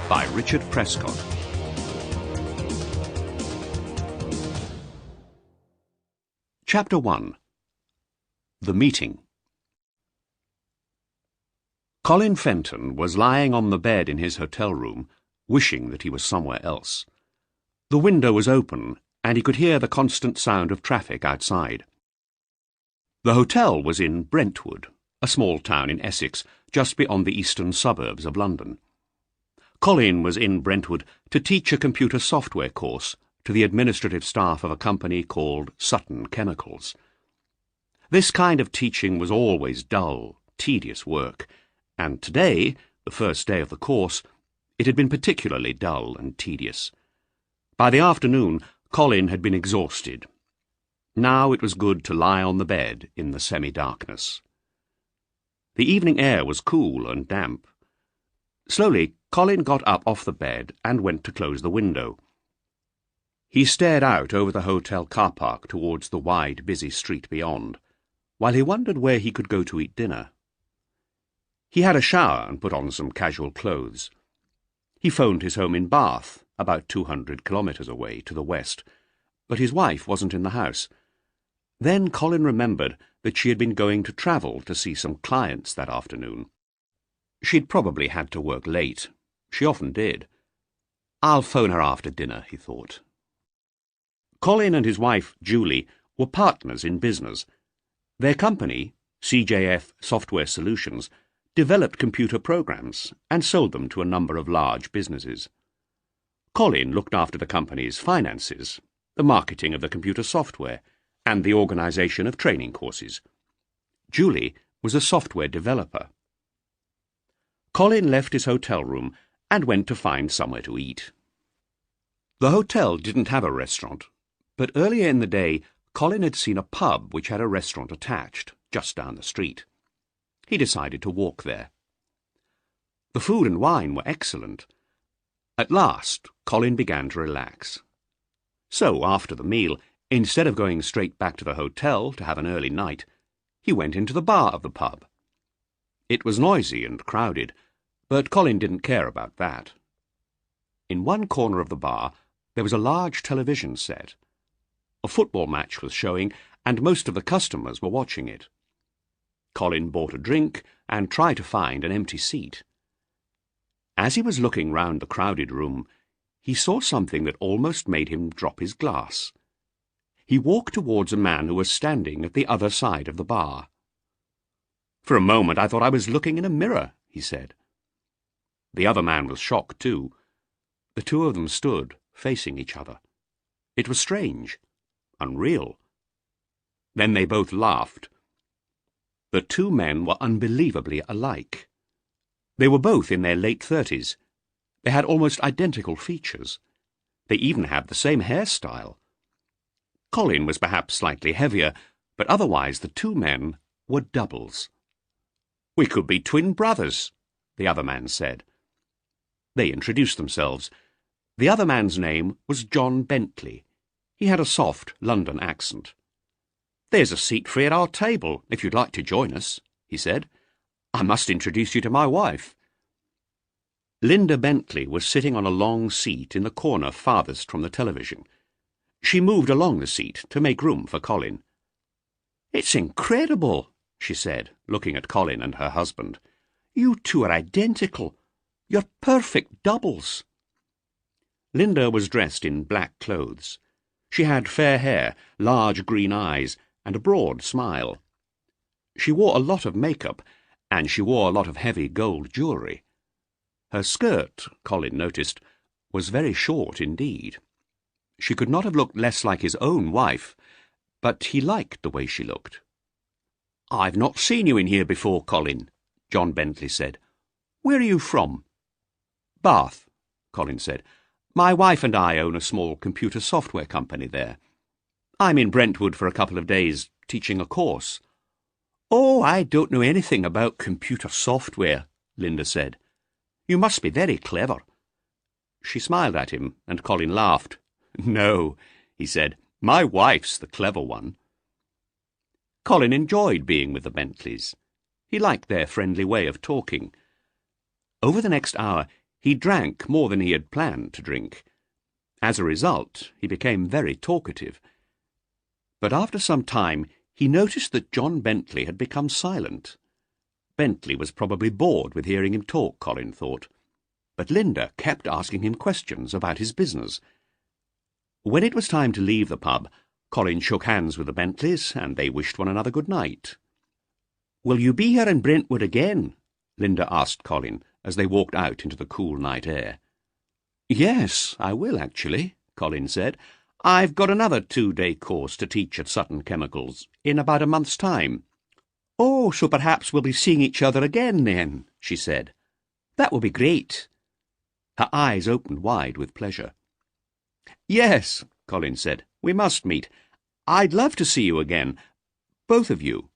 by Richard Prescott. Chapter 1. The Meeting. Colin Fenton was lying on the bed in his hotel room, wishing that he was somewhere else. The window was open, and he could hear the constant sound of traffic outside. The hotel was in Brentwood, a small town in Essex, just beyond the eastern suburbs of London. Colin was in Brentwood to teach a computer software course to the administrative staff of a company called Sutton Chemicals. This kind of teaching was always dull, tedious work, and today, the first day of the course, it had been particularly dull and tedious. By the afternoon, Colin had been exhausted. Now it was good to lie on the bed in the semi-darkness. The evening air was cool and damp. Slowly, Colin got up off the bed and went to close the window. He stared out over the hotel car park towards the wide, busy street beyond, while he wondered where he could go to eat dinner. He had a shower and put on some casual clothes. He phoned his home in Bath, about 200 kilometres away to the west, but his wife wasn't in the house. Then Colin remembered that she had been going to travel to see some clients that afternoon. She'd probably had to work late. She often did. I'll phone her after dinner, he thought. Colin and his wife, Julie, were partners in business. Their company, CJF Software Solutions, developed computer programs and sold them to a number of large businesses. Colin looked after the company's finances, the marketing of the computer software, and the organisation of training courses. Julie was a software developer. Colin left his hotel room and went to find somewhere to eat. The hotel didn't have a restaurant, but earlier in the day Colin had seen a pub which had a restaurant attached, just down the street. He decided to walk there. The food and wine were excellent. At last, Colin began to relax. So, after the meal, instead of going straight back to the hotel to have an early night, he went into the bar of the pub. It was noisy and crowded, but Colin didn't care about that. In one corner of the bar there was a large television set. A football match was showing, and most of the customers were watching it. Colin bought a drink and tried to find an empty seat. As he was looking round the crowded room, he saw something that almost made him drop his glass. He walked towards a man who was standing at the other side of the bar. "For a moment I thought I was looking in a mirror," he said. The other man was shocked too. The two of them stood, facing each other. It was strange, unreal. Then they both laughed. The two men were unbelievably alike. They were both in their late 30s. They had almost identical features. They even had the same hairstyle. Colin was perhaps slightly heavier, but otherwise the two men were doubles. "We could be twin brothers," the other man said. They introduced themselves. The other man's name was John Bentley. He had a soft London accent. "There's a seat free at our table, if you'd like to join us," he said. "I must introduce you to my wife." Linda Bentley was sitting on a long seat in the corner farthest from the television. She moved along the seat to make room for Colin. "It's incredible," she said, looking at Colin and her husband. "You two are identical. You're perfect doubles." Linda was dressed in black clothes. She had fair hair, large green eyes, and a broad smile. She wore a lot of makeup, and she wore a lot of heavy gold jewellery. Her skirt, Colin noticed, was very short indeed. She could not have looked less like his own wife, but he liked the way she looked. "I've not seen you in here before, Colin," John Bentley said. "Where are you from?" "Bath," Colin said. "My wife and I own a small computer software company there. I'm in Brentwood for a couple of days, teaching a course." "Oh, I don't know anything about computer software," Linda said. "You must be very clever." She smiled at him, and Colin laughed. "No," he said, "my wife's the clever one." Colin enjoyed being with the Bentleys. He liked their friendly way of talking. Over the next hour, He drank more than he had planned to drink. As a result, he became very talkative. But after some time, he noticed that John Bentley had become silent. Bentley was probably bored with hearing him talk, Colin thought. But Linda kept asking him questions about his business. When it was time to leave the pub, Colin shook hands with the Bentleys, and they wished one another good night. "Will you be here in Brentwood again?" Linda asked Colin as they walked out into the cool night air. "Yes, I will, actually," Colin said. "I've got another 2-day course to teach at Sutton Chemicals in about a month's time." "Oh, so perhaps we'll be seeing each other again then," she said. "That will be great." Her eyes opened wide with pleasure. "Yes," Colin said, "we must meet. I'd love to see you again, both of you."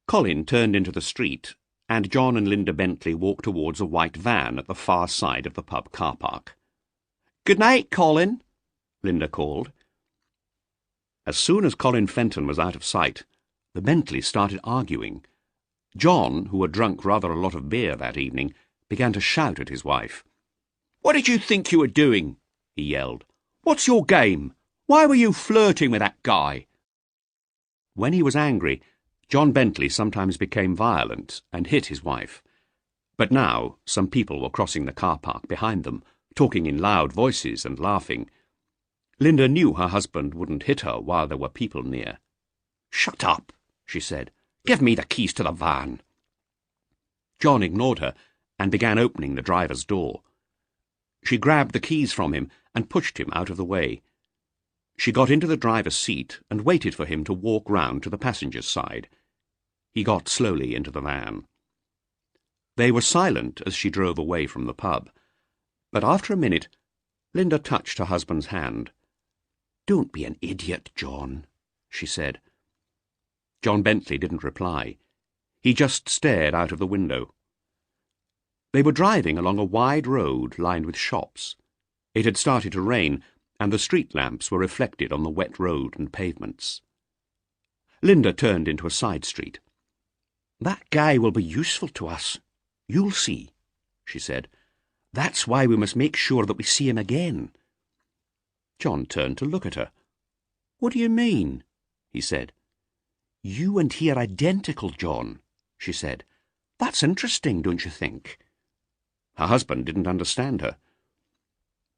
Colin turned into the street, and John and Linda Bentley walked towards a white van at the far side of the pub car park. "Good night, Colin," Linda called. As soon as Colin Fenton was out of sight, the Bentleys started arguing. John, who had drunk rather a lot of beer that evening, began to shout at his wife. "What did you think you were doing?" he yelled. "What's your game? Why were you flirting with that guy?" When he was angry, John Bentley sometimes became violent and hit his wife. But now some people were crossing the car park behind them, talking in loud voices and laughing. Linda knew her husband wouldn't hit her while there were people near. "Shut up," she said. "Give me the keys to the van." John ignored her and began opening the driver's door. She grabbed the keys from him and pushed him out of the way. She got into the driver's seat and waited for him to walk round to the passenger's side. He got slowly into the van. They were silent as she drove away from the pub. But after a minute, Linda touched her husband's hand. "Don't be an idiot, John," she said. John Bentley didn't reply. He just stared out of the window. They were driving along a wide road lined with shops. It had started to rain, and the street lamps were reflected on the wet road and pavements. Linda turned into a side street. "That guy will be useful to us. You'll see," she said. "That's why we must make sure that we see him again." John turned to look at her. "What do you mean?" he said. "You and he are identical, John," she said. "That's interesting, don't you think?" Her husband didn't understand her.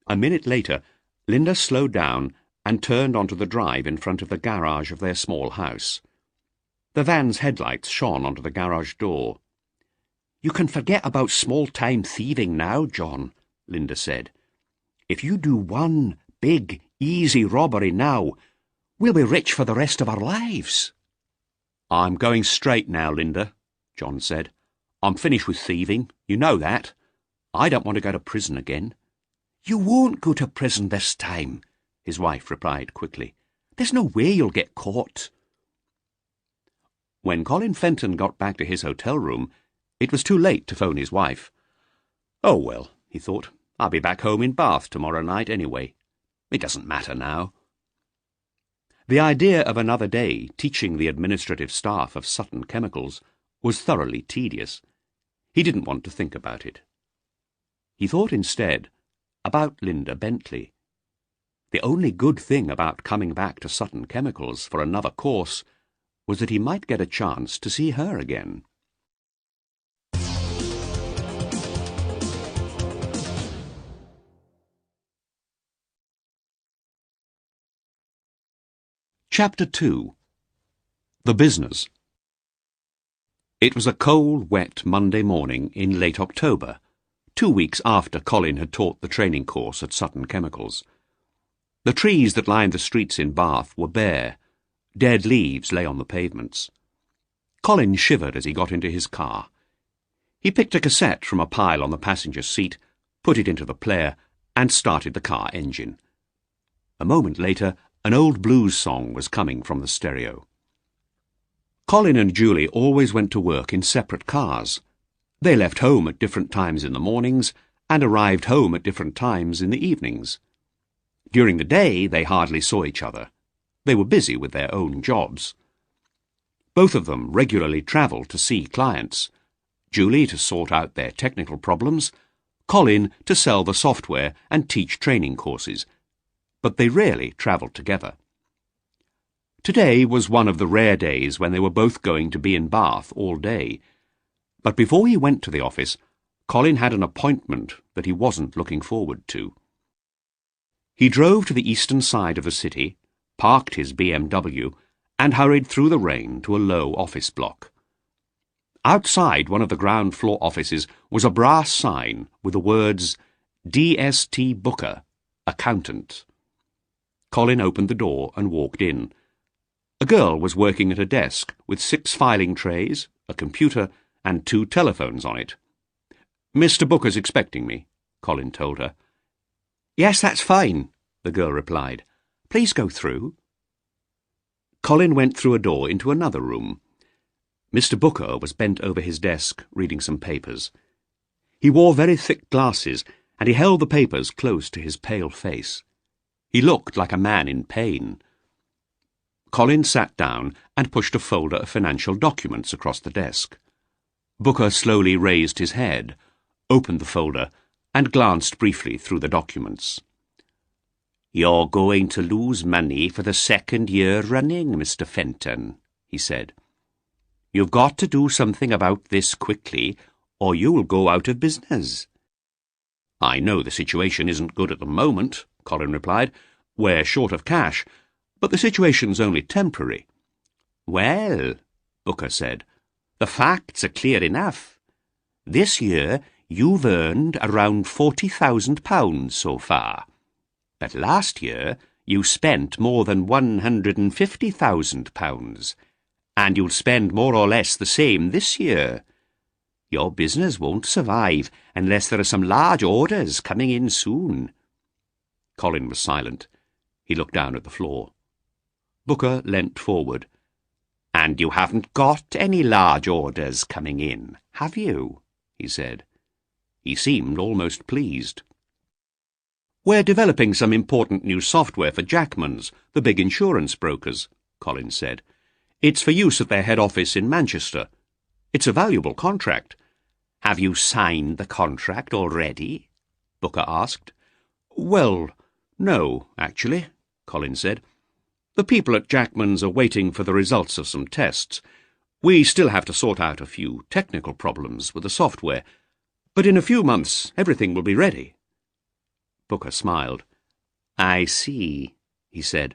A minute later, Linda slowed down and turned onto the drive in front of the garage of their small house. The van's headlights shone onto the garage door. "You can forget about small-time thieving now, John," Linda said. "If you do one big, easy robbery now, we'll be rich for the rest of our lives." "I'm going straight now, Linda," John said. "I'm finished with thieving. You know that. I don't want to go to prison again." "You won't go to prison this time," his wife replied quickly. "There's no way you'll get caught." When Colin Fenton got back to his hotel room, it was too late to phone his wife. "Oh, well," he thought, "I'll be back home in Bath tomorrow night anyway. It doesn't matter now." The idea of another day teaching the administrative staff of Sutton Chemicals was thoroughly tedious. He didn't want to think about it. He thought instead about Linda Bentley. The only good thing about coming back to Sutton Chemicals for another course was that he might get a chance to see her again. Chapter 2. The Business. It was a cold, wet Monday morning in late October, 2 weeks after Colin had taught the training course at Sutton Chemicals. The trees that lined the streets in Bath were bare. Dead leaves lay on the pavements. Colin shivered as he got into his car. He picked a cassette from a pile on the passenger seat, put it into the player, and started the car engine. A moment later, an old blues song was coming from the stereo. Colin and Julie always went to work in separate cars. They left home at different times in the mornings and arrived home at different times in the evenings. During the day, they hardly saw each other. They were busy with their own jobs. Both of them regularly travelled to see clients, Julie to sort out their technical problems, Colin to sell the software and teach training courses, but they rarely travelled together. Today was one of the rare days when they were both going to be in Bath all day, but before he went to the office, Colin had an appointment that he wasn't looking forward to. He drove to the eastern side of the city, parked his BMW, and hurried through the rain to a low office block. Outside one of the ground floor offices was a brass sign with the words, D.S.T. Booker, Accountant. Colin opened the door and walked in. A girl was working at a desk with 6 filing trays, a computer, and 2 telephones on it. "Mr. Booker's expecting me," Colin told her. "Yes, that's fine," the girl replied. "Please go through." Colin went through a door into another room. Mr. Booker was bent over his desk, reading some papers. He wore very thick glasses, and he held the papers close to his pale face. He looked like a man in pain. Colin sat down and pushed a folder of financial documents across the desk. Booker slowly raised his head, opened the folder, and glanced briefly through the documents. "You're going to lose money for the 2nd year running, Mr. Fenton," he said. "You've got to do something about this quickly, or you'll go out of business." "I know the situation isn't good at the moment," Colin replied. "We're short of cash, but the situation's only temporary." "Well," Booker said, "the facts are clear enough. This year you've earned around £40,000 so far. But last year you spent more than £150,000, and you'll spend more or less the same this year. Your business won't survive unless there are some large orders coming in soon." Colin was silent. He looked down at the floor. Booker leant forward. "And you haven't got any large orders coming in, have you?" he said. He seemed almost pleased. "We're developing some important new software for Jackman's, the big insurance brokers," Colin said. "It's for use at their head office in Manchester. It's a valuable contract." "Have you signed the contract already?" Booker asked. "Well, no, actually," Colin said. "The people at Jackman's are waiting for the results of some tests. We still have to sort out a few technical problems with the software, but in a few months everything will be ready." Booker smiled. "I see," he said.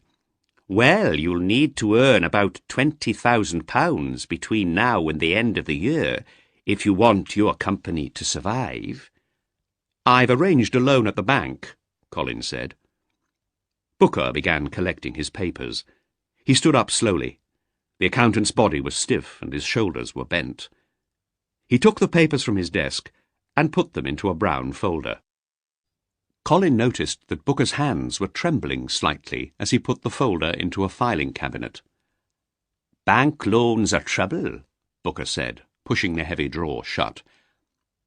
"Well, you'll need to earn about £20,000 between now and the end of the year if you want your company to survive." "I've arranged a loan at the bank," Colin said. Booker began collecting his papers. He stood up slowly. The accountant's body was stiff and his shoulders were bent. He took the papers from his desk and put them into a brown folder. Colin noticed that Booker's hands were trembling slightly as he put the folder into a filing cabinet. "Bank loans are trouble," Booker said, pushing the heavy drawer shut.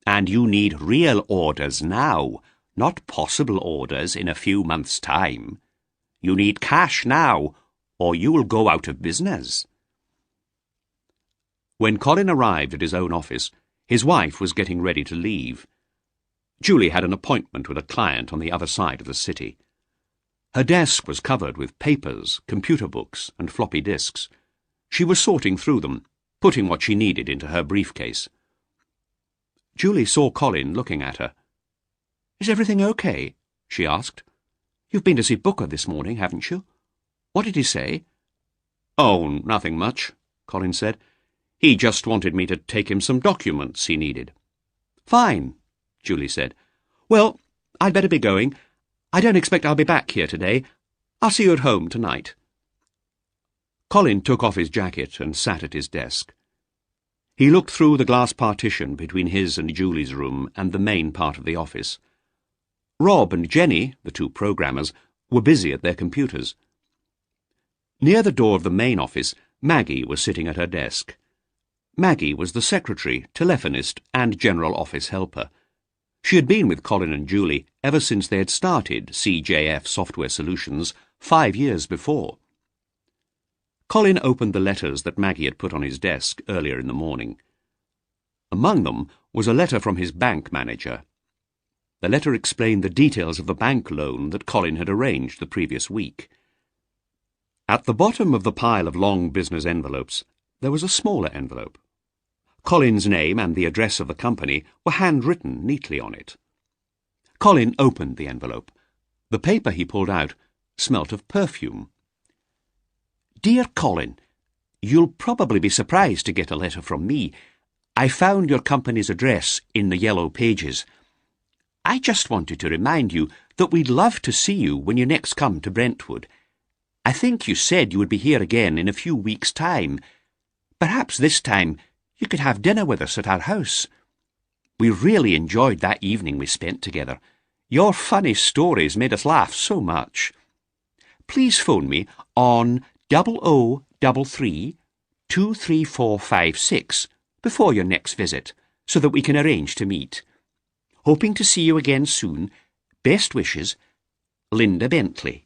"And you need real orders now, not possible orders in a few months' time. You need cash now, or you will go out of business." When Colin arrived at his own office, his wife was getting ready to leave. Julie had an appointment with a client on the other side of the city. Her desk was covered with papers, computer books, and floppy disks. She was sorting through them, putting what she needed into her briefcase. Julie saw Colin looking at her. "Is everything okay?" she asked. "You've been to see Booker this morning, haven't you? What did he say?" "Oh, nothing much," Colin said. "He just wanted me to take him some documents he needed." "Fine," Julie said. "Well, I'd better be going. I don't expect I'll be back here today. I'll see you at home tonight." Colin took off his jacket and sat at his desk. He looked through the glass partition between his and Julie's room and the main part of the office. Rob and Jenny, the 2 programmers, were busy at their computers. Near the door of the main office, Maggie was sitting at her desk. Maggie was the secretary, telephonist, and general office helper. She had been with Colin and Julie ever since they had started CJF Software Solutions 5 years before. Colin opened the letters that Maggie had put on his desk earlier in the morning. Among them was a letter from his bank manager. The letter explained the details of the bank loan that Colin had arranged the previous week. At the bottom of the pile of long business envelopes, there was a smaller envelope. Colin's name and the address of the company were handwritten neatly on it. Colin opened the envelope. The paper he pulled out smelt of perfume. "Dear Colin, you'll probably be surprised to get a letter from me. I found your company's address in the yellow pages. I just wanted to remind you that we'd love to see you when you next come to Brentwood. I think you said you would be here again in a few weeks' time. Perhaps this time you could have dinner with us at our house. We really enjoyed that evening we spent together. Your funny stories made us laugh so much. Please phone me on 0033 23456 before your next visit, so that we can arrange to meet. Hoping to see you again soon. Best wishes, Linda Bentley."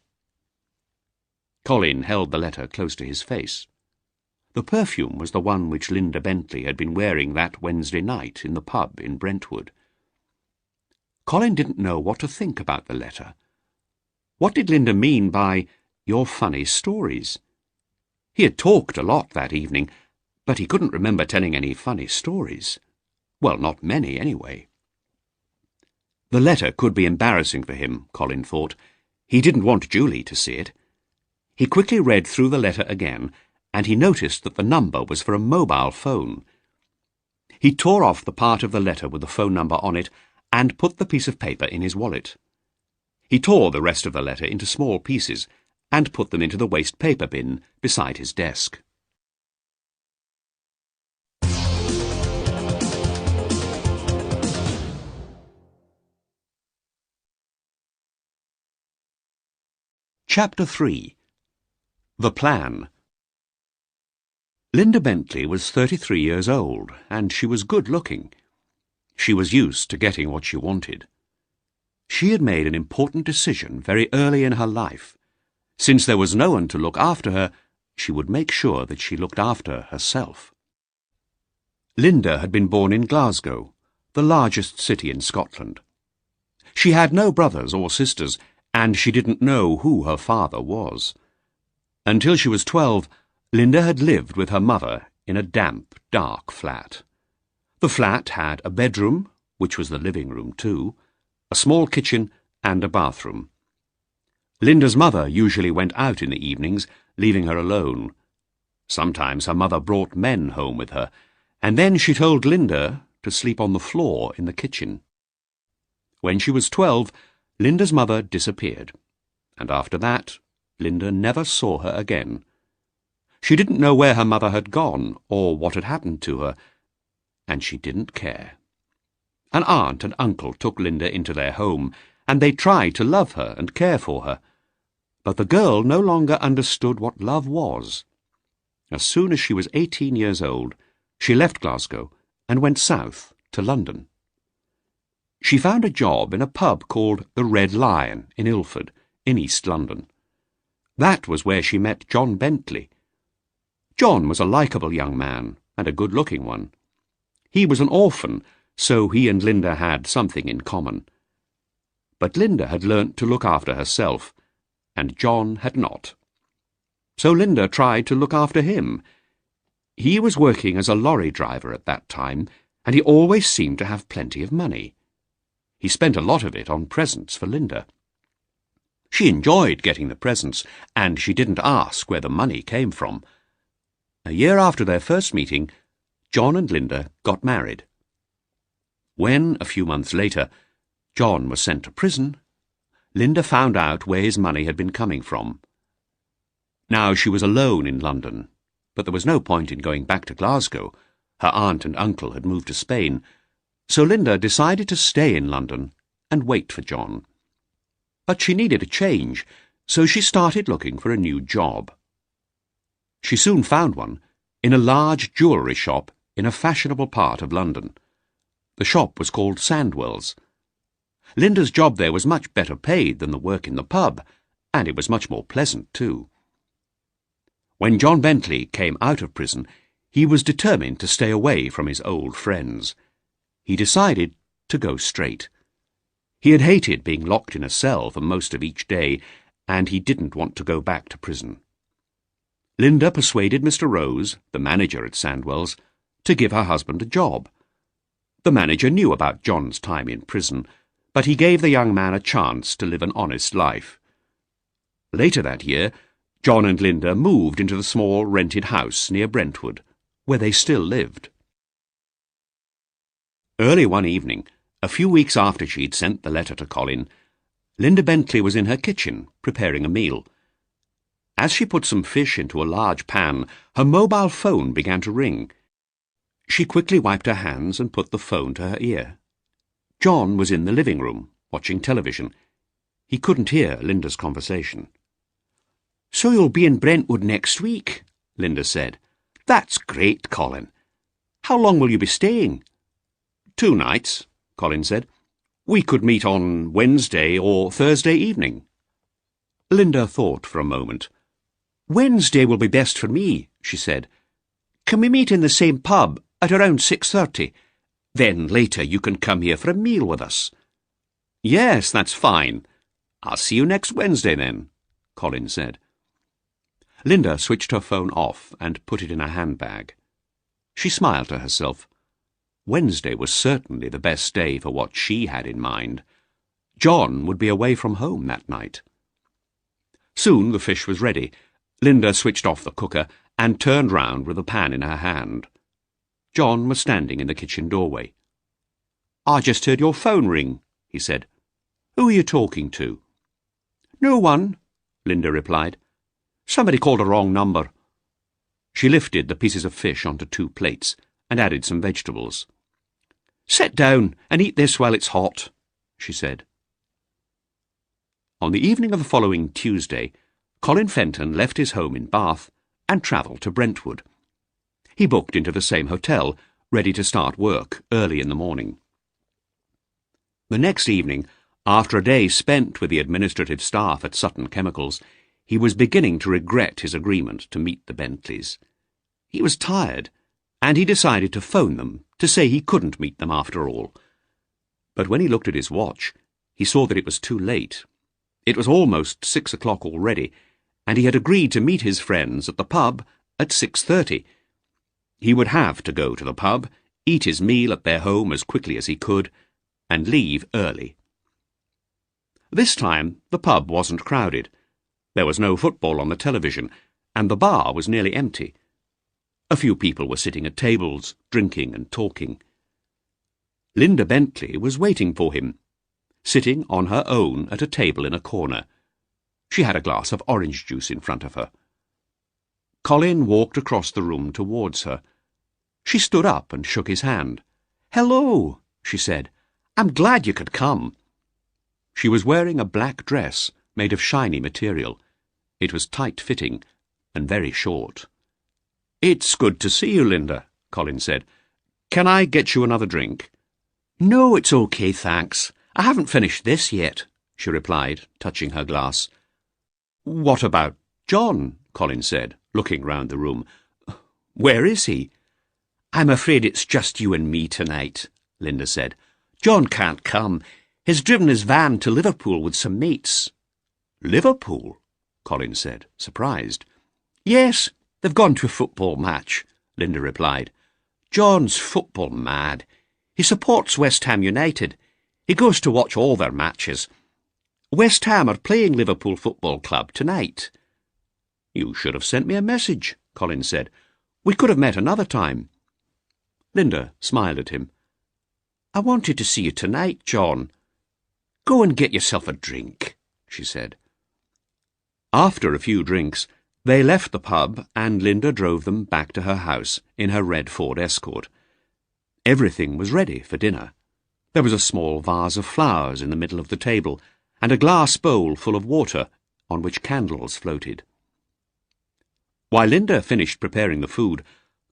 Colin held the letter close to his face. The perfume was the one which Linda Bentley had been wearing that Wednesday night in the pub in Brentwood. Colin didn't know what to think about the letter. What did Linda mean by "your funny stories"? He had talked a lot that evening, but he couldn't remember telling any funny stories. Well, not many, anyway. The letter could be embarrassing for him, Colin thought. He didn't want Julie to see it. He quickly read through the letter again, and he noticed that the number was for a mobile phone. He tore off the part of the letter with the phone number on it and put the piece of paper in his wallet. He tore the rest of the letter into small pieces and put them into the waste paper bin beside his desk. Chapter 3. The Plan. Linda Bentley was 33 years old, and she was good-looking. She was used to getting what she wanted. She had made an important decision very early in her life. Since there was no one to look after her, she would make sure that she looked after herself. Linda had been born in Glasgow, the largest city in Scotland. She had no brothers or sisters, and she didn't know who her father was. Until she was 12, Linda had lived with her mother in a damp, dark flat. The flat had a bedroom, which was the living room too, a small kitchen and a bathroom. Linda's mother usually went out in the evenings, leaving her alone. Sometimes her mother brought men home with her, and then she told Linda to sleep on the floor in the kitchen. When she was 12, Linda's mother disappeared, and after that, Linda never saw her again. She didn't know where her mother had gone or what had happened to her, and she didn't care. An aunt and uncle took Linda into their home, and they tried to love her and care for her. But the girl no longer understood what love was. As soon as she was 18 years old, she left Glasgow and went south to London. She found a job in a pub called the Red Lion in Ilford, in East London. That was where she met John Bentley. John was a likeable young man, and a good-looking one. He was an orphan, so he and Linda had something in common. But Linda had learnt to look after herself, and John had not. So Linda tried to look after him. He was working as a lorry driver at that time, and he always seemed to have plenty of money. He spent a lot of it on presents for Linda. She enjoyed getting the presents, and she didn't ask where the money came from. A year after their first meeting, John and Linda got married. When, a few months later, John was sent to prison, Linda found out where his money had been coming from. Now she was alone in London, but there was no point in going back to Glasgow. Her aunt and uncle had moved to Spain, so Linda decided to stay in London and wait for John. But she needed a change, so she started looking for a new job. She soon found one in a large jewellery shop in a fashionable part of London. The shop was called Sandwell's. Linda's job there was much better paid than the work in the pub, and it was much more pleasant too. When John Bentley came out of prison, he was determined to stay away from his old friends. He decided to go straight. He had hated being locked in a cell for most of each day, and he didn't want to go back to prison. Linda persuaded Mr. Rose, the manager at Sandwell's, to give her husband a job. The manager knew about John's time in prison, but he gave the young man a chance to live an honest life. Later that year, John and Linda moved into the small rented house near Brentwood, where they still lived. Early one evening, a few weeks after she'd sent the letter to Colin, Linda Bentley was in her kitchen, preparing a meal. As she put some fish into a large pan, her mobile phone began to ring. She quickly wiped her hands and put the phone to her ear. John was in the living room, watching television. He couldn't hear Linda's conversation. "So you'll be in Brentwood next week," Linda said. "That's great, Colin. How long will you be staying?" "2 nights," Colin said. "We could meet on Wednesday or Thursday evening." Linda thought for a moment. "Wednesday will be best for me," she said. "Can we meet in the same pub at around 6:30? Then later you can come here for a meal with us." "Yes, that's fine. I'll see you next Wednesday then," Colin said. Linda switched her phone off and put it in her handbag. She smiled to herself. Wednesday was certainly the best day for what she had in mind. John would be away from home that night. Soon the fish was ready. Linda switched off the cooker and turned round with the pan in her hand. John was standing in the kitchen doorway. "I just heard your phone ring," he said. "Who are you talking to?" "No one," Linda replied. "Somebody called a wrong number." She lifted the pieces of fish onto 2 plates and added some vegetables. "Sit down and eat this while it's hot," she said. On the evening of the following Tuesday, Colin Fenton left his home in Bath and travelled to Brentwood. He booked into the same hotel, ready to start work early in the morning. The next evening, after a day spent with the administrative staff at Sutton Chemicals, he was beginning to regret his agreement to meet the Bentleys. He was tired, and he decided to phone them to say he couldn't meet them after all. But when he looked at his watch, he saw that it was too late. It was almost 6 o'clock already, and he had agreed to meet his friends at the pub at 6:30. He would have to go to the pub, eat his meal at their home as quickly as he could, and leave early. This time the pub wasn't crowded. There was no football on the television, and the bar was nearly empty. A few people were sitting at tables, drinking and talking. Linda Bentley was waiting for him, sitting on her own at a table in a corner. She had a glass of orange juice in front of her. Colin walked across the room towards her. She stood up and shook his hand. "Hello," she said. "I'm glad you could come." She was wearing a black dress made of shiny material. It was tight-fitting and very short. "It's good to see you, Linda," Colin said. "Can I get you another drink?" "No, it's okay, thanks. I haven't finished this yet," she replied, touching her glass. "What about John?" Colin said, looking round the room. "Where is he?" "I'm afraid it's just you and me tonight," Linda said. "John can't come. He's driven his van to Liverpool with some mates." "Liverpool?" Colin said, surprised. "Yes, they've gone to a football match," Linda replied. "John's football mad. He supports West Ham United. He goes to watch all their matches. West Ham are playing Liverpool Football Club tonight." "You should have sent me a message," Colin said. "We could have met another time." Linda smiled at him. "I wanted to see you tonight, John. Go and get yourself a drink," she said. After a few drinks, they left the pub and Linda drove them back to her house in her red Ford Escort. Everything was ready for dinner. There was a small vase of flowers in the middle of the table, and a glass bowl full of water on which candles floated. While Linda finished preparing the food,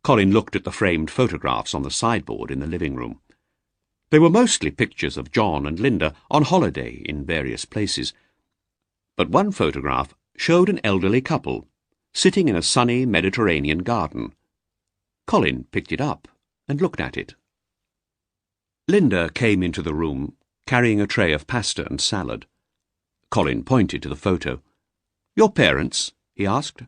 Colin looked at the framed photographs on the sideboard in the living room. They were mostly pictures of John and Linda on holiday in various places. But one photograph showed an elderly couple, sitting in a sunny Mediterranean garden. Colin picked it up and looked at it. Linda came into the room, carrying a tray of pasta and salad. Colin pointed to the photo. "Your parents?" he asked.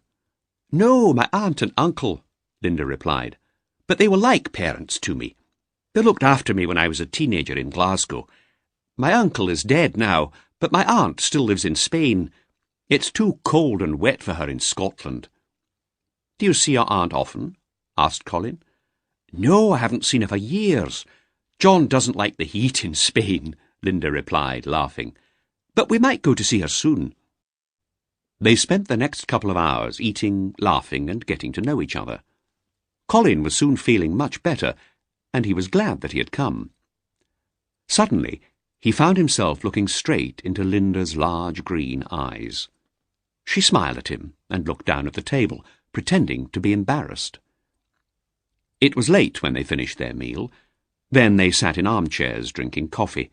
"No, my aunt and uncle," Linda replied. "But they were like parents to me. They looked after me when I was a teenager in Glasgow. My uncle is dead now, but my aunt still lives in Spain. It's too cold and wet for her in Scotland." "Do you see your aunt often?" asked Colin. "No, I haven't seen her for years. John doesn't like the heat in Spain," Linda replied, laughing. "But we might go to see her soon." They spent the next couple of hours eating, laughing, and getting to know each other. Colin was soon feeling much better, and he was glad that he had come. Suddenly, he found himself looking straight into Linda's large green eyes. She smiled at him and looked down at the table, pretending to be embarrassed. It was late when they finished their meal. Then they sat in armchairs drinking coffee.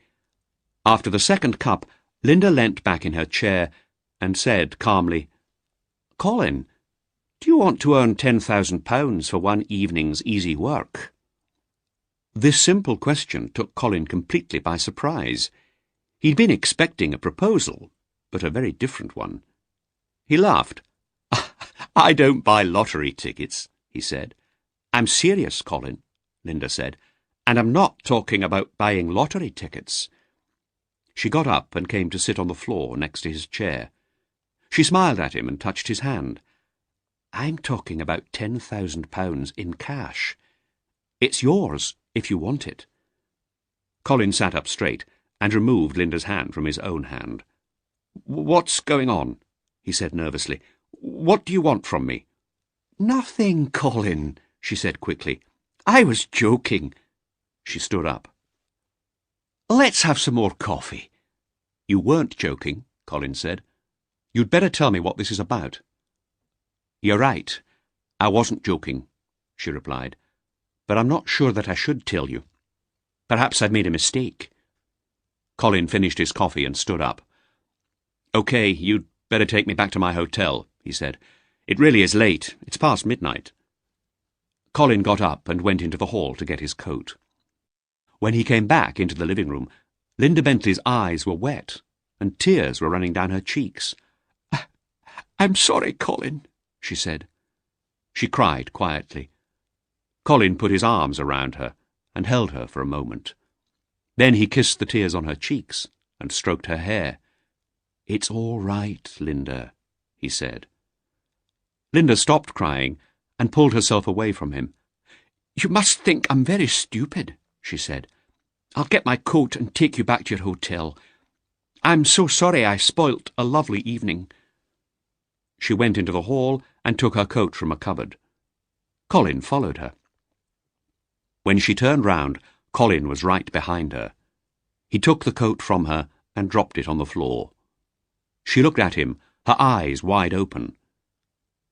After the second cup, Linda leant back in her chair and said calmly, "Colin, do you want to earn £10,000 for one evening's easy work?" This simple question took Colin completely by surprise. He'd been expecting a proposal, but a very different one. He laughed. "I don't buy lottery tickets," he said. "I'm serious, Colin," Linda said, "and I'm not talking about buying lottery tickets." She got up and came to sit on the floor next to his chair. She smiled at him and touched his hand. "I'm talking about £10,000 in cash. It's yours if you want it." Colin sat up straight and removed Linda's hand from his own hand. "What's going on?" he said nervously. "What do you want from me?" "Nothing, Colin," she said quickly. "I was joking." She stood up. "Let's have some more coffee." "You weren't joking," Colin said. "You'd better tell me what this is about." "You're right. I wasn't joking," she replied. "But I'm not sure that I should tell you. Perhaps I've made a mistake." Colin finished his coffee and stood up. "OK, you'd better take me back to my hotel," he said. "It really is late. It's past midnight." Colin got up and went into the hall to get his coat. When he came back into the living room, Linda Bentley's eyes were wet, and tears were running down her cheeks. "I'm sorry, Colin," she said. She cried quietly. Colin put his arms around her and held her for a moment. Then he kissed the tears on her cheeks and stroked her hair. "It's all right, Linda," he said. Linda stopped crying and pulled herself away from him. "You must think I'm very stupid," she said. "I'll get my coat and take you back to your hotel. I'm so sorry I spoilt a lovely evening." She went into the hall and took her coat from a cupboard. Colin followed her. When she turned round, Colin was right behind her. He took the coat from her and dropped it on the floor. She looked at him, her eyes wide open.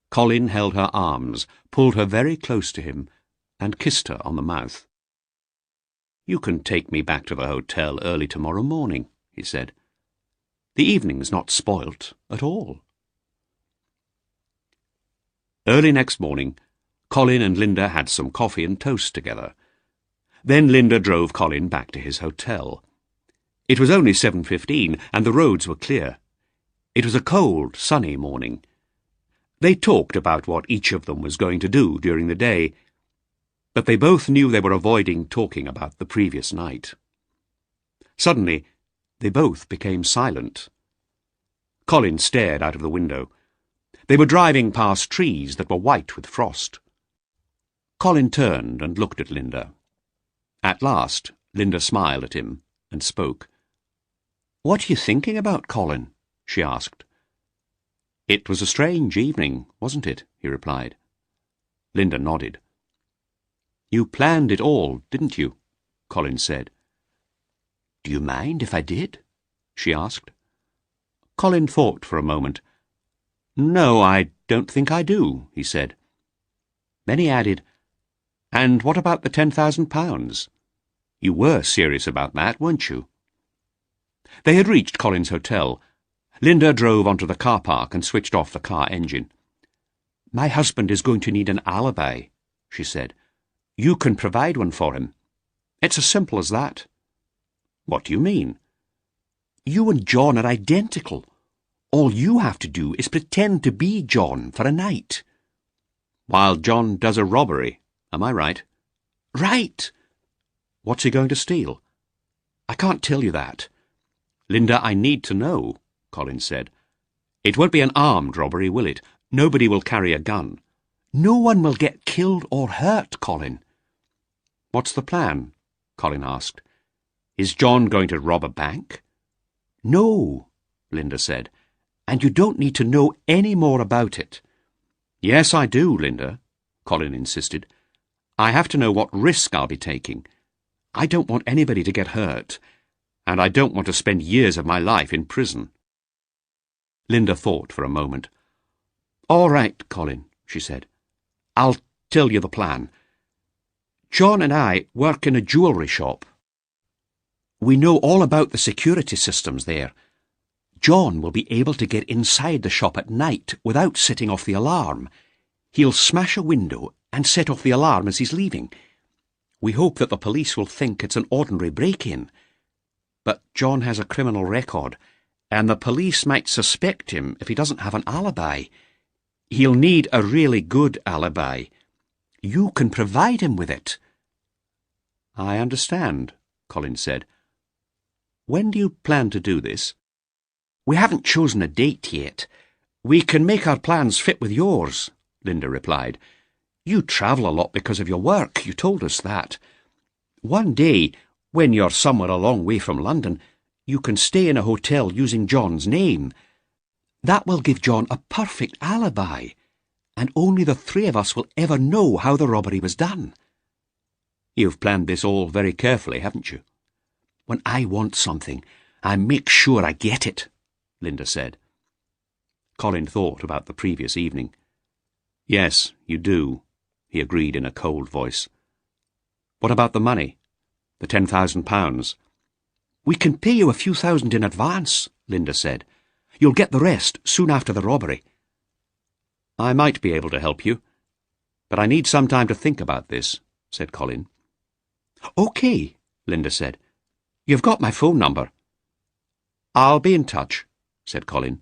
Colin held her arms, pulled her very close to him, and kissed her on the mouth. "You can take me back to the hotel early tomorrow morning," he said. "The evening's not spoilt at all." Early next morning, Colin and Linda had some coffee and toast together. Then Linda drove Colin back to his hotel. It was only 7:15, and the roads were clear. It was a cold, sunny morning. They talked about what each of them was going to do during the day, but they both knew they were avoiding talking about the previous night. Suddenly, they both became silent. Colin stared out of the window. They were driving past trees that were white with frost. Colin turned and looked at Linda. At last, Linda smiled at him and spoke. "What are you thinking about, Colin?" she asked. "It was a strange evening, wasn't it?" he replied. Linda nodded. "You planned it all, didn't you?" Colin said. "Do you mind if I did?" she asked. Colin thought for a moment. "No, I don't think I do," he said. Then he added, "And what about the £10,000? You were serious about that, weren't you?" They had reached Colin's hotel. Linda drove onto the car park and switched off the car engine. "My husband is going to need an alibi," she said. "You can provide one for him. It's as simple as that." "What do you mean?" You and John are identical. All you have to do is pretend to be John for a night. While John does a robbery, am I right? Right. What's he going to steal? I can't tell you that. Linda, I need to know, Colin said. It won't be an armed robbery, will it? Nobody will carry a gun. No one will get killed or hurt, Colin. What's the plan? Colin asked. Is John going to rob a bank? No, Linda said, and you don't need to know any more about it. Yes, I do, Linda, Colin insisted. I have to know what risk I'll be taking. I don't want anybody to get hurt, and I don't want to spend years of my life in prison. Linda thought for a moment. All right, Colin, she said. I'll tell you the plan. John and I work in a jewellery shop. We know all about the security systems there. John will be able to get inside the shop at night without setting off the alarm. He'll smash a window and set off the alarm as he's leaving. We hope that the police will think it's an ordinary break-in. But John has a criminal record, and the police might suspect him if he doesn't have an alibi. He'll need a really good alibi. You can provide him with it. I understand, Colin said. When do you plan to do this? We haven't chosen a date yet. We can make our plans fit with yours, Linda replied. You travel a lot because of your work, you told us that. One day, when you're somewhere a long way from London, you can stay in a hotel using John's name. That will give John a perfect alibi, and only the three of us will ever know how the robbery was done. You've planned this all very carefully, haven't you? When I want something, I make sure I get it, Linda said. Colin thought about the previous evening. Yes, you do, he agreed in a cold voice. What about the money? The £10,000? We can pay you a few thousand in advance, Linda said. You'll get the rest soon after the robbery. I might be able to help you, but I need some time to think about this, said Colin. OK, Linda said. You've got my phone number. I'll be in touch, said Colin.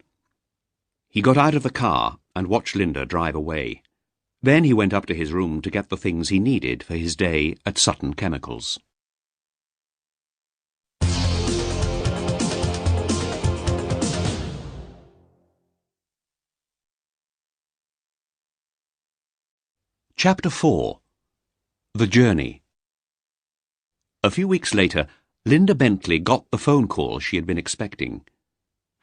He got out of the car and watched Linda drive away. Then he went up to his room to get the things he needed for his day at Sutton Chemicals. Chapter 4. The Journey. A few weeks later, Linda Bentley got the phone call she had been expecting.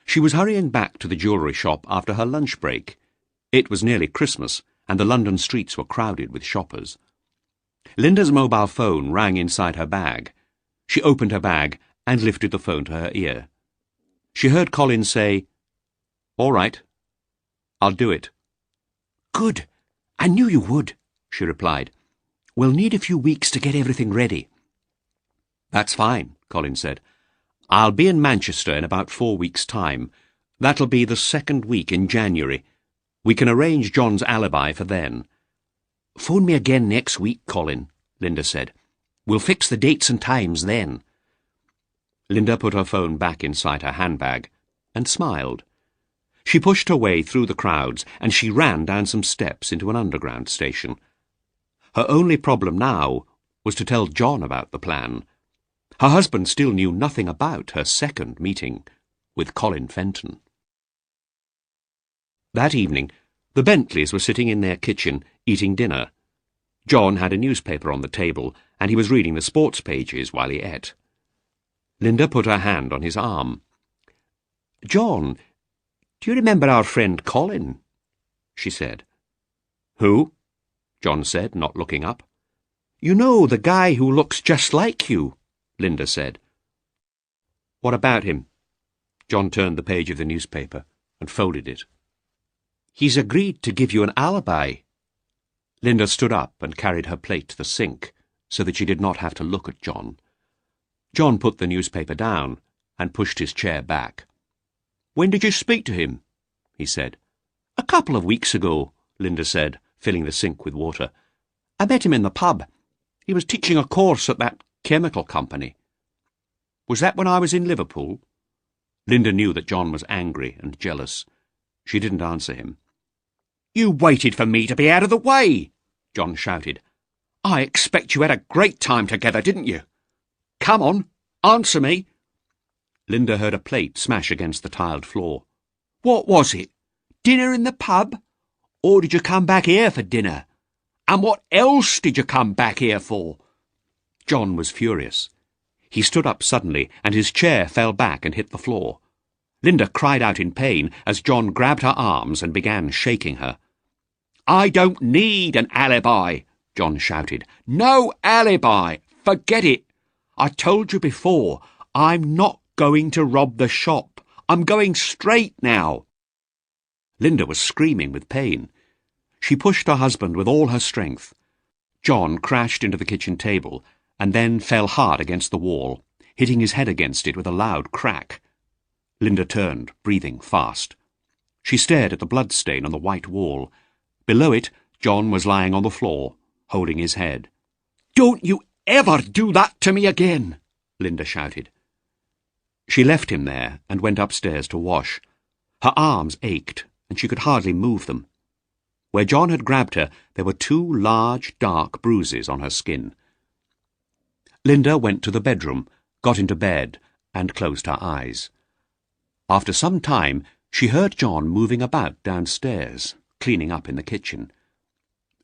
She was hurrying back to the jewellery shop after her lunch break. It was nearly Christmas, and the London streets were crowded with shoppers. Linda's mobile phone rang inside her bag. She opened her bag and lifted the phone to her ear. She heard Colin say, "All right, I'll do it." "Good. I knew you would," she replied. "We'll need a few weeks to get everything ready." "That's fine," Colin said. "I'll be in Manchester in about 4 weeks' time. That'll be the second week in January. We can arrange John's alibi for then." "Phone me again next week, Colin," Linda said. "We'll fix the dates and times then." Linda put her phone back inside her handbag and smiled. She pushed her way through the crowds and she ran down some steps into an underground station. Her only problem now was to tell John about the plan. Her husband still knew nothing about her second meeting with Colin Fenton. That evening, the Bentleys were sitting in their kitchen eating dinner. John had a newspaper on the table and he was reading the sports pages while he ate. Linda put her hand on his arm. "John, do you remember our friend Colin?" she said. "Who?" John said, not looking up. "You know, the guy who looks just like you," Linda said. "What about him?" John turned the page of the newspaper and folded it. "He's agreed to give you an alibi." Linda stood up and carried her plate to the sink so that she did not have to look at John. John put the newspaper down and pushed his chair back. "When did you speak to him?" he said. "A couple of weeks ago," Linda said, filling the sink with water. "I met him in the pub. He was teaching a course at that chemical company." "Was that when I was in Liverpool?" Linda knew that John was angry and jealous. She didn't answer him. "You waited for me to be out of the way," John shouted. "I expect you had a great time together, didn't you? Come on, answer me." Linda heard a plate smash against the tiled floor. "What was it? Dinner in the pub? Or did you come back here for dinner? And what else did you come back here for?" John was furious. He stood up suddenly, and his chair fell back and hit the floor. Linda cried out in pain as John grabbed her arms and began shaking her. "I don't need an alibi," John shouted. "No alibi. Forget it. I told you before, I'm not going to rob the shop. I'm going straight now." Linda was screaming with pain. She pushed her husband with all her strength. John crashed into the kitchen table and then fell hard against the wall, hitting his head against it with a loud crack. Linda turned, breathing fast. She stared at the bloodstain on the white wall. Below it, John was lying on the floor, holding his head. "Don't you ever do that to me again," Linda shouted. She left him there and went upstairs to wash. Her arms ached, and she could hardly move them. Where John had grabbed her, there were 2 large, dark bruises on her skin. Linda went to the bedroom, got into bed, and closed her eyes. After some time, she heard John moving about downstairs, cleaning up in the kitchen.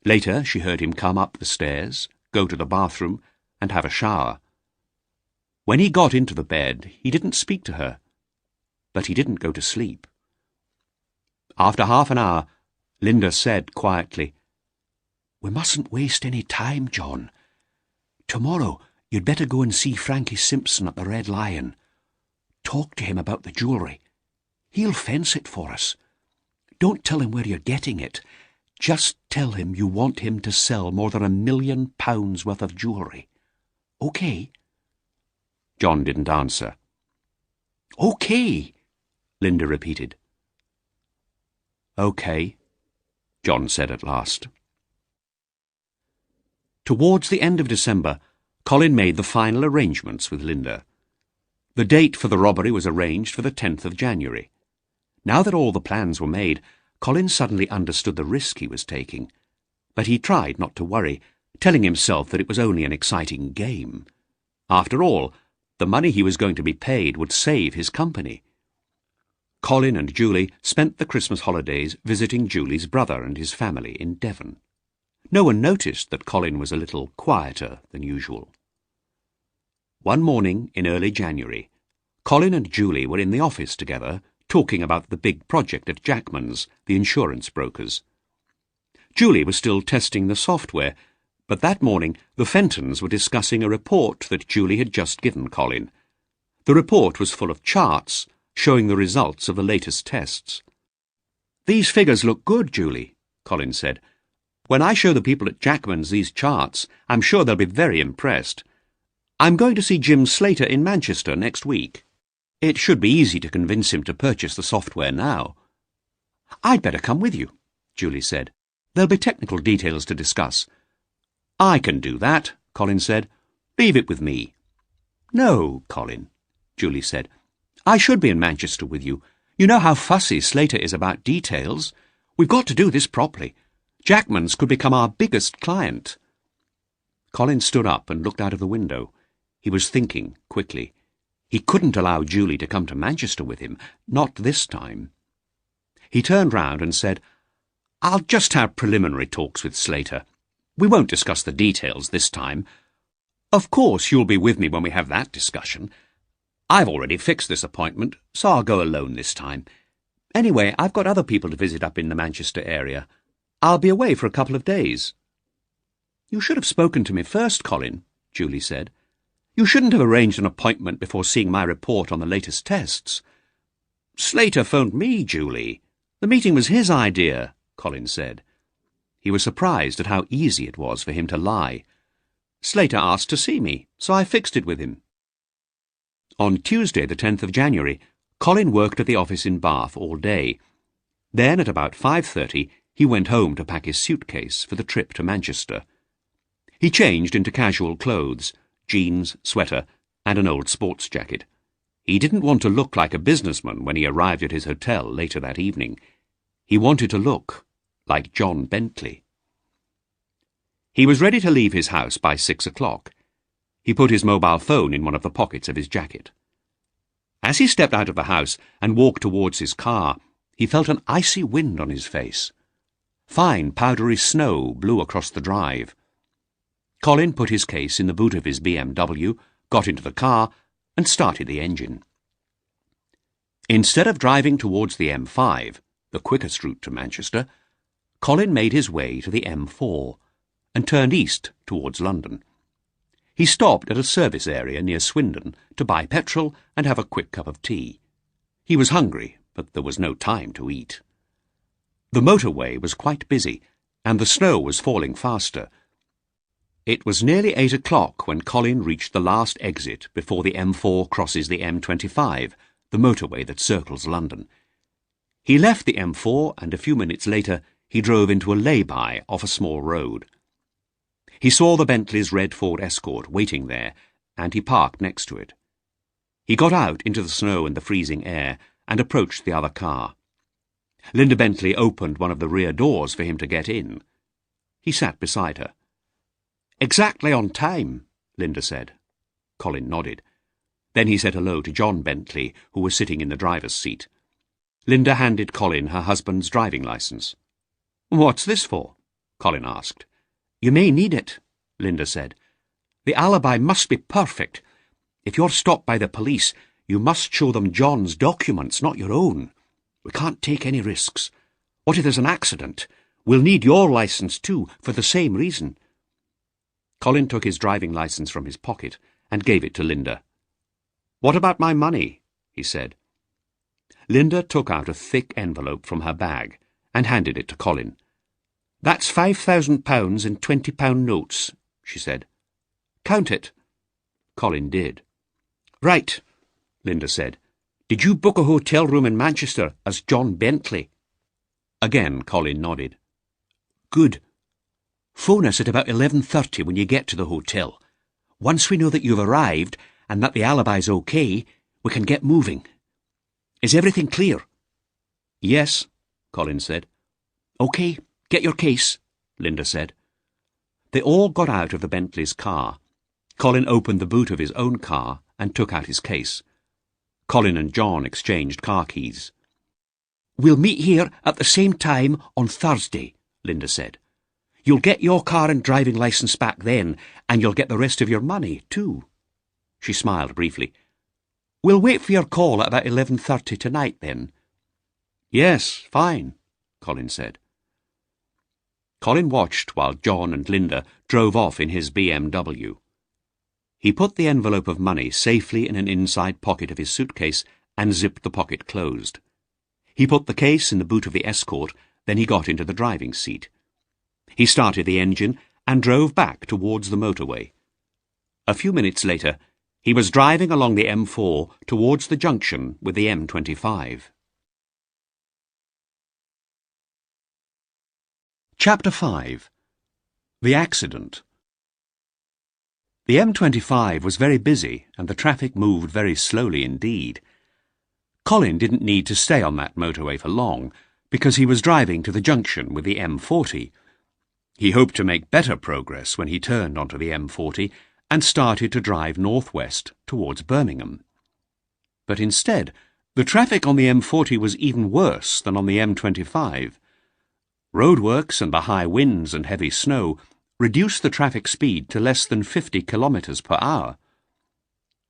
Later, she heard him come up the stairs, go to the bathroom, and have a shower. When he got into the bed, he didn't speak to her, but he didn't go to sleep. After half an hour, Linda said quietly, "We mustn't waste any time, John. Tomorrow you'd better go and see Frankie Simpson at the Red Lion. Talk to him about the jewellery. He'll fence it for us. Don't tell him where you're getting it. Just tell him you want him to sell more than £1 million worth of jewellery. OK?" John didn't answer. "OK," Linda repeated. "OK," John said at last. Towards the end of December, Colin made the final arrangements with Linda. The date for the robbery was arranged for the 10th of January. Now that all the plans were made, Colin suddenly understood the risk he was taking. But he tried not to worry, telling himself that it was only an exciting game. After all, the money he was going to be paid would save his company. Colin and Julie spent the Christmas holidays visiting Julie's brother and his family in Devon. No one noticed that Colin was a little quieter than usual. One morning in early January, Colin and Julie were in the office together, talking about the big project at Jackman's, the insurance brokers. Julie was still testing the software, but that morning the Fentons were discussing a report that Julie had just given Colin. The report was full of charts showing the results of the latest tests. "These figures look good, Julie," Colin said. "When I show the people at Jackman's these charts, I'm sure they'll be very impressed. I'm going to see Jim Slater in Manchester next week. It should be easy to convince him to purchase the software now." "I'd better come with you," Julie said. "There'll be technical details to discuss." "I can do that," Colin said. "Leave it with me." "No, Colin," Julie said. "I should be in Manchester with you. You know how fussy Slater is about details. We've got to do this properly. Jackman's could become our biggest client." Colin stood up and looked out of the window. He was thinking quickly. He couldn't allow Julie to come to Manchester with him, not this time. He turned round and said, "I'll just have preliminary talks with Slater. We won't discuss the details this time. Of course you'll be with me when we have that discussion. I've already fixed this appointment, so I'll go alone this time. Anyway, I've got other people to visit up in the Manchester area. I'll be away for a couple of days." "You should have spoken to me first, Colin," Julie said. "You shouldn't have arranged an appointment before seeing my report on the latest tests." "Slater phoned me, Julie. The meeting was his idea," Colin said. He was surprised at how easy it was for him to lie. "Slater asked to see me, so I fixed it with him." On Tuesday, the 10th of January, Colin worked at the office in Bath all day. Then, at about 5:30, he went home to pack his suitcase for the trip to Manchester. He changed into casual clothes, jeans, sweater, and an old sports jacket. He didn't want to look like a businessman when he arrived at his hotel later that evening. He wanted to look like John Bentley. He was ready to leave his house by 6 o'clock. He put his mobile phone in one of the pockets of his jacket. As he stepped out of the house and walked towards his car, he felt an icy wind on his face. Fine, powdery snow blew across the drive. Colin put his case in the boot of his BMW, got into the car, and started the engine. Instead of driving towards the M5, the quickest route to Manchester, Colin made his way to the M4 and turned east towards London. He stopped at a service area near Swindon to buy petrol and have a quick cup of tea. He was hungry, but there was no time to eat. The motorway was quite busy, and the snow was falling faster. It was nearly 8 o'clock when Colin reached the last exit before the M4 crosses the M25, the motorway that circles London. He left the M4 and a few minutes later he drove into a lay-by off a small road. He saw the Bentley's red Ford Escort waiting there, and he parked next to it. He got out into the snow and the freezing air and approached the other car. Linda Bentley opened one of the rear doors for him to get in. He sat beside her. "Exactly on time," Linda said. Colin nodded. Then he said hello to John Bentley, who was sitting in the driver's seat. Linda handed Colin her husband's driving licence. "What's this for?" Colin asked. "You may need it," Linda said. "The alibi must be perfect. If you're stopped by the police, you must show them John's documents, not your own. We can't take any risks. What if there's an accident? We'll need your licence too, for the same reason." Colin took his driving licence from his pocket and gave it to Linda. "What about my money?" he said. Linda took out a thick envelope from her bag and handed it to Colin. "That's £5,000 in £20 notes," she said. "Count it." Colin did. "Right," Linda said. "Did you book a hotel room in Manchester as John Bentley?" Again Colin nodded. "Good. Phone us at about 11:30 when you get to the hotel. Once we know that you've arrived and that the alibi's okay, we can get moving. Is everything clear?" "Yes," Colin said. "OK, get your case," Linda said. They all got out of the Bentley's car. Colin opened the boot of his own car and took out his case. Colin and John exchanged car keys. "We'll meet here at the same time on Thursday," Linda said. "You'll get your car and driving licence back then, and you'll get the rest of your money, too." She smiled briefly. "We'll wait for your call at about 11:30 tonight, then." "Yes, fine," Colin said. Colin watched while John and Linda drove off in his BMW. He put the envelope of money safely in an inside pocket of his suitcase and zipped the pocket closed. He put the case in the boot of the Escort, then he got into the driving seat. He started the engine and drove back towards the motorway. A few minutes later, he was driving along the M4 towards the junction with the M25. Chapter 5. The Accident. The M25 was very busy and the traffic moved very slowly indeed. Colin didn't need to stay on that motorway for long because he was driving to the junction with the M40. He hoped to make better progress when he turned onto the M40 and started to drive northwest towards Birmingham. But instead, the traffic on the M40 was even worse than on the M25. Roadworks and the high winds and heavy snow reduced the traffic speed to less than 50 kilometres per hour.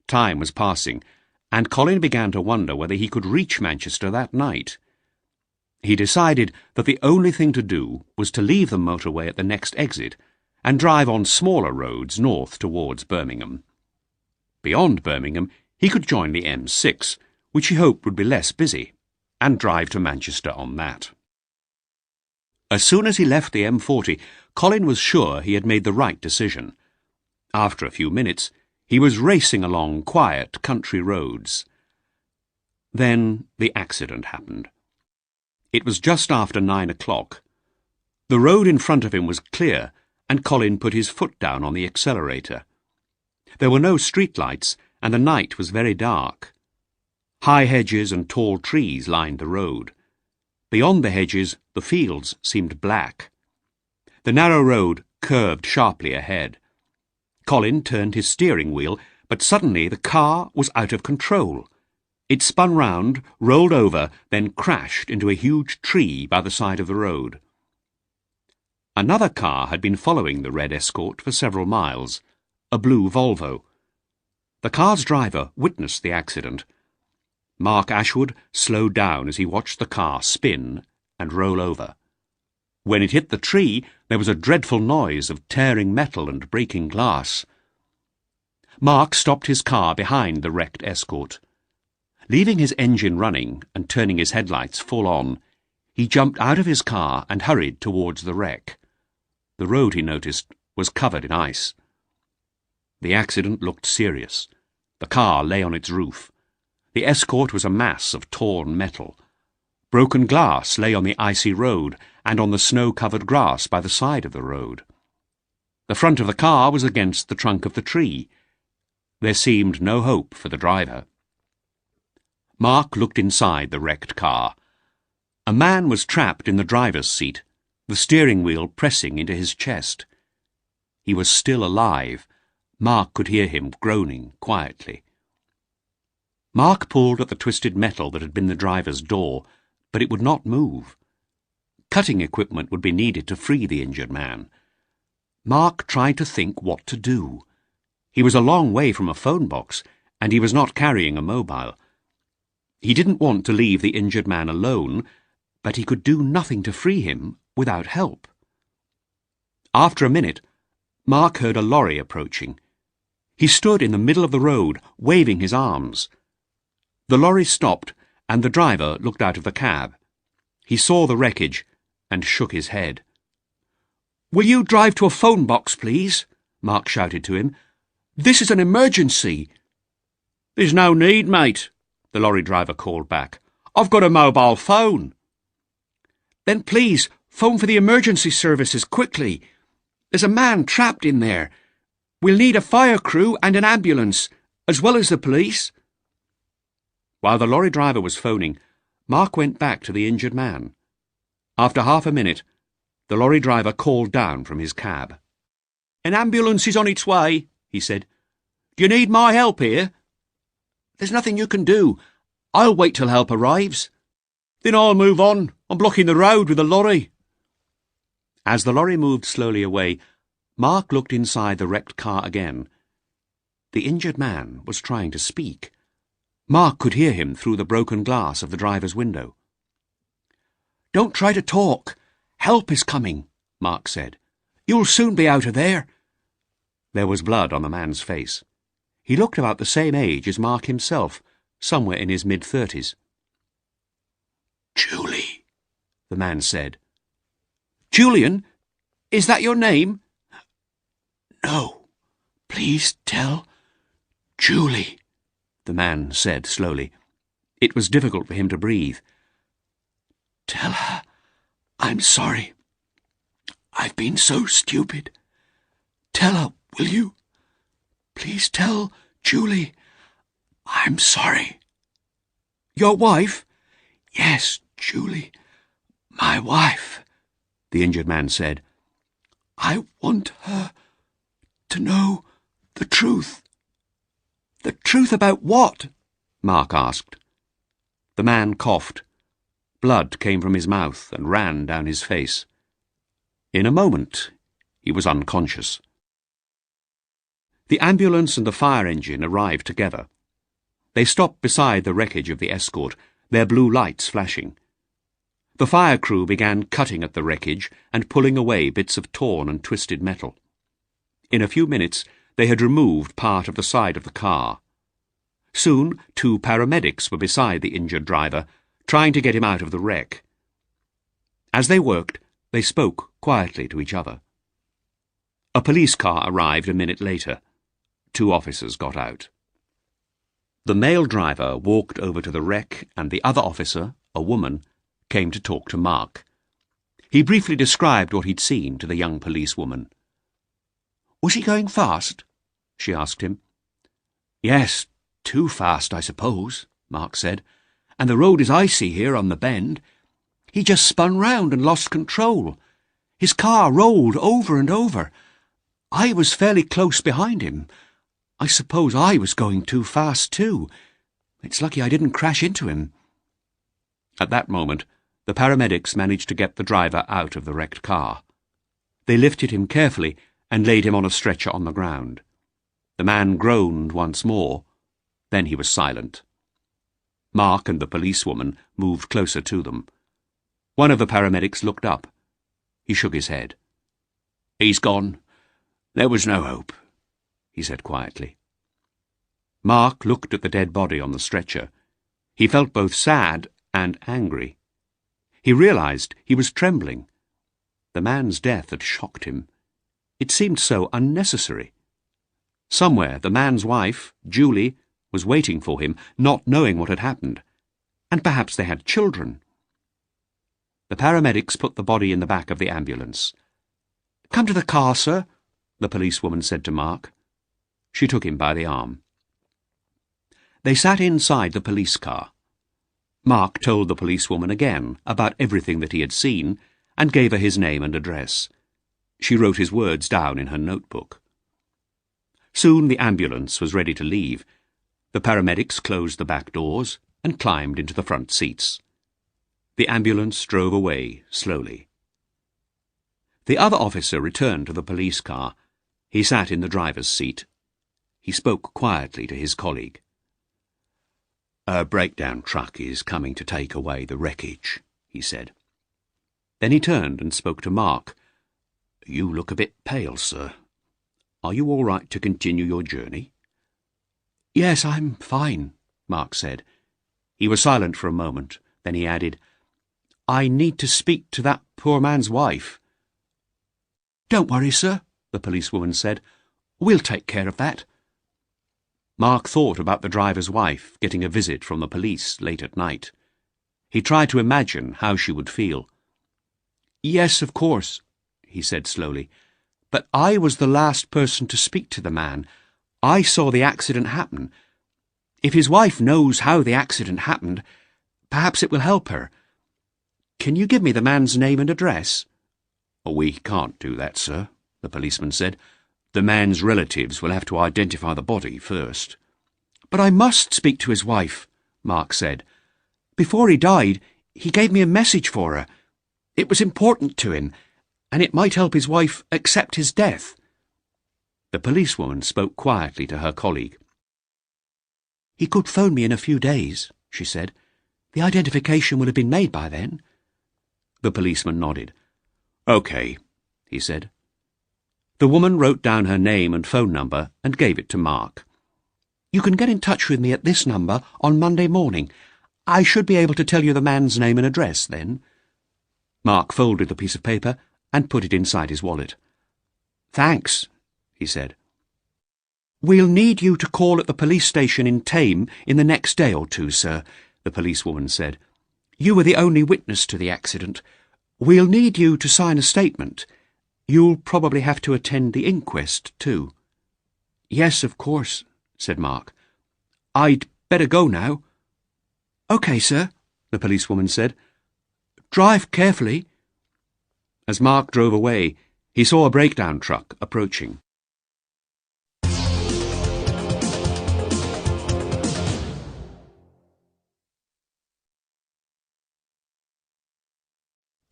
Time was passing, and Colin began to wonder whether he could reach Manchester that night. He decided that the only thing to do was to leave the motorway at the next exit and drive on smaller roads north towards Birmingham. Beyond Birmingham, he could join the M6, which he hoped would be less busy, and drive to Manchester on that. As soon as he left the M40, Colin was sure he had made the right decision. After a few minutes, he was racing along quiet country roads. Then the accident happened. It was just after 9 o'clock. The road in front of him was clear, and Colin put his foot down on the accelerator. There were no streetlights, and the night was very dark. High hedges and tall trees lined the road. Beyond the hedges, the fields seemed black. The narrow road curved sharply ahead. Colin turned his steering wheel, but suddenly the car was out of control. It spun round, rolled over, then crashed into a huge tree by the side of the road. Another car had been following the red Escort for several miles, a blue Volvo. The car's driver witnessed the accident. Mark Ashwood slowed down as he watched the car spin and roll over. When it hit the tree, there was a dreadful noise of tearing metal and breaking glass. Mark stopped his car behind the wrecked Escort. Leaving his engine running and turning his headlights full on, he jumped out of his car and hurried towards the wreck. The road, he noticed, was covered in ice. The accident looked serious. The car lay on its roof. The Escort was a mass of torn metal. Broken glass lay on the icy road and on the snow-covered grass by the side of the road. The front of the car was against the trunk of the tree. There seemed no hope for the driver. Mark looked inside the wrecked car. A man was trapped in the driver's seat, the steering wheel pressing into his chest. He was still alive. Mark could hear him groaning quietly. Mark pulled at the twisted metal that had been the driver's door, but it would not move. Cutting equipment would be needed to free the injured man. Mark tried to think what to do. He was a long way from a phone box, and he was not carrying a mobile. He didn't want to leave the injured man alone, but he could do nothing to free him without help. After a minute, Mark heard a lorry approaching. He stood in the middle of the road, waving his arms. The lorry stopped, and the driver looked out of the cab. He saw the wreckage and shook his head. "Will you drive to a phone box, please?" Mark shouted to him. "This is an emergency." "There's no need, mate," the lorry driver called back. "I've got a mobile phone." "Then please, phone for the emergency services quickly. There's a man trapped in there. We'll need a fire crew and an ambulance, as well as the police." While the lorry driver was phoning, Mark went back to the injured man. After half a minute, the lorry driver called down from his cab. "An ambulance is on its way," he said. "Do you need my help here?" "There's nothing you can do. I'll wait till help arrives." "Then I'll move on. I'm blocking the road with the lorry." As the lorry moved slowly away, Mark looked inside the wrecked car again. The injured man was trying to speak. Mark could hear him through the broken glass of the driver's window. "Don't try to talk. Help is coming," Mark said. "You'll soon be out of there." There was blood on the man's face. He looked about the same age as Mark himself, somewhere in his mid-30s. "Julie," the man said. "Julian? Is that your name?" "No. Please tell Julie," the man said slowly. It was difficult for him to breathe. "Tell her I'm sorry. I've been so stupid. Tell her, will you? Please tell Julie I'm sorry." "Your wife?" "Yes, Julie. My wife," the injured man said. "I want her to know the truth." "The truth about what?" Mark asked. The man coughed. Blood came from his mouth and ran down his face. In a moment, he was unconscious. The ambulance and the fire engine arrived together. They stopped beside the wreckage of the Escort, their blue lights flashing. The fire crew began cutting at the wreckage and pulling away bits of torn and twisted metal. In a few minutes, they had removed part of the side of the car. Soon, 2 paramedics were beside the injured driver, trying to get him out of the wreck. As they worked, they spoke quietly to each other. A police car arrived a minute later. 2 officers got out. The male driver walked over to the wreck, and the other officer, a woman, came to talk to Mark. He briefly described what he'd seen to the young policewoman. "Was he going fast?" she asked him. "Yes, too fast, I suppose," Mark said, "and the road is icy here on the bend. He just spun round and lost control. His car rolled over and over. I was fairly close behind him. I suppose I was going too fast too. It's lucky I didn't crash into him." At that moment, the paramedics managed to get the driver out of the wrecked car. They lifted him carefully and laid him on a stretcher on the ground. The man groaned once more. Then he was silent. Mark and the policewoman moved closer to them. One of the paramedics looked up. He shook his head. "He's gone. There was no hope," he said quietly. Mark looked at the dead body on the stretcher. He felt both sad and angry. He realized he was trembling. The man's death had shocked him. It seemed so unnecessary. Somewhere the man's wife, Julie, was waiting for him, not knowing what had happened. And perhaps they had children. The paramedics put the body in the back of the ambulance. "Come to the car, sir," the policewoman said to Mark. She took him by the arm. They sat inside the police car. Mark told the policewoman again about everything that he had seen and gave her his name and address. She wrote his words down in her notebook. Soon the ambulance was ready to leave. The paramedics closed the back doors and climbed into the front seats. The ambulance drove away slowly. The other officer returned to the police car. He sat in the driver's seat. He spoke quietly to his colleague. "A breakdown truck is coming to take away the wreckage," he said. Then he turned and spoke to Mark. "You look a bit pale, sir. Are you all right to continue your journey?" "Yes, I'm fine," Mark said. He was silent for a moment. Then he added, "I need to speak to that poor man's wife." "Don't worry, sir," the policewoman said. "We'll take care of that." Mark thought about the driver's wife getting a visit from the police late at night. He tried to imagine how she would feel. "Yes, of course," he said slowly. "But I was the last person to speak to the man. I saw the accident happen. If his wife knows how the accident happened, perhaps it will help her. Can you give me the man's name and address?" "We can't do that, sir," the policeman said. "The man's relatives will have to identify the body first." "But I must speak to his wife," Mark said. "Before he died, he gave me a message for her. It was important to him, and it might help his wife accept his death." The policewoman spoke quietly to her colleague. "He could phone me in a few days," she said. "The identification will have been made by then." The policeman nodded. "Okay," he said. The woman wrote down her name and phone number and gave it to Mark. "You can get in touch with me at this number on Monday morning. I should be able to tell you the man's name and address then." Mark folded the piece of paper and put it inside his wallet. "Thanks," he said. "We'll need you to call at the police station in Thame in the next day or two, sir," the policewoman said. "You were the only witness to the accident. We'll need you to sign a statement. You'll probably have to attend the inquest, too." "Yes, of course," said Mark. "I'd better go now." "OK, sir," the policewoman said. "Drive carefully." As Mark drove away, he saw a breakdown truck approaching.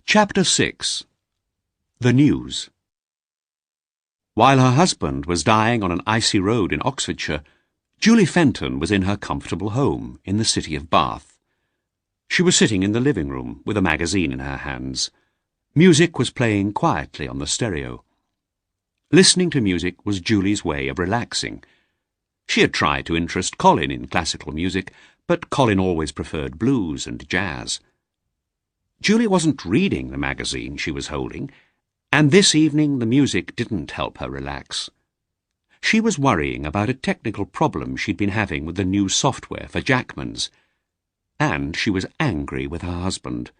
Chapter 6. The News. While her husband was dying on an icy road in Oxfordshire, Julie Fenton was in her comfortable home in the city of Bath. She was sitting in the living room with a magazine in her hands. Music was playing quietly on the stereo. Listening to music was Julie's way of relaxing. She had tried to interest Colin in classical music, but Colin always preferred blues and jazz. Julie wasn't reading the magazine she was holding, and this evening the music didn't help her relax. She was worrying about a technical problem she'd been having with the new software for Jackman's, and she was angry with her husband.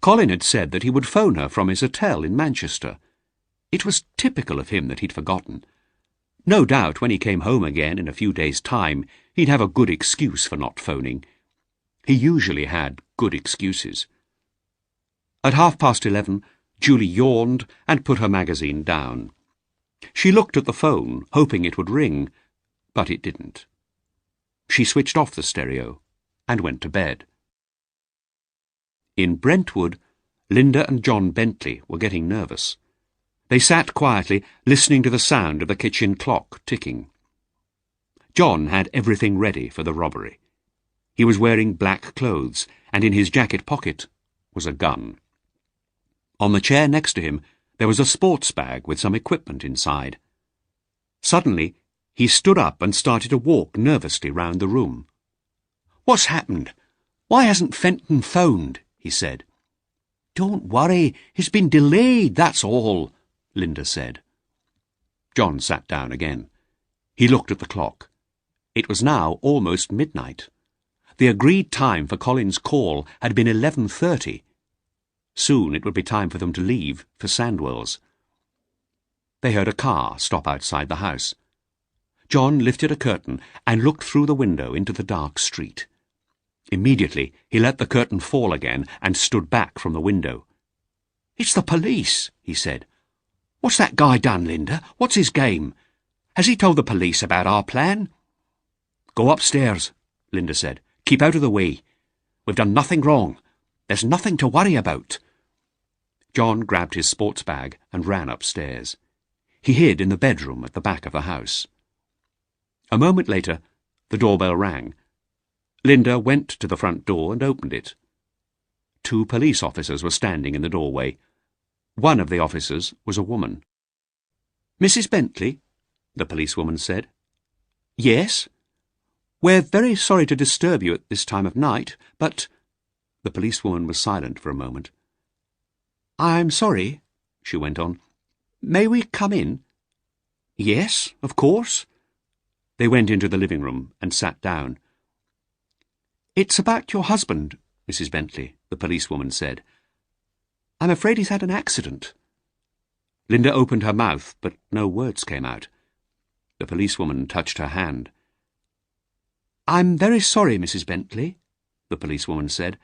Colin had said that he would phone her from his hotel in Manchester. It was typical of him that he'd forgotten. No doubt when he came home again in a few days' time, he'd have a good excuse for not phoning. He usually had good excuses. At 11:30, Julie yawned and put her magazine down. She looked at the phone, hoping it would ring, but it didn't. She switched off the stereo and went to bed. In Brentwood, Linda and John Bentley were getting nervous. They sat quietly, listening to the sound of the kitchen clock ticking. John had everything ready for the robbery. He was wearing black clothes, and in his jacket pocket was a gun. On the chair next to him, there was a sports bag with some equipment inside. Suddenly, he stood up and started to walk nervously round the room. "What's happened? Why hasn't Fenton phoned?" he said. "Don't worry, he's been delayed, that's all," Linda said. John sat down again. He looked at the clock. It was now almost midnight. The agreed time for Colin's call had been 11:30. Soon it would be time for them to leave for Sandwell's. They heard a car stop outside the house. John lifted a curtain and looked through the window into the dark street. Immediately he let the curtain fall again and stood back from the window. "It's the police," he said. "What's that guy done, Linda? What's his game? Has he told the police about our plan?" "Go upstairs," Linda said. "Keep out of the way. We've done nothing wrong. There's nothing to worry about." John grabbed his sports bag and ran upstairs. He hid in the bedroom at the back of the house. A moment later, the doorbell rang. Linda went to the front door and opened it. 2 police officers were standing in the doorway. One of the officers was a woman. "Mrs. Bentley?" the policewoman said. "Yes. We're very sorry to disturb you at this time of night, but—" The policewoman was silent for a moment. "I'm sorry," she went on. "May we come in?" "Yes, of course." They went into the living room and sat down. "It's about your husband, Mrs. Bentley," the policewoman said. "I'm afraid he's had an accident." Linda opened her mouth, but no words came out. The policewoman touched her hand. "I'm very sorry, Mrs. Bentley," the policewoman said,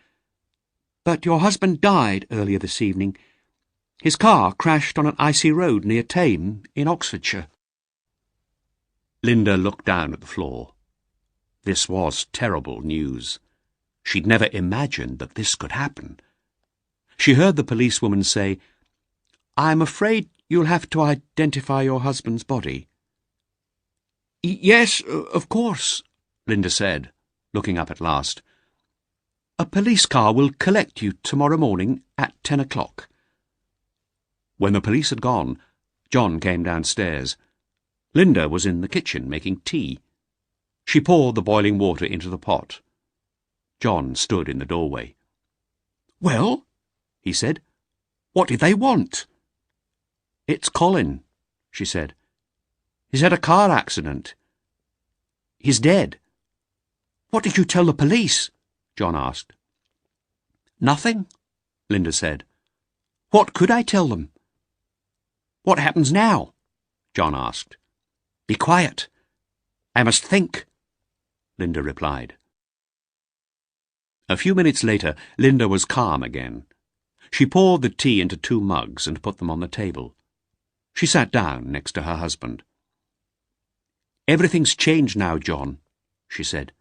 "but your husband died earlier this evening. His car crashed on an icy road near Thame, in Oxfordshire." Linda looked down at the floor. This was terrible news. She'd never imagined that this could happen. She heard the policewoman say, "I'm afraid you'll have to identify your husband's body." "Yes, of course," Linda said, looking up at last. "A police car will collect you tomorrow morning at 10 o'clock. When the police had gone, John came downstairs. Linda was in the kitchen making tea. She poured the boiling water into the pot. John stood in the doorway. "Well?" he said. "What did they want?" "It's Colin," she said. "He's had a car accident. He's dead." "What did you tell the police?" John asked. "Nothing," Linda said. "What could I tell them?" "What happens now?" John asked. "Be quiet. I must think," Linda replied. A few minutes later, Linda was calm again. She poured the tea into 2 mugs and put them on the table. She sat down next to her husband. "Everything's changed now, John," she said.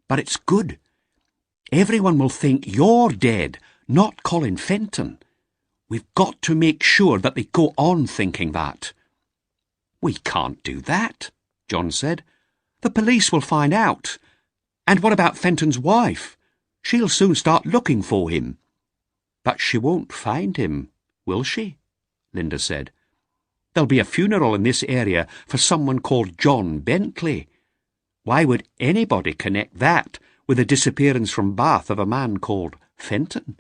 "But it's good. Everyone will think you're dead, not Colin Fenton. We've got to make sure that they go on thinking that." "We can't do that," John said. "The police will find out. And what about Fenton's wife? She'll soon start looking for him." "But she won't find him, will she?" Linda said. "There'll be a funeral in this area for someone called John Bentley. Why would anybody connect that with the disappearance from Bath of a man called Fenton?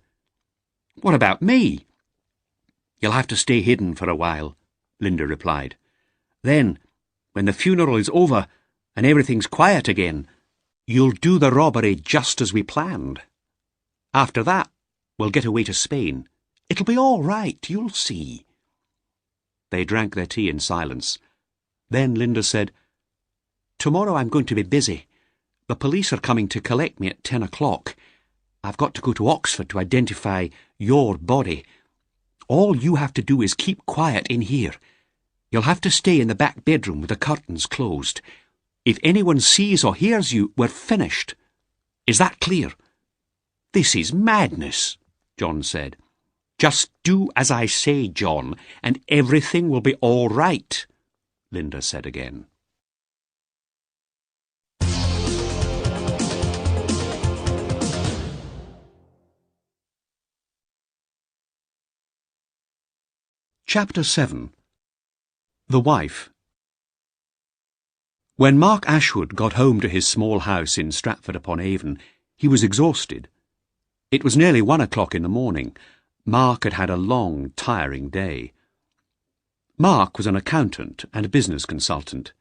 What about me?" "You'll have to stay hidden for a while," Linda replied. "Then, when the funeral is over and everything's quiet again, you'll do the robbery just as we planned. After that, we'll get away to Spain. It'll be all right, you'll see." They drank their tea in silence. Then Linda said, "Tomorrow I'm going to be busy. The police are coming to collect me at 10 o'clock. I've got to go to Oxford to identify your body. All you have to do is keep quiet in here. You'll have to stay in the back bedroom with the curtains closed. If anyone sees or hears you, we're finished. Is that clear?" "This is madness," John said. "Just do as I say, John, and everything will be all right," Linda said again. Chapter 7. The Wife. When Mark Ashwood got home to his small house in Stratford-upon-Avon, he was exhausted. It was nearly 1 o'clock in the morning. Mark had had a long, tiring day. Mark was an accountant and a business consultant.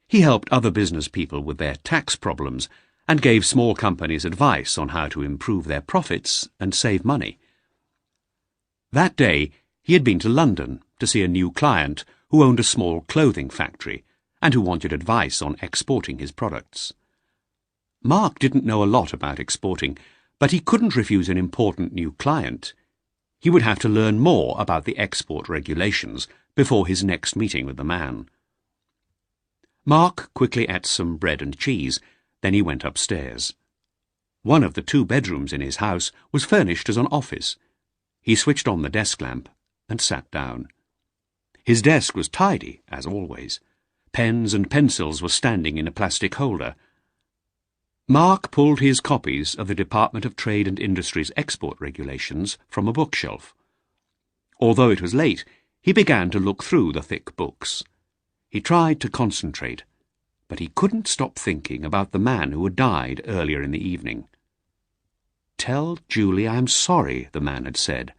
He helped other business people with their tax problems and gave small companies advice on how to improve their profits and save money. That day, he had been to London to see a new client who owned a small clothing factory and who wanted advice on exporting his products. Mark didn't know a lot about exporting, but he couldn't refuse an important new client. He would have to learn more about the export regulations before his next meeting with the man. Mark quickly ate some bread and cheese, then he went upstairs. One of the 2 bedrooms in his house was furnished as an office. He switched on the desk lamp and sat down. His desk was tidy, as always. Pens and pencils were standing in a plastic holder. Mark pulled his copies of the Department of Trade and Industry's export regulations from a bookshelf. Although it was late, he began to look through the thick books. He tried to concentrate, but he couldn't stop thinking about the man who had died earlier in the evening. "Tell Julie I'm sorry," the man had said.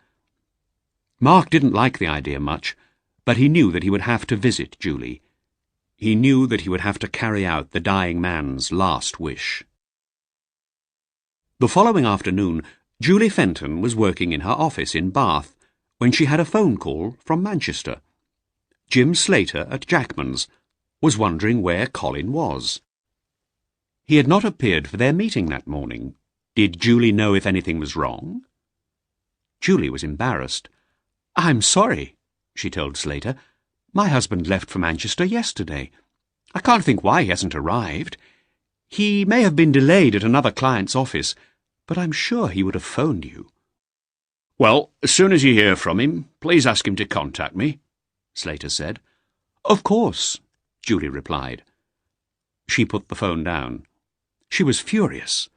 Mark didn't like the idea much, but he knew that he would have to visit Julie. He knew that he would have to carry out the dying man's last wish. The following afternoon, Julie Fenton was working in her office in Bath when she had a phone call from Manchester. Jim Slater at Jackman's was wondering where Colin was. He had not appeared for their meeting that morning. Did Julie know if anything was wrong? Julie was embarrassed. "I'm sorry," she told Slater. "My husband left for Manchester yesterday. I can't think why he hasn't arrived. He may have been delayed at another client's office, but I'm sure he would have phoned you." "Well, as soon as you hear from him, please ask him to contact me," Slater said. "Of course," Julie replied. She put the phone down. She was furious.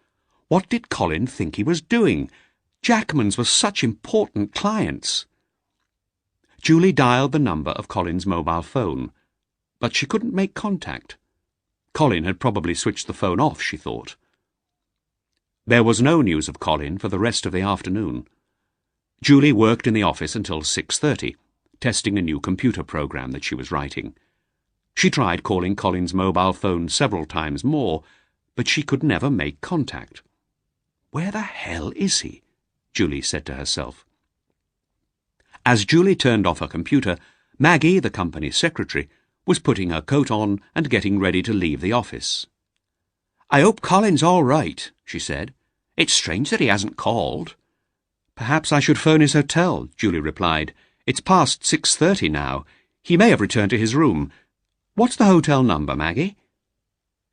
What did Colin think he was doing? Jackman's were such important clients. Julie dialed the number of Colin's mobile phone, but she couldn't make contact. Colin had probably switched the phone off, she thought. There was no news of Colin for the rest of the afternoon. Julie worked in the office until 6:30, testing a new computer program that she was writing. She tried calling Colin's mobile phone several times more, but she could never make contact. "Where the hell is he?" Julie said to herself. As Julie turned off her computer, Maggie, the company's secretary, was putting her coat on and getting ready to leave the office. "I hope Colin's all right," she said. "It's strange that he hasn't called." "Perhaps I should phone his hotel," Julie replied. "It's past 6:30 now. He may have returned to his room. What's the hotel number, Maggie?"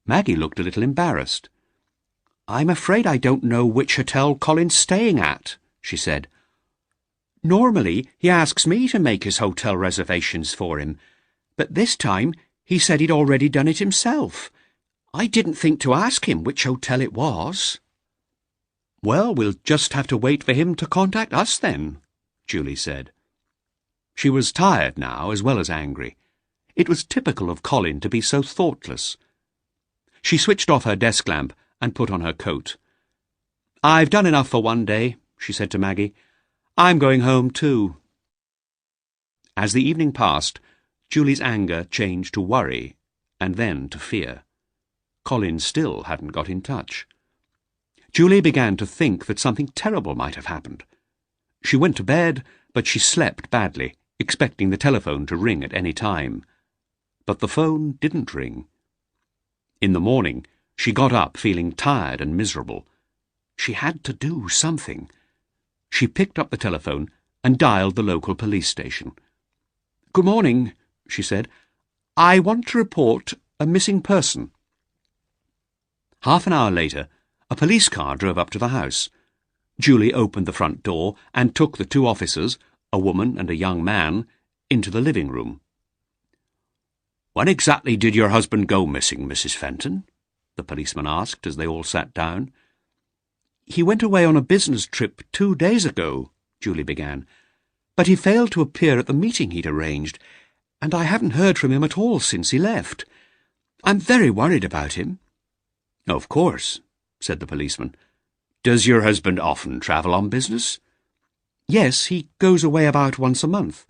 Maggie looked a little embarrassed. "I'm afraid I don't know which hotel Colin's staying at," she said. "Normally he asks me to make his hotel reservations for him, but this time he said he'd already done it himself. I didn't think to ask him which hotel it was." "Well, we'll just have to wait for him to contact us then," Julie said. She was tired now as well as angry. It was typical of Colin to be so thoughtless. She switched off her desk lamp and put on her coat. "I've done enough for one day," she said to Maggie. "I'm going home too." As the evening passed, Julie's anger changed to worry and then to fear. Colin still hadn't got in touch. Julie began to think that something terrible might have happened. She went to bed, but she slept badly, expecting the telephone to ring at any time. but the phone didn't ring. In the morning, she got up feeling tired and miserable. She had to do something. She picked up the telephone and dialed the local police station. "Good morning," she said. "I want to report a missing person." Half an hour later, a police car drove up to the house. Julie opened the front door and took the two officers, a woman and a young man, into the living room. "When exactly did your husband go missing, Mrs. Fenton?" the policeman asked as they all sat down. "He went away on a business trip 2 days ago," Julie began, "but he failed to appear at the meeting he'd arranged, and I haven't heard from him at all since he left. I'm very worried about him." "Of course," said the policeman. "Does your husband often travel on business?" "Yes, he goes away about once a month."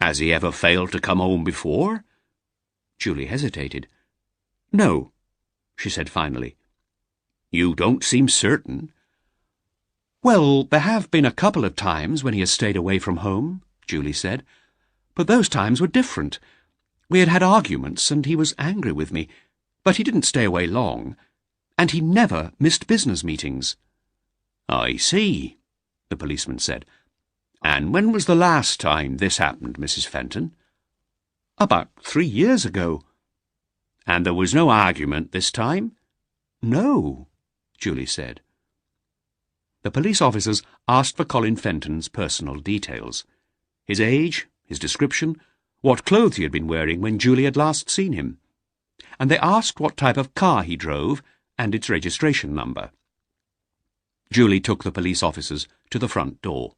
"Has he ever failed to come home before?" Julie hesitated. "No," she said finally. "You don't seem certain." "Well, there have been a couple of times when he has stayed away from home," Julie said, "but those times were different. We had had arguments and he was angry with me, but he didn't stay away long, and he never missed business meetings." "I see," the policeman said. "And when was the last time this happened, Mrs. Fenton?" "About 3 years ago." "And there was no argument this time?" "No," Julie said. The police officers asked for Colin Fenton's personal details: his age, his description, what clothes he had been wearing when Julie had last seen him, and they asked what type of car he drove and its registration number. Julie took the police officers to the front door.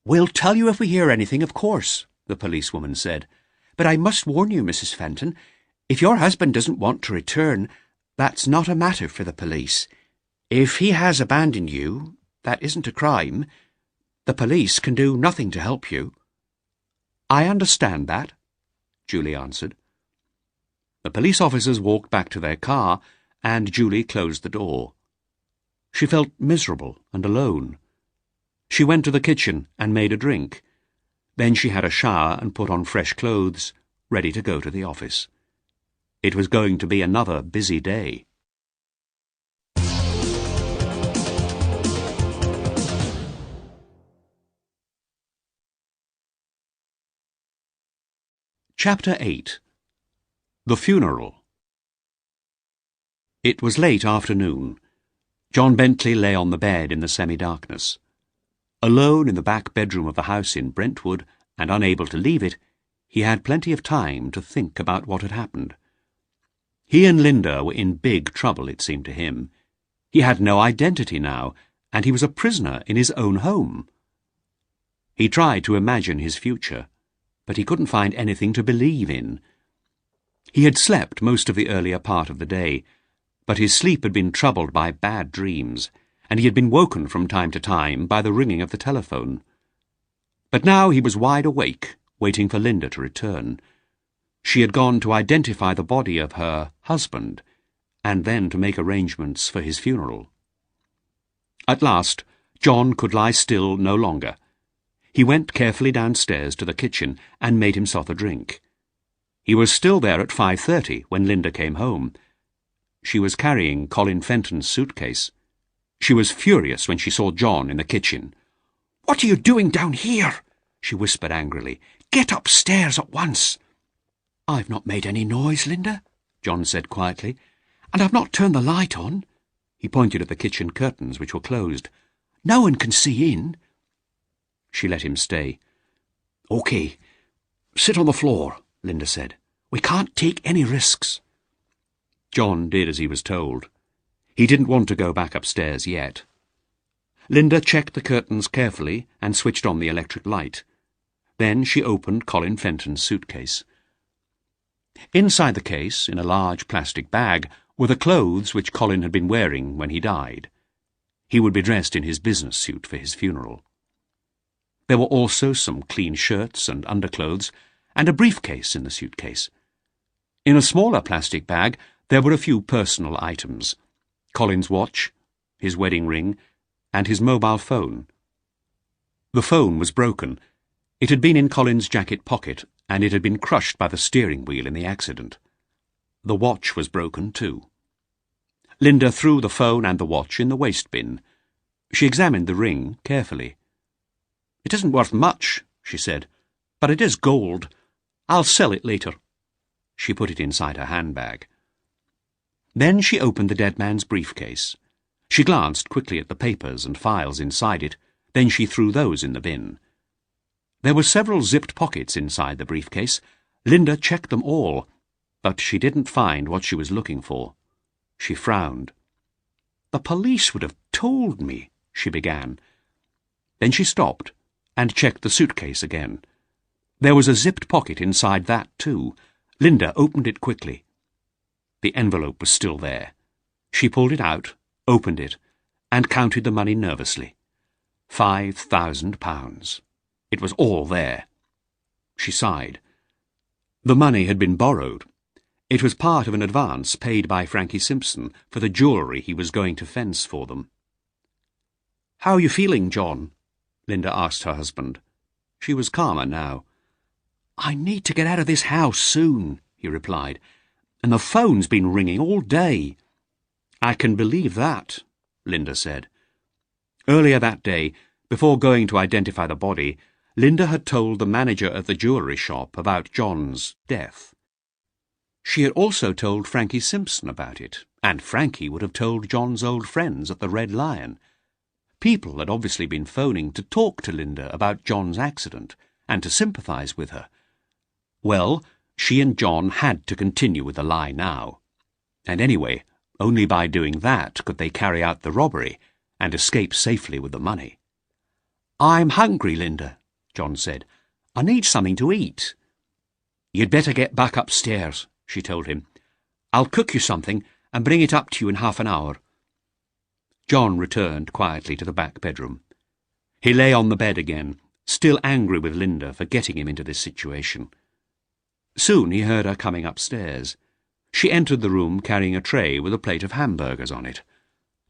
"We'll tell you if we hear anything, of course," the policewoman said. "But I must warn you, Mrs. Fenton, if your husband doesn't want to return, that's not a matter for the police. If he has abandoned you, that isn't a crime. The police can do nothing to help you." "I understand that," Julie answered. The police officers walked back to their car, and Julie closed the door. She felt miserable and alone. She went to the kitchen and made a drink. Then she had a shower and put on fresh clothes, ready to go to the office. It was going to be another busy day. Chapter 8. The Funeral. It was late afternoon. John Bentley lay on the bed in the semi-darkness. Alone in the back bedroom of the house in Brentwood, and unable to leave it, he had plenty of time to think about what had happened. He and Linda were in big trouble, it seemed to him. He had no identity now, and he was a prisoner in his own home. He tried to imagine his future, but he couldn't find anything to believe in. He had slept most of the earlier part of the day, but his sleep had been troubled by bad dreams, and he had been woken from time to time by the ringing of the telephone. But now he was wide awake, waiting for Linda to return. She had gone to identify the body of her husband, and then to make arrangements for his funeral. At last, John could lie still no longer. He went carefully downstairs to the kitchen and made himself a drink. He was still there at 5:30 when Linda came home. She was carrying Colin Fenton's suitcase. She was furious when she saw John in the kitchen. "What are you doing down here?" she whispered angrily. "Get upstairs at once." "I've not made any noise, Linda," John said quietly, "and I've not turned the light on." He pointed at the kitchen curtains, which were closed. "No one can see in." She let him stay. "OK, sit on the floor," Linda said. "We can't take any risks." John did as he was told. He didn't want to go back upstairs yet. Linda checked the curtains carefully and switched on the electric light. Then she opened Colin Fenton's suitcase. Inside the case, in a large plastic bag, were the clothes which Colin had been wearing when he died. He would be dressed in his business suit for his funeral. There were also some clean shirts and underclothes, and a briefcase in the suitcase. In a smaller plastic bag there were a few personal items: Colin's watch, his wedding ring, and his mobile phone. The phone was broken. It had been in Colin's jacket pocket, and it had been crushed by the steering wheel in the accident. The watch was broken too. Linda threw the phone and the watch in the waste bin. She examined the ring carefully. "It isn't worth much," she said, "but it is gold. I'll sell it later." She put it inside her handbag. Then she opened the dead man's briefcase. She glanced quickly at the papers and files inside it, then she threw those in the bin. There were several zipped pockets inside the briefcase. Linda checked them all, but she didn't find what she was looking for. She frowned. "The police would have told me," she began. Then she stopped and checked the suitcase again. There was a zipped pocket inside that too. Linda opened it quickly. The envelope was still there. She pulled it out, opened it, and counted the money nervously. £5,000. It was all there. She sighed. The money had been borrowed. It was part of an advance paid by Frankie Simpson for the jewellery he was going to fence for them. "How are you feeling, John?" Linda asked her husband. She was calmer now. "I need to get out of this house soon," he replied, "and the phone's been ringing all day." "I can believe that," Linda said. Earlier that day, before going to identify the body, Linda had told the manager at the jewellery shop about John's death. She had also told Frankie Simpson about it, and Frankie would have told John's old friends at the Red Lion. People had obviously been phoning to talk to Linda about John's accident and to sympathise with her. Well, she and John had to continue with the lie now. And anyway, only by doing that could they carry out the robbery and escape safely with the money. "I'm hungry, Linda," John said. "I need something to eat." "You'd better get back upstairs," she told him. "I'll cook you something and bring it up to you in half an hour." John returned quietly to the back bedroom. He lay on the bed again, still angry with Linda for getting him into this situation. Soon he heard her coming upstairs. She entered the room carrying a tray with a plate of hamburgers on it.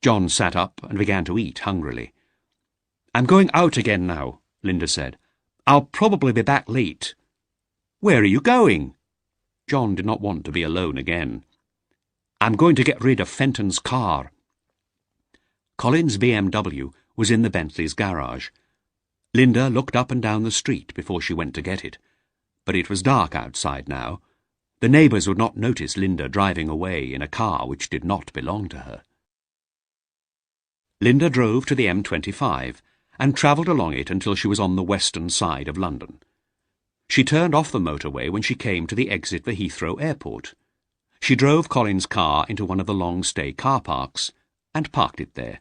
John sat up and began to eat hungrily. "I'm going out again now," Linda said. "I'll probably be back late." "Where are you going?" John did not want to be alone again. "I'm going to get rid of Fenton's car." Colin's BMW was in the Bentley's garage. Linda looked up and down the street before she went to get it, but it was dark outside now. The neighbours would not notice Linda driving away in a car which did not belong to her. Linda drove to the M25 and travelled along it until she was on the western side of London. She turned off the motorway when she came to the exit for Heathrow Airport. She drove Colin's car into one of the long-stay car parks and parked it there.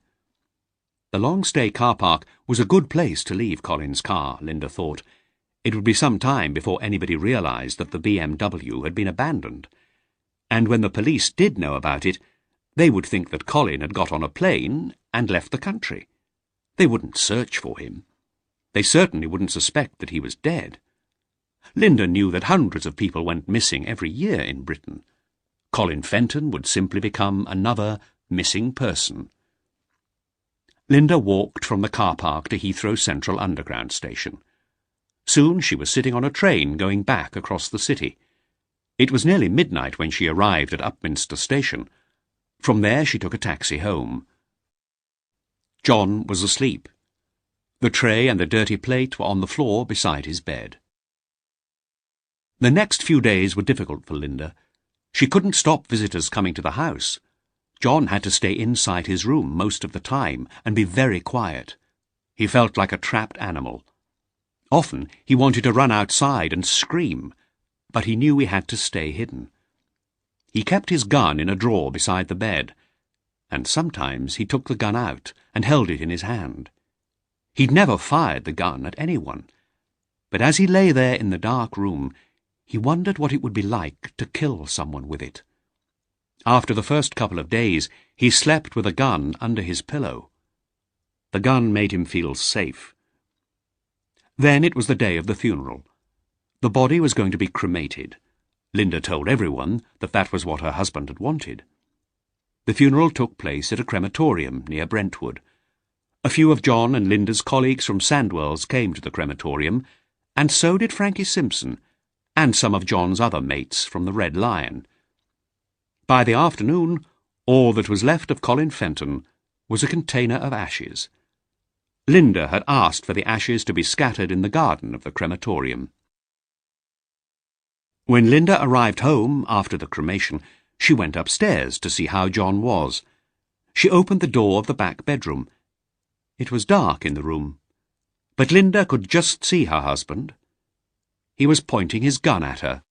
The long-stay car park was a good place to leave Colin's car, Linda thought. It would be some time before anybody realised that the BMW had been abandoned. And when the police did know about it, they would think that Colin had got on a plane and left the country. They wouldn't search for him. They certainly wouldn't suspect that he was dead. Linda knew that hundreds of people went missing every year in Britain. Colin Fenton would simply become another missing person. Linda walked from the car park to Heathrow Central Underground station. Soon she was sitting on a train going back across the city. It was nearly midnight when she arrived at Upminster Station. From there she took a taxi home. John was asleep. The tray and the dirty plate were on the floor beside his bed. The next few days were difficult for Linda. She couldn't stop visitors coming to the house. John had to stay inside his room most of the time and be very quiet. He felt like a trapped animal. Often he wanted to run outside and scream, but he knew he had to stay hidden. He kept his gun in a drawer beside the bed, and sometimes he took the gun out and held it in his hand. He'd never fired the gun at anyone, but as he lay there in the dark room, he wondered what it would be like to kill someone with it. After the first couple of days, he slept with a gun under his pillow. The gun made him feel safe. Then it was the day of the funeral. The body was going to be cremated. Linda told everyone that that was what her husband had wanted. The funeral took place at a crematorium near Brentwood. A few of John and Linda's colleagues from Sandwell's came to the crematorium, and so did Frankie Simpson, and some of John's other mates from the Red Lion. By the afternoon, all that was left of Colin Fenton was a container of ashes. Linda had asked for the ashes to be scattered in the garden of the crematorium. When Linda arrived home after the cremation, she went upstairs to see how John was. She opened the door of the back bedroom. It was dark in the room, but Linda could just see her husband. He was pointing his gun at her.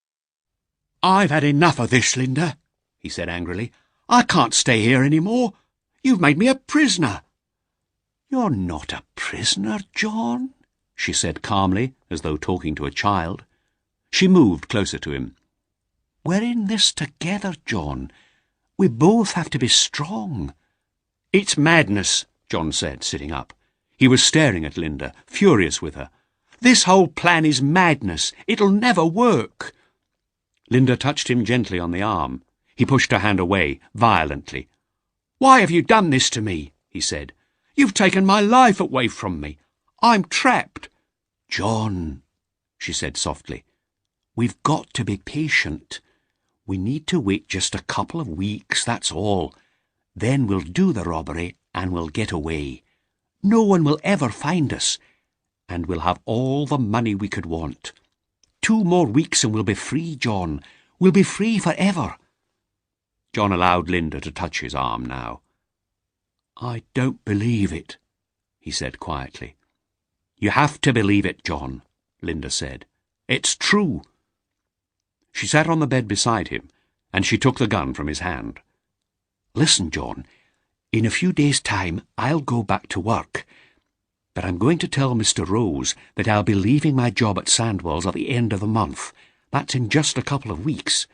"I've had enough of this, Linda," he said angrily. "I can't stay here any more. You've made me a prisoner." "You're not a prisoner, John," she said calmly, as though talking to a child. She moved closer to him. "We're in this together, John. We both have to be strong." "It's madness," John said, sitting up. He was staring at Linda, furious with her. "This whole plan is madness. It'll never work." Linda touched him gently on the arm. He pushed her hand away, violently. "Why have you done this to me?" he said. "You've taken my life away from me. I'm trapped." "John," she said softly, "we've got to be patient. We need to wait just a couple of weeks, that's all. Then we'll do the robbery and we'll get away. No one will ever find us, and we'll have all the money we could want. 2 more weeks and we'll be free, John. We'll be free forever." John allowed Linda to touch his arm now. "I don't believe it," he said quietly. "You have to believe it, John," Linda said. "It's true." She sat on the bed beside him, and she took the gun from his hand. "Listen, John, in a few days' time I'll go back to work, but I'm going to tell Mr. Rose that I'll be leaving my job at Sandwell's at the end of the month. That's in just a couple of weeks.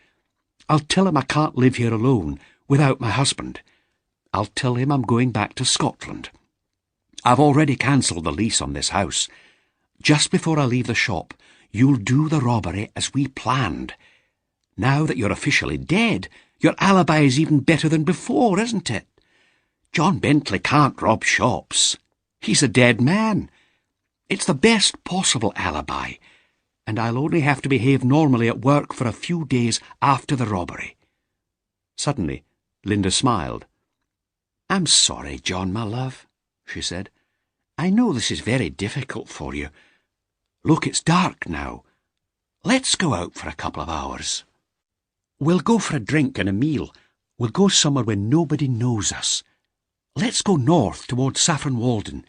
I'll tell him I can't live here alone, without my husband. I'll tell him I'm going back to Scotland. I've already cancelled the lease on this house. Just before I leave the shop, you'll do the robbery as we planned. Now that you're officially dead, your alibi is even better than before, isn't it? John Bentley can't rob shops. He's a dead man. It's the best possible alibi, and I'll only have to behave normally at work for a few days after the robbery." Suddenly, Linda smiled. "I'm sorry, John, my love," she said. "I know this is very difficult for you. Look, it's dark now. Let's go out for a couple of hours. We'll go for a drink and a meal. We'll go somewhere where nobody knows us. Let's go north towards Saffron Walden.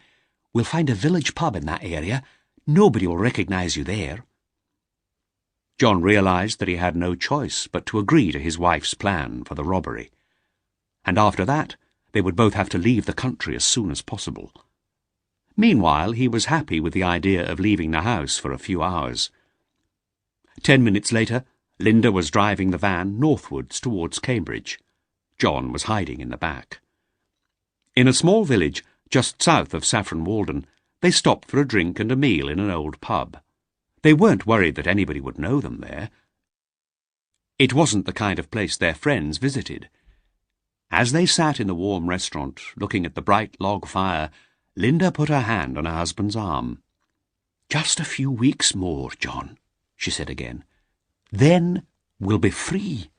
We'll find a village pub in that area. Nobody will recognise you there." John realised that he had no choice but to agree to his wife's plan for the robbery. And after that, they would both have to leave the country as soon as possible. Meanwhile, he was happy with the idea of leaving the house for a few hours. 10 minutes later, Linda was driving the van northwards towards Cambridge. John was hiding in the back. In a small village just south of Saffron Walden, they stopped for a drink and a meal in an old pub. They weren't worried that anybody would know them there. It wasn't the kind of place their friends visited. As they sat in the warm restaurant, looking at the bright log fire, Linda put her hand on her husband's arm. "Just a few weeks more, John," she said again. "Then we'll be free."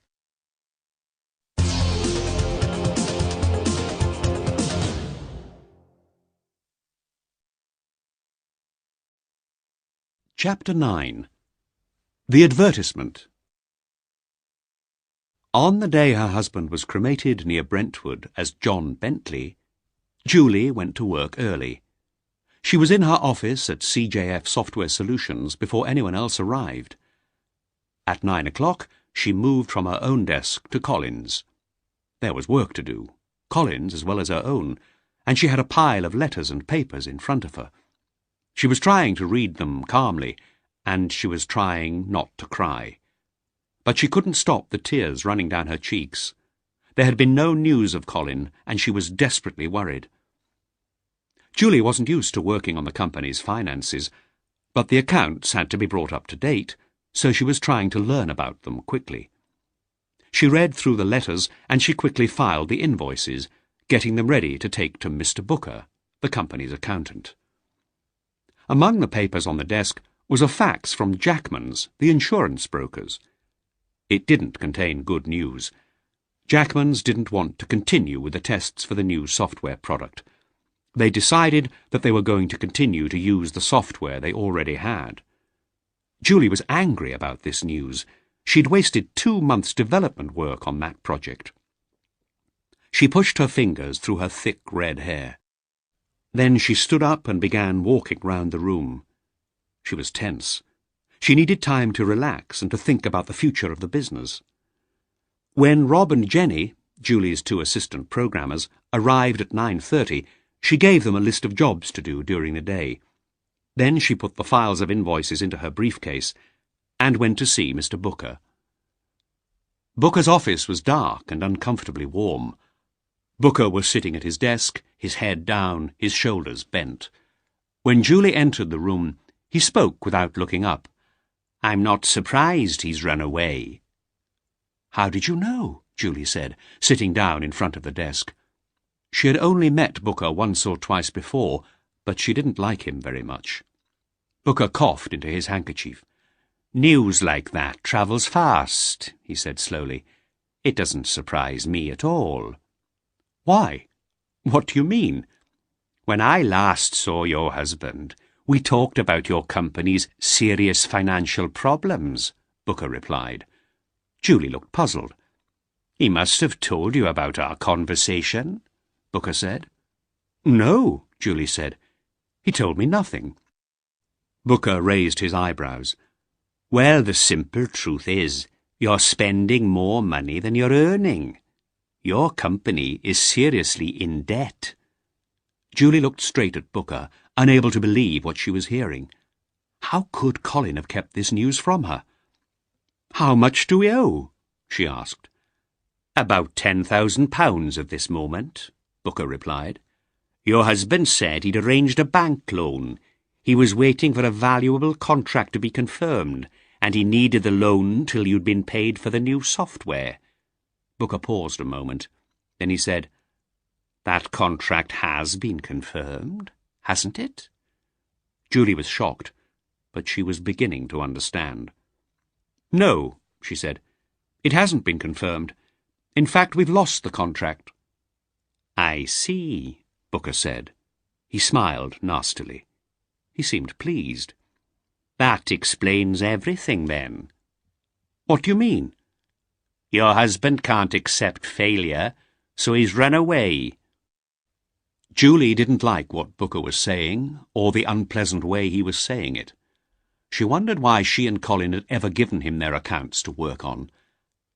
Chapter 9. The Advertisement. On the day her husband was cremated near Brentwood as John Bentley, Julie went to work early. She was in her office at CJF Software Solutions before anyone else arrived. At 9 o'clock, she moved from her own desk to Colin's. There was work to do, Colin's as well as her own, and she had a pile of letters and papers in front of her. She was trying to read them calmly, and she was trying not to cry. But she couldn't stop the tears running down her cheeks. There had been no news of Colin, and she was desperately worried. Julie wasn't used to working on the company's finances, but the accounts had to be brought up to date, so she was trying to learn about them quickly. She read through the letters, and she quickly filed the invoices, getting them ready to take to Mr. Booker, the company's accountant. Among the papers on the desk was a fax from Jackman's, the insurance brokers. It didn't contain good news. Jackman's didn't want to continue with the tests for the new software product. They decided that they were going to continue to use the software they already had. Julie was angry about this news. She'd wasted 2 months' development work on that project. She pushed her fingers through her thick red hair. Then she stood up and began walking round the room. She was tense. She needed time to relax and to think about the future of the business. When Rob and Jenny, Julie's 2 assistant programmers, arrived at 9:30, she gave them a list of jobs to do during the day. Then she put the files of invoices into her briefcase and went to see Mr. Booker. Booker's office was dark and uncomfortably warm. Booker was sitting at his desk, his head down, his shoulders bent. When Julie entered the room, he spoke without looking up. "I'm not surprised he's run away." "How did you know?" Julie said, sitting down in front of the desk. She had only met Booker once or twice before, but she didn't like him very much. Booker coughed into his handkerchief. "News like that travels fast," he said slowly. "It doesn't surprise me at all." "Why? What do you mean?" "When I last saw your husband, we talked about your company's serious financial problems," Booker replied. Julie looked puzzled. "He must have told you about our conversation," Booker said. "No," Julie said. "He told me nothing." Booker raised his eyebrows. "Well, the simple truth is, you're spending more money than you're earning. Your company is seriously in debt." Julie looked straight at Booker, unable to believe what she was hearing. How could Colin have kept this news from her? "How much do we owe?" she asked. "About £10,000 at this moment," Booker replied. "Your husband said he'd arranged a bank loan. He was waiting for a valuable contract to be confirmed, and he needed the loan till you'd been paid for the new software." Booker paused a moment. Then he said, "That contract has been confirmed, hasn't it?" Julie was shocked, but she was beginning to understand. "No," she said. "It hasn't been confirmed. In fact, we've lost the contract." "I see," Booker said. He smiled nastily. He seemed pleased. "That explains everything, then." "What do you mean?" "Your husband can't accept failure, so he's run away." Julie didn't like what Booker was saying, or the unpleasant way he was saying it. She wondered why she and Colin had ever given him their accounts to work on.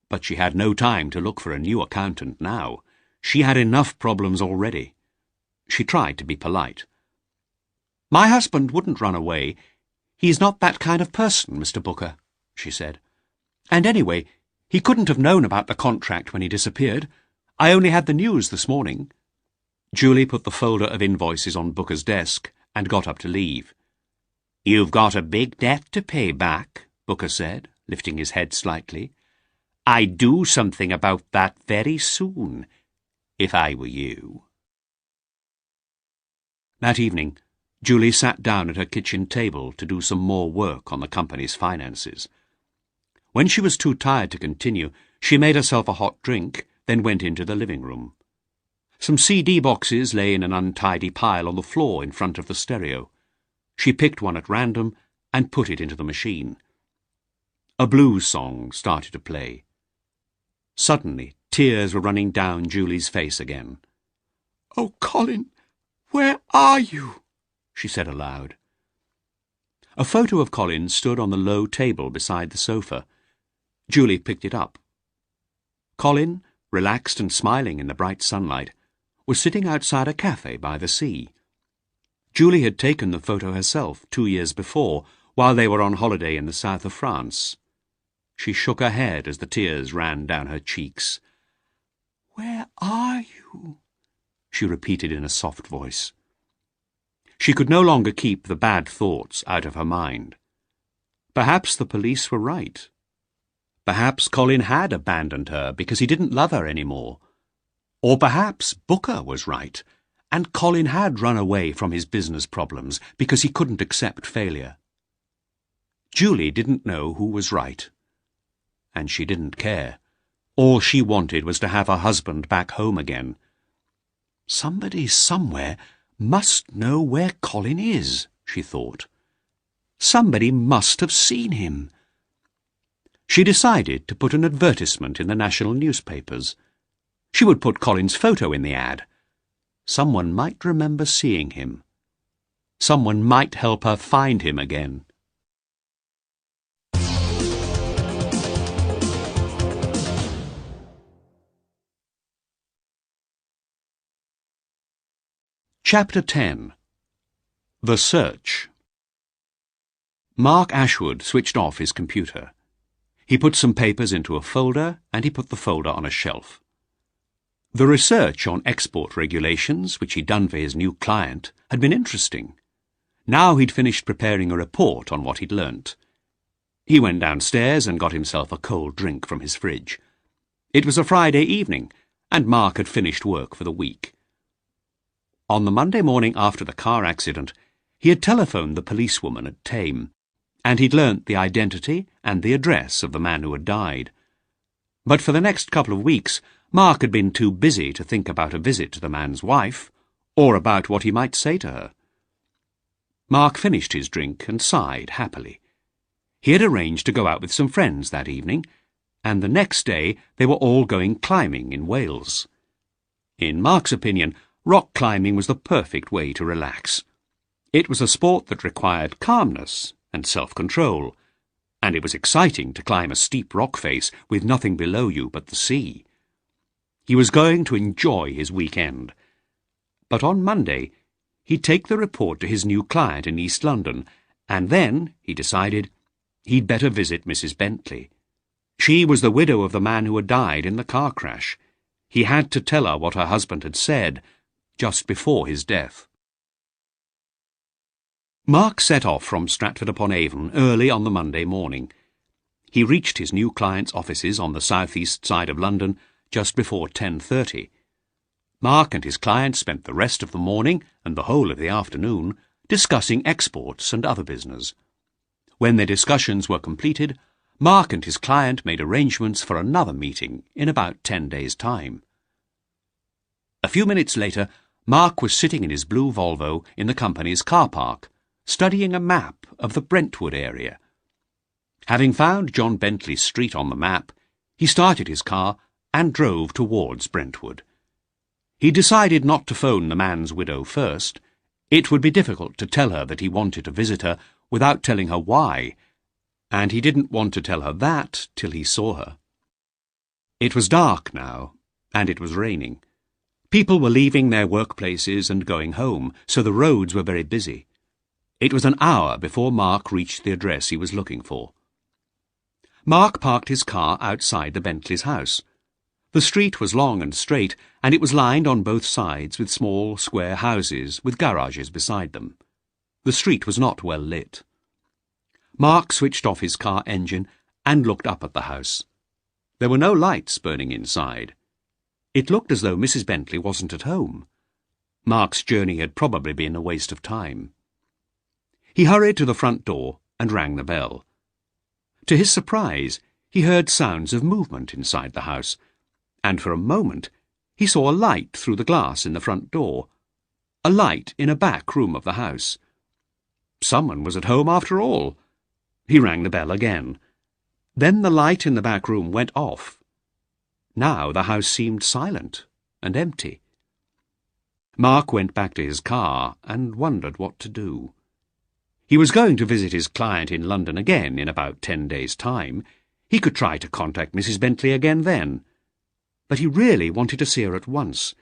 But she had no time to look for a new accountant now. She had enough problems already. She tried to be polite. "My husband wouldn't run away. He's not that kind of person, Mr. Booker," she said. "And anyway, he couldn't have known about the contract when he disappeared. I only had the news this morning." Julie put the folder of invoices on Booker's desk and got up to leave. "You've got a big debt to pay back," Booker said, lifting his head slightly. "I'd do something about that very soon, if I were you." That evening, Julie sat down at her kitchen table to do some more work on the company's finances. When she was too tired to continue, she made herself a hot drink, then went into the living room. Some CD boxes lay in an untidy pile on the floor in front of the stereo. She picked one at random and put it into the machine. A blues song started to play. Suddenly, tears were running down Julie's face again. "Oh, Colin, where are you?" she said aloud. A photo of Colin stood on the low table beside the sofa. Julie picked it up. Colin, relaxed and smiling in the bright sunlight, was sitting outside a cafe by the sea. Julie had taken the photo herself 2 years before, while they were on holiday in the south of France. She shook her head as the tears ran down her cheeks. "Where are you?" she repeated in a soft voice. She could no longer keep the bad thoughts out of her mind. Perhaps the police were right. Perhaps Colin had abandoned her because he didn't love her anymore. Or perhaps Booker was right, and Colin had run away from his business problems because he couldn't accept failure. Julie didn't know who was right, and she didn't care. All she wanted was to have her husband back home again. Somebody somewhere must know where Colin is, she thought. Somebody must have seen him. She decided to put an advertisement in the national newspapers. She would put Colin's photo in the ad. Someone might remember seeing him. Someone might help her find him again. Chapter 10. The Search. Mark Ashwood switched off his computer. He put some papers into a folder, and he put the folder on a shelf. The research on export regulations, which he'd done for his new client, had been interesting. Now he'd finished preparing a report on what he'd learnt. He went downstairs and got himself a cold drink from his fridge. It was a Friday evening, and Mark had finished work for the week. On the Monday morning after the car accident, he had telephoned the policewoman at Thame, and he'd learnt the identity and the address of the man who had died. But for the next couple of weeks, Mark had been too busy to think about a visit to the man's wife, or about what he might say to her. Mark finished his drink and sighed happily. He had arranged to go out with some friends that evening, and the next day they were all going climbing in Wales. In Mark's opinion, rock climbing was the perfect way to relax. It was a sport that required calmness and self-control, and it was exciting to climb a steep rock face with nothing below you but the sea. He was going to enjoy his weekend. But on Monday, he'd take the report to his new client in East London, and then, he decided, he'd better visit Mrs. Bentley. She was the widow of the man who had died in the car crash. He had to tell her what her husband had said just before his death. Mark set off from Stratford-upon-Avon early on the Monday morning. He reached his new client's offices on the south-east side of London just before 10:30. Mark and his client spent the rest of the morning and the whole of the afternoon discussing exports and other business. When their discussions were completed, Mark and his client made arrangements for another meeting in about 10 days' time. A few minutes later, Mark was sitting in his blue Volvo in the company's car park, studying a map of the Brentwood area. Having found John Bentley's street on the map, he started his car and drove towards Brentwood. He decided not to phone the man's widow first. It would be difficult to tell her that he wanted to visit her without telling her why, and he didn't want to tell her that till he saw her. It was dark now, and it was raining. People were leaving their workplaces and going home, so the roads were very busy. It was an hour before Mark reached the address he was looking for. Mark parked his car outside the Bentley's house. The street was long and straight, and it was lined on both sides with small, square houses with garages beside them. The street was not well lit. Mark switched off his car engine and looked up at the house. There were no lights burning inside. It looked as though Mrs. Bentley wasn't at home. Mark's journey had probably been a waste of time. He hurried to the front door and rang the bell. To his surprise, he heard sounds of movement inside the house, and for a moment he saw a light through the glass in the front door, a light in a back room of the house. Someone was at home after all. He rang the bell again. Then the light in the back room went off. Now the house seemed silent and empty. Mark went back to his car and wondered what to do. He was going to visit his client in London again in about 10 days' time. He could try to contact Mrs. Bentley again then. But he really wanted to see her at once.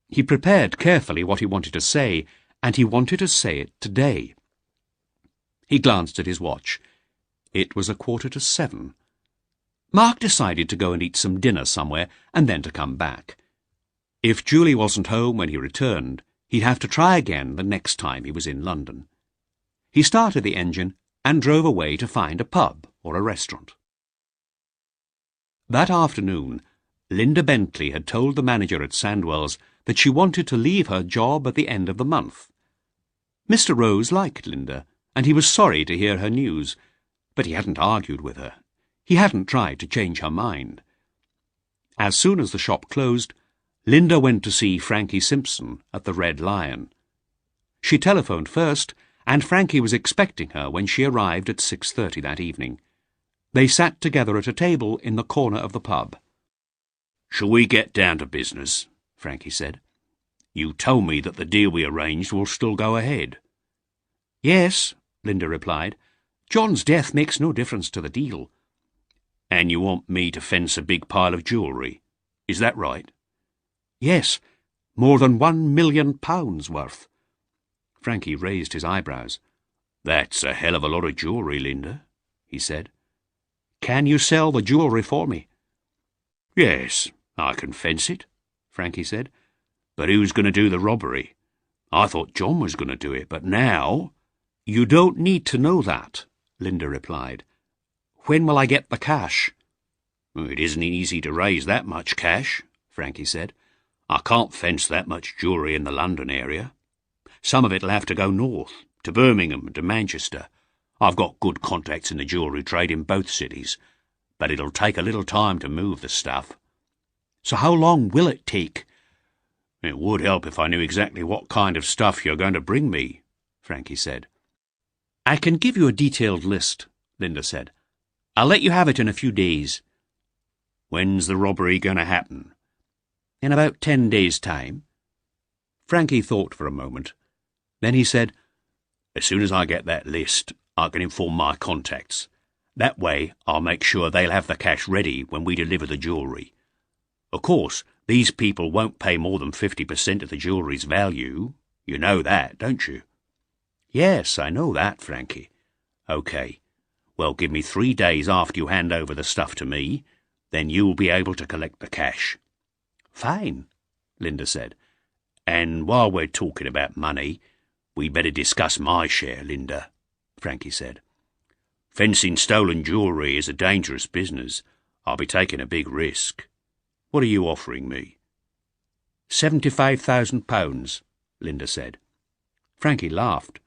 He prepared carefully what he wanted to say, and he wanted to say it today. He glanced at his watch. It was 7:15. Mark decided to go and eat some dinner somewhere and then to come back. If Julie wasn't home when he returned, he'd have to try again the next time he was in London. He started the engine and drove away to find a pub or a restaurant. That afternoon, Linda Bentley had told the manager at Sandwell's that she wanted to leave her job at the end of the month. Mr. Rose liked Linda, and he was sorry to hear her news, but he hadn't argued with her. He hadn't tried to change her mind. As soon as the shop closed, Linda went to see Frankie Simpson at the Red Lion. She telephoned first, and Frankie was expecting her when she arrived at 6:30 that evening. They sat together at a table in the corner of the pub. "Shall we get down to business?" Frankie said. "You told me that the deal we arranged will still go ahead." "Yes," Linda replied. "John's death makes no difference to the deal." "And you want me to fence a big pile of jewellery. Is that right?" "Yes, more than £1 million worth." Frankie raised his eyebrows. "That's a hell of a lot of jewellery, Linda," he said. "Can you sell the jewellery for me?" "Yes, I can fence it," Frankie said. "But who's going to do the robbery? I thought John was going to do it, but now—" "You don't need to know that," Linda replied. "When will I get the cash?" "It isn't easy to raise that much cash," Frankie said. "I can't fence that much jewellery in the London area. Some of it'll have to go north, to Birmingham and to Manchester. I've got good contacts in the jewellery trade in both cities, but it'll take a little time to move the stuff." "So how long will it take?" "It would help if I knew exactly what kind of stuff you're going to bring me," Frankie said. "I can give you a detailed list," Linda said. "I'll let you have it in a few days." "When's the robbery going to happen?" "In about 10 days' time." Frankie thought for a moment. Then he said, "As soon as I get that list, I can inform my contacts. That way I'll make sure they'll have the cash ready when we deliver the jewellery. Of course, these people won't pay more than 50% of the jewellery's value. You know that, don't you?" "Yes, I know that, Frankie." "OK. Well, give me 3 days after you hand over the stuff to me. Then you'll be able to collect the cash." "Fine," Linda said. "And while we're talking about money, we'd better discuss my share, Linda," Frankie said. "Fencing stolen jewellery is a dangerous business. I'll be taking a big risk. What are you offering me?" £75,000, Linda said. Frankie laughed.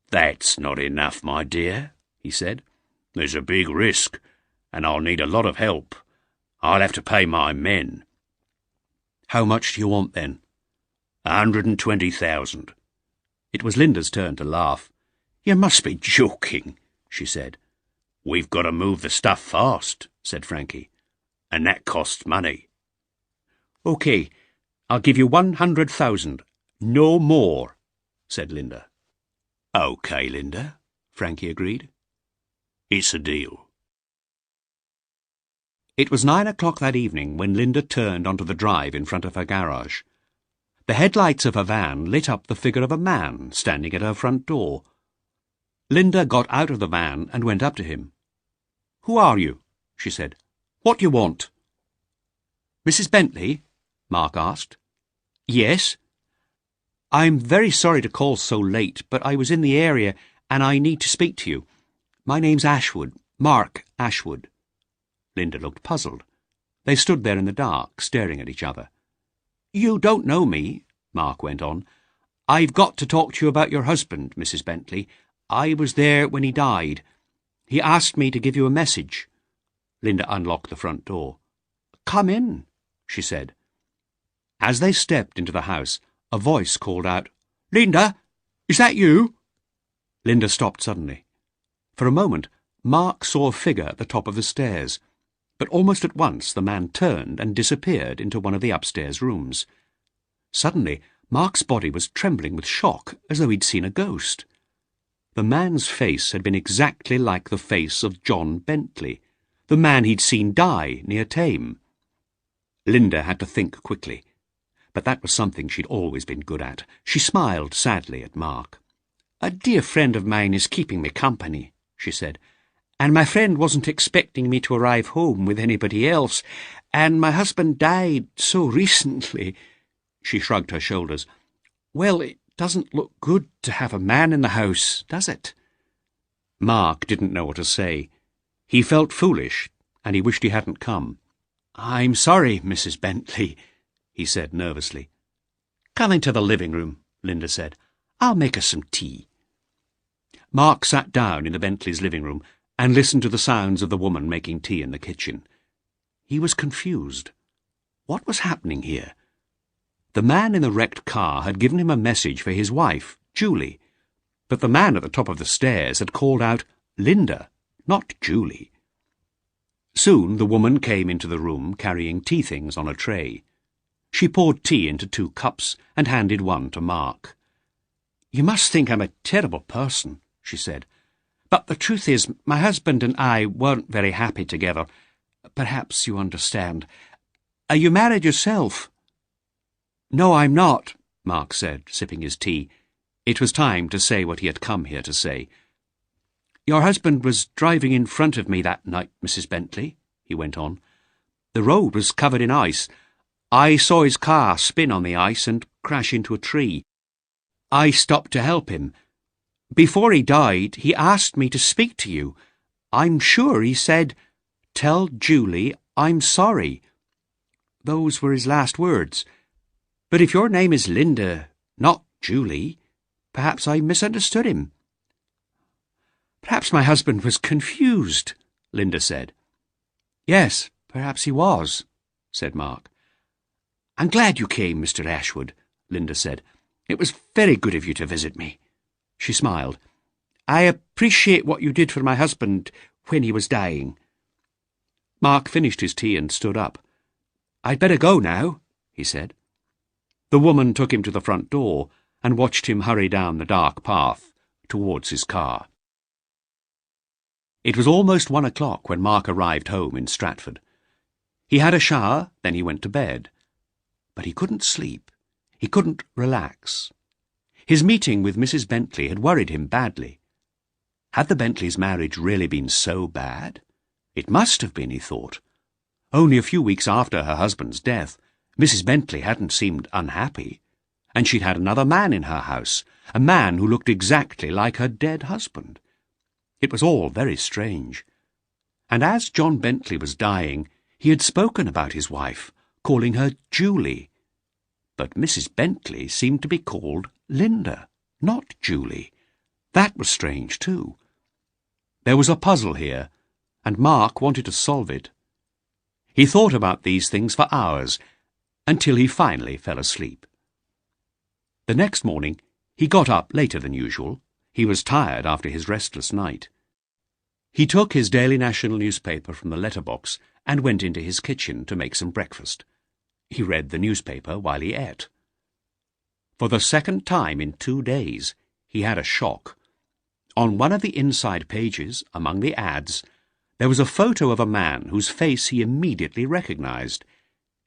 "That's not enough, my dear," he said. "There's a big risk, and I'll need a lot of help. I'll have to pay my men." "How much do you want, then?" 120,000. It was Linda's turn to laugh. "You must be joking," she said. "We've got to move the stuff fast," said Frankie, "and that costs money." "OK, I'll give you 100,000. No more," said Linda. "OK, Linda," Frankie agreed. "It's a deal." It was 9 o'clock that evening when Linda turned onto the drive in front of her garage. The headlights of her van lit up the figure of a man standing at her front door. Linda got out of the van and went up to him. "Who are you?" she said. "What do you want?" "Mrs. Bentley?" Mark asked. "Yes." "I'm very sorry to call so late, but I was in the area and I need to speak to you. My name's Ashwood, Mark Ashwood." Linda looked puzzled. They stood there in the dark, staring at each other. "You don't know me," Mark went on. "I've got to talk to you about your husband, Mrs. Bentley. I was there when he died. He asked me to give you a message." Linda unlocked the front door. "Come in," she said. As they stepped into the house, a voice called out, "Linda, is that you?" Linda stopped suddenly. For a moment, Mark saw a figure at the top of the stairs, but almost at once the man turned and disappeared into one of the upstairs rooms. Suddenly, Mark's body was trembling with shock, as though he'd seen a ghost. The man's face had been exactly like the face of John Bentley, the man he'd seen die near Thame. Linda had to think quickly, but that was something she'd always been good at. She smiled sadly at Mark. "A dear friend of mine is keeping me company," she said, "and my friend wasn't expecting me to arrive home with anybody else, and my husband died so recently." She shrugged her shoulders. "Well, it doesn't look good to have a man in the house, does it?" Mark didn't know what to say. He felt foolish, and he wished he hadn't come. "I'm sorry, Mrs. Bentley," he said nervously. "Come into the living room," Linda said. "I'll make us some tea." Mark sat down in the Bentleys' living room, and listened to the sounds of the woman making tea in the kitchen. He was confused. What was happening here? The man in the wrecked car had given him a message for his wife, Julie, but the man at the top of the stairs had called out Linda, not Julie. Soon the woman came into the room carrying tea things on a tray. She poured tea into 2 cups and handed one to Mark. "You must think I'm a terrible person," she said. "But the truth is, my husband and I weren't very happy together. Perhaps you understand. Are you married yourself?" "No, I'm not," Mark said, sipping his tea. It was time to say what he had come here to say. "Your husband was driving in front of me that night, Mrs. Bentley," he went on. "The road was covered in ice. I saw his car spin on the ice and crash into a tree. I stopped to help him. Before he died, he asked me to speak to you. I'm sure he said, 'Tell Julie I'm sorry.' Those were his last words. But if your name is Linda, not Julie, perhaps I misunderstood him." "Perhaps my husband was confused," Linda said. "Yes, perhaps he was," said Mark. "I'm glad you came, Mr. Ashwood," Linda said. "It was very good of you to visit me." She smiled. "I appreciate what you did for my husband when he was dying." Mark finished his tea and stood up. "I'd better go now," he said. The woman took him to the front door and watched him hurry down the dark path towards his car. It was almost 1 o'clock when Mark arrived home in Stratford. He had a shower, then he went to bed. But he couldn't sleep. He couldn't relax. His meeting with Mrs. Bentley had worried him badly. Had the Bentleys' marriage really been so bad? It must have been, he thought. Only a few weeks after her husband's death, Mrs. Bentley hadn't seemed unhappy, and she'd had another man in her house, a man who looked exactly like her dead husband. It was all very strange. And as John Bentley was dying, he had spoken about his wife, calling her Julie. But Mrs. Bentley seemed to be called Linda, not Julie. That was strange, too. There was a puzzle here, and Mark wanted to solve it. He thought about these things for hours, until he finally fell asleep. The next morning, he got up later than usual. He was tired after his restless night. He took his daily national newspaper from the letterbox and went into his kitchen to make some breakfast. He read the newspaper while he ate. For the second time in 2 days, he had a shock. On one of the inside pages, among the ads, there was a photo of a man whose face he immediately recognized.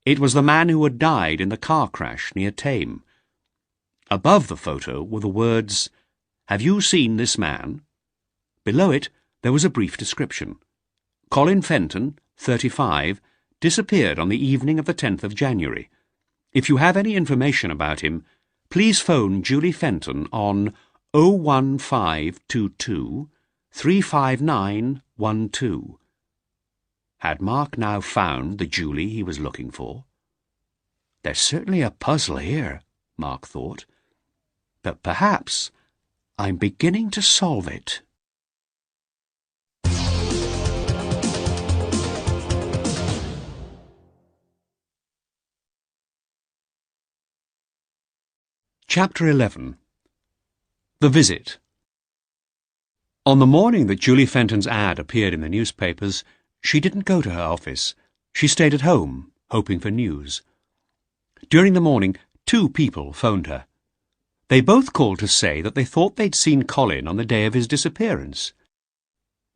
It was the man who had died in the car crash near Thame. Above the photo were the words, "Have you seen this man?" Below it, there was a brief description. Colin Fenton, 35, disappeared on the evening of the 10th of January. If you have any information about him, please phone Julie Fenton on 01522 35912. Had Mark now found the Julie he was looking for? There's certainly a puzzle here, Mark thought. But perhaps I'm beginning to solve it. Chapter 11. The Visit. On the morning that Julie Fenton's ad appeared in the newspapers, she didn't go to her office. She stayed at home, hoping for news. During the morning, 2 people phoned her. They both called to say that they thought they'd seen Colin on the day of his disappearance.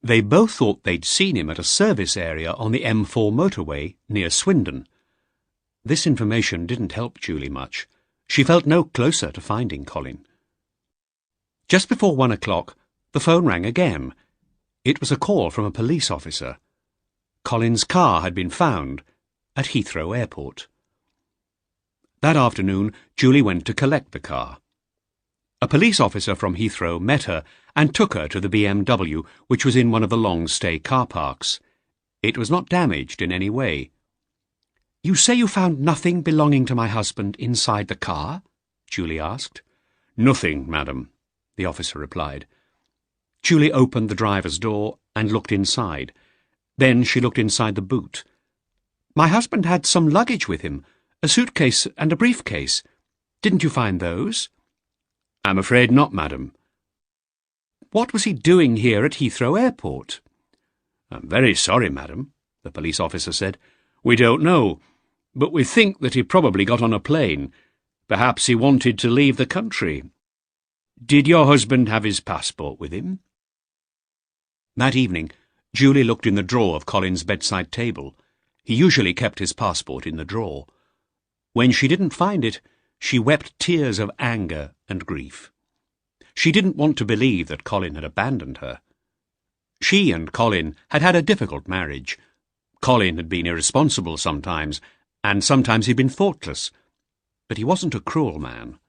They both thought they'd seen him at a service area on the M4 motorway near Swindon. This information didn't help Julie much. She felt no closer to finding Colin. Just before 1 o'clock, the phone rang again. It was a call from a police officer. Colin's car had been found at Heathrow Airport. That afternoon, Julie went to collect the car. A police officer from Heathrow met her and took her to the BMW, which was in one of the long-stay car parks. It was not damaged in any way. "You say you found nothing belonging to my husband inside the car?" Julie asked. "Nothing, madam," the officer replied. Julie opened the driver's door and looked inside. Then she looked inside the boot. "My husband had some luggage with him, a suitcase and a briefcase. Didn't you find those?" "I'm afraid not, madam." "What was he doing here at Heathrow Airport?" "I'm very sorry, madam," the police officer said. "We don't know, but we think that he probably got on a plane. Perhaps he wanted to leave the country. Did your husband have his passport with him?" That evening, Julie looked in the drawer of Colin's bedside table. He usually kept his passport in the drawer. When she didn't find it, she wept tears of anger and grief. She didn't want to believe that Colin had abandoned her. She and Colin had had a difficult marriage. Colin had been irresponsible sometimes, and sometimes he'd been thoughtless. But he wasn't a cruel man.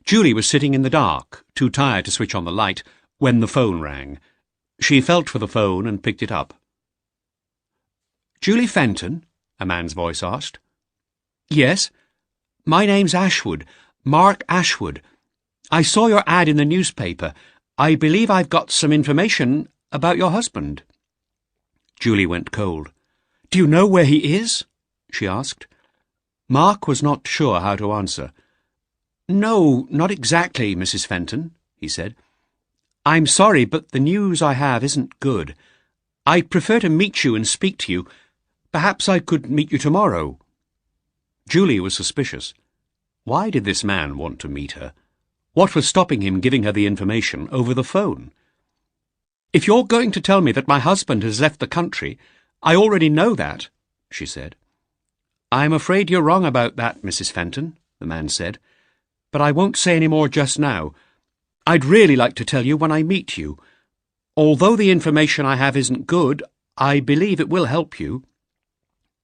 Julie was sitting in the dark, too tired to switch on the light, when the phone rang. She felt for the phone and picked it up. "Julie Fenton?" a man's voice asked. "Yes. My name's Ashwood, Mark Ashwood. I saw your ad in the newspaper. I believe I've got some information about your husband." Julie went cold. "Do you know where he is?" she asked. Mark was not sure how to answer. "No, not exactly, Mrs. Fenton," he said. "I'm sorry, but the news I have isn't good. I'd prefer to meet you and speak to you. Perhaps I could meet you tomorrow." Julie was suspicious. Why did this man want to meet her? What was stopping him giving her the information over the phone? "If you're going to tell me that my husband has left the country, I already know that," she said. "I'm afraid you're wrong about that, Mrs. Fenton," the man said. "But I won't say any more just now. I'd really like to tell you when I meet you. Although the information I have isn't good, I believe it will help you.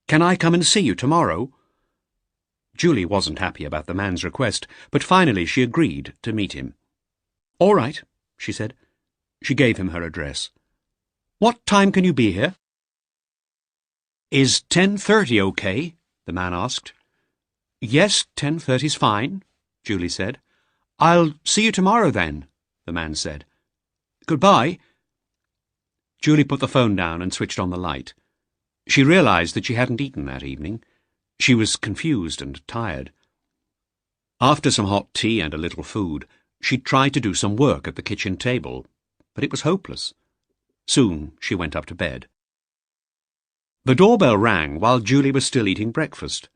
Can I come and see you tomorrow?" Julie wasn't happy about the man's request, but finally she agreed to meet him. "All right," she said. She gave him her address. "What time can you be here?" "Is 10:30 okay?" the man asked. "Yes, 10:30's fine," Julie said. "I'll see you tomorrow then," the man said. "Goodbye." Julie put the phone down and switched on the light. She realized that she hadn't eaten that evening. She was confused and tired. After some hot tea and a little food, she tried to do some work at the kitchen table, but it was hopeless. Soon she went up to bed. The doorbell rang while Julie was still eating breakfast.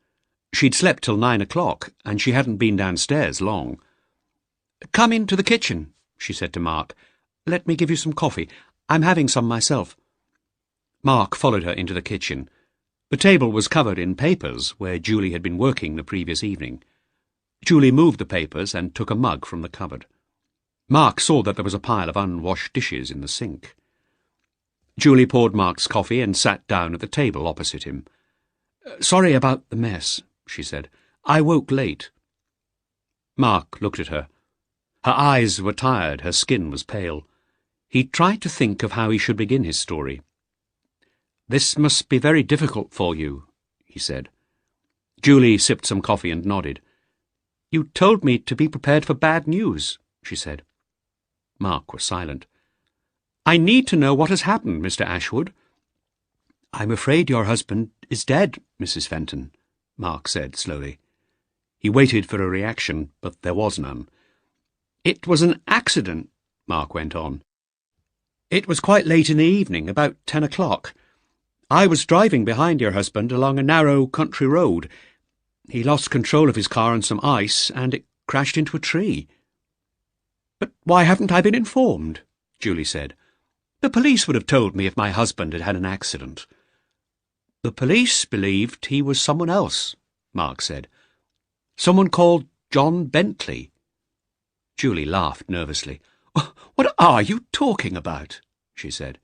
She'd slept till 9 o'clock, and she hadn't been downstairs long. "Come into the kitchen," she said to Mark. "Let me give you some coffee. I'm having some myself." Mark followed her into the kitchen. The table was covered in papers where Julie had been working the previous evening. Julie moved the papers and took a mug from the cupboard. Mark saw that there was a pile of unwashed dishes in the sink. Julie poured Mark's coffee and sat down at the table opposite him. "Sorry about the mess," she said. "I woke late." Mark looked at her. Her eyes were tired, her skin was pale. He tried to think of how he should begin his story. "This must be very difficult for you," he said. Julie sipped some coffee and nodded. "You told me to be prepared for bad news," she said. Mark was silent. "I need to know what has happened, Mr. Ashwood." "I'm afraid your husband is dead, Mrs. Fenton," Mark said slowly. He waited for a reaction, but there was none. "It was an accident," Mark went on. "It was quite late in the evening, about 10 o'clock. I was driving behind your husband along a narrow country road. He lost control of his car on some ice, and it crashed into a tree." "But why haven't I been informed?" Julie said. "The police would have told me if my husband had had an accident." "The police believed he was someone else," Mark said. "Someone called John Bentley." Julie laughed nervously. "What are you talking about?" she said.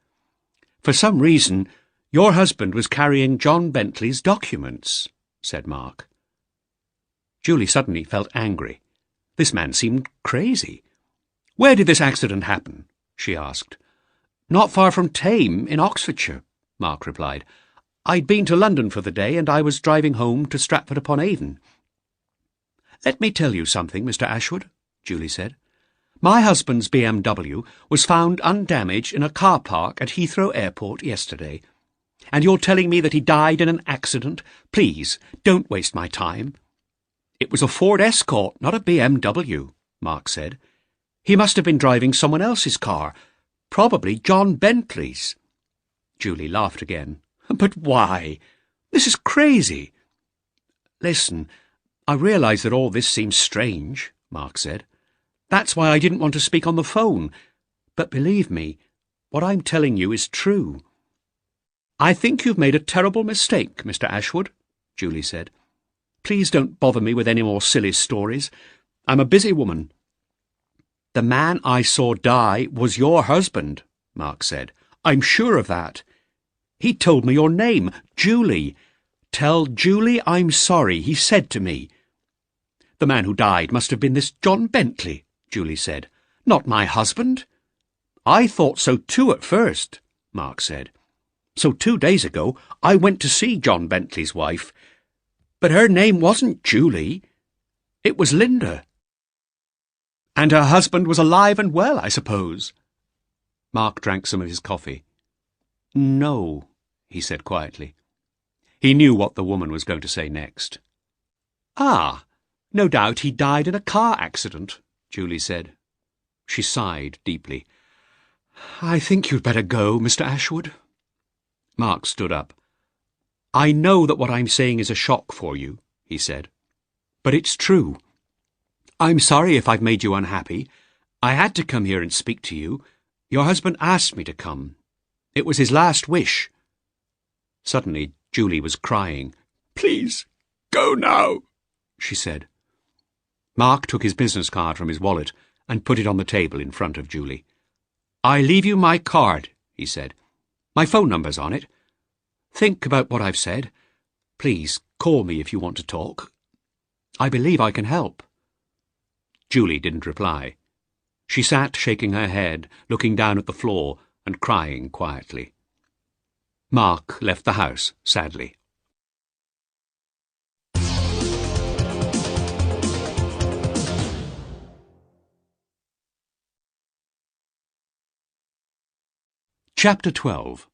"For some reason, your husband was carrying John Bentley's documents," said Mark. Julie suddenly felt angry. This man seemed crazy. "Where did this accident happen?" she asked. "Not far from Thame, in Oxfordshire," Mark replied. "I'd been to London for the day, and I was driving home to Stratford-upon-Avon." "Let me tell you something, Mr. Ashwood," Julie said. My husband's BMW was found undamaged in a car park at Heathrow Airport yesterday. And you're telling me that he died in an accident? Please, don't waste my time." "It was a Ford Escort, not a BMW," Mark said. "He must have been driving someone else's car, probably John Bentley's." Julie laughed again. "But why? This is crazy." "Listen, I realise that all this seems strange," Mark said. "That's why I didn't want to speak on the phone. But believe me, what I'm telling you is true." "I think you've made a terrible mistake, Mr. Ashwood," Julie said. "Please don't bother me with any more silly stories. I'm a busy woman." "The man I saw die was your husband," Mark said. "I'm sure of that. He told me your name, Julie. 'Tell Julie I'm sorry,' he said to me." "The man who died must have been this John Bentley," Julie said. "Not my husband." "I thought so too at first," Mark said. "So 2 days ago I went to see John Bentley's wife. But her name wasn't Julie. It was Linda." "And her husband was alive and well, I suppose?" Mark drank some of his coffee. "No," he said quietly. He knew what the woman was going to say next. "Ah, no doubt he died in a car accident," Julie said. She sighed deeply. "I think you'd better go, Mr. Ashwood." Mark stood up. "I know that what I'm saying is a shock for you," he said. "But it's true. I'm sorry if I've made you unhappy. I had to come here and speak to you. Your husband asked me to come. It was his last wish." Suddenly, Julie was crying. "Please, go now," she said. Mark took his business card from his wallet and put it on the table in front of Julie. "I leave you my card," he said. "My phone number's on it. Think about what I've said. Please, call me if you want to talk. I believe I can help." Julie didn't reply. She sat shaking her head, looking down at the floor and crying quietly. Mark left the house sadly. Chapter 12.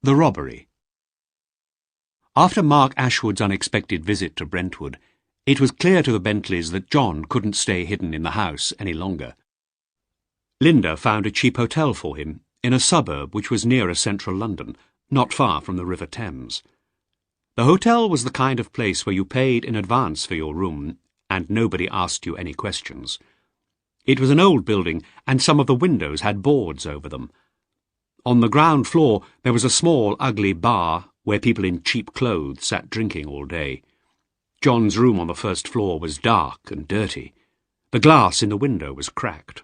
The Robbery. After Mark Ashwood's unexpected visit to Brentwood, it was clear to the Bentleys that John couldn't stay hidden in the house any longer. Linda found a cheap hotel for him in a suburb which was nearer central London, not far from the River Thames. The hotel was the kind of place where you paid in advance for your room and nobody asked you any questions. It was an old building and some of the windows had boards over them. On the ground floor there was a small, ugly bar where people in cheap clothes sat drinking all day. John's room on the first floor was dark and dirty. The glass in the window was cracked.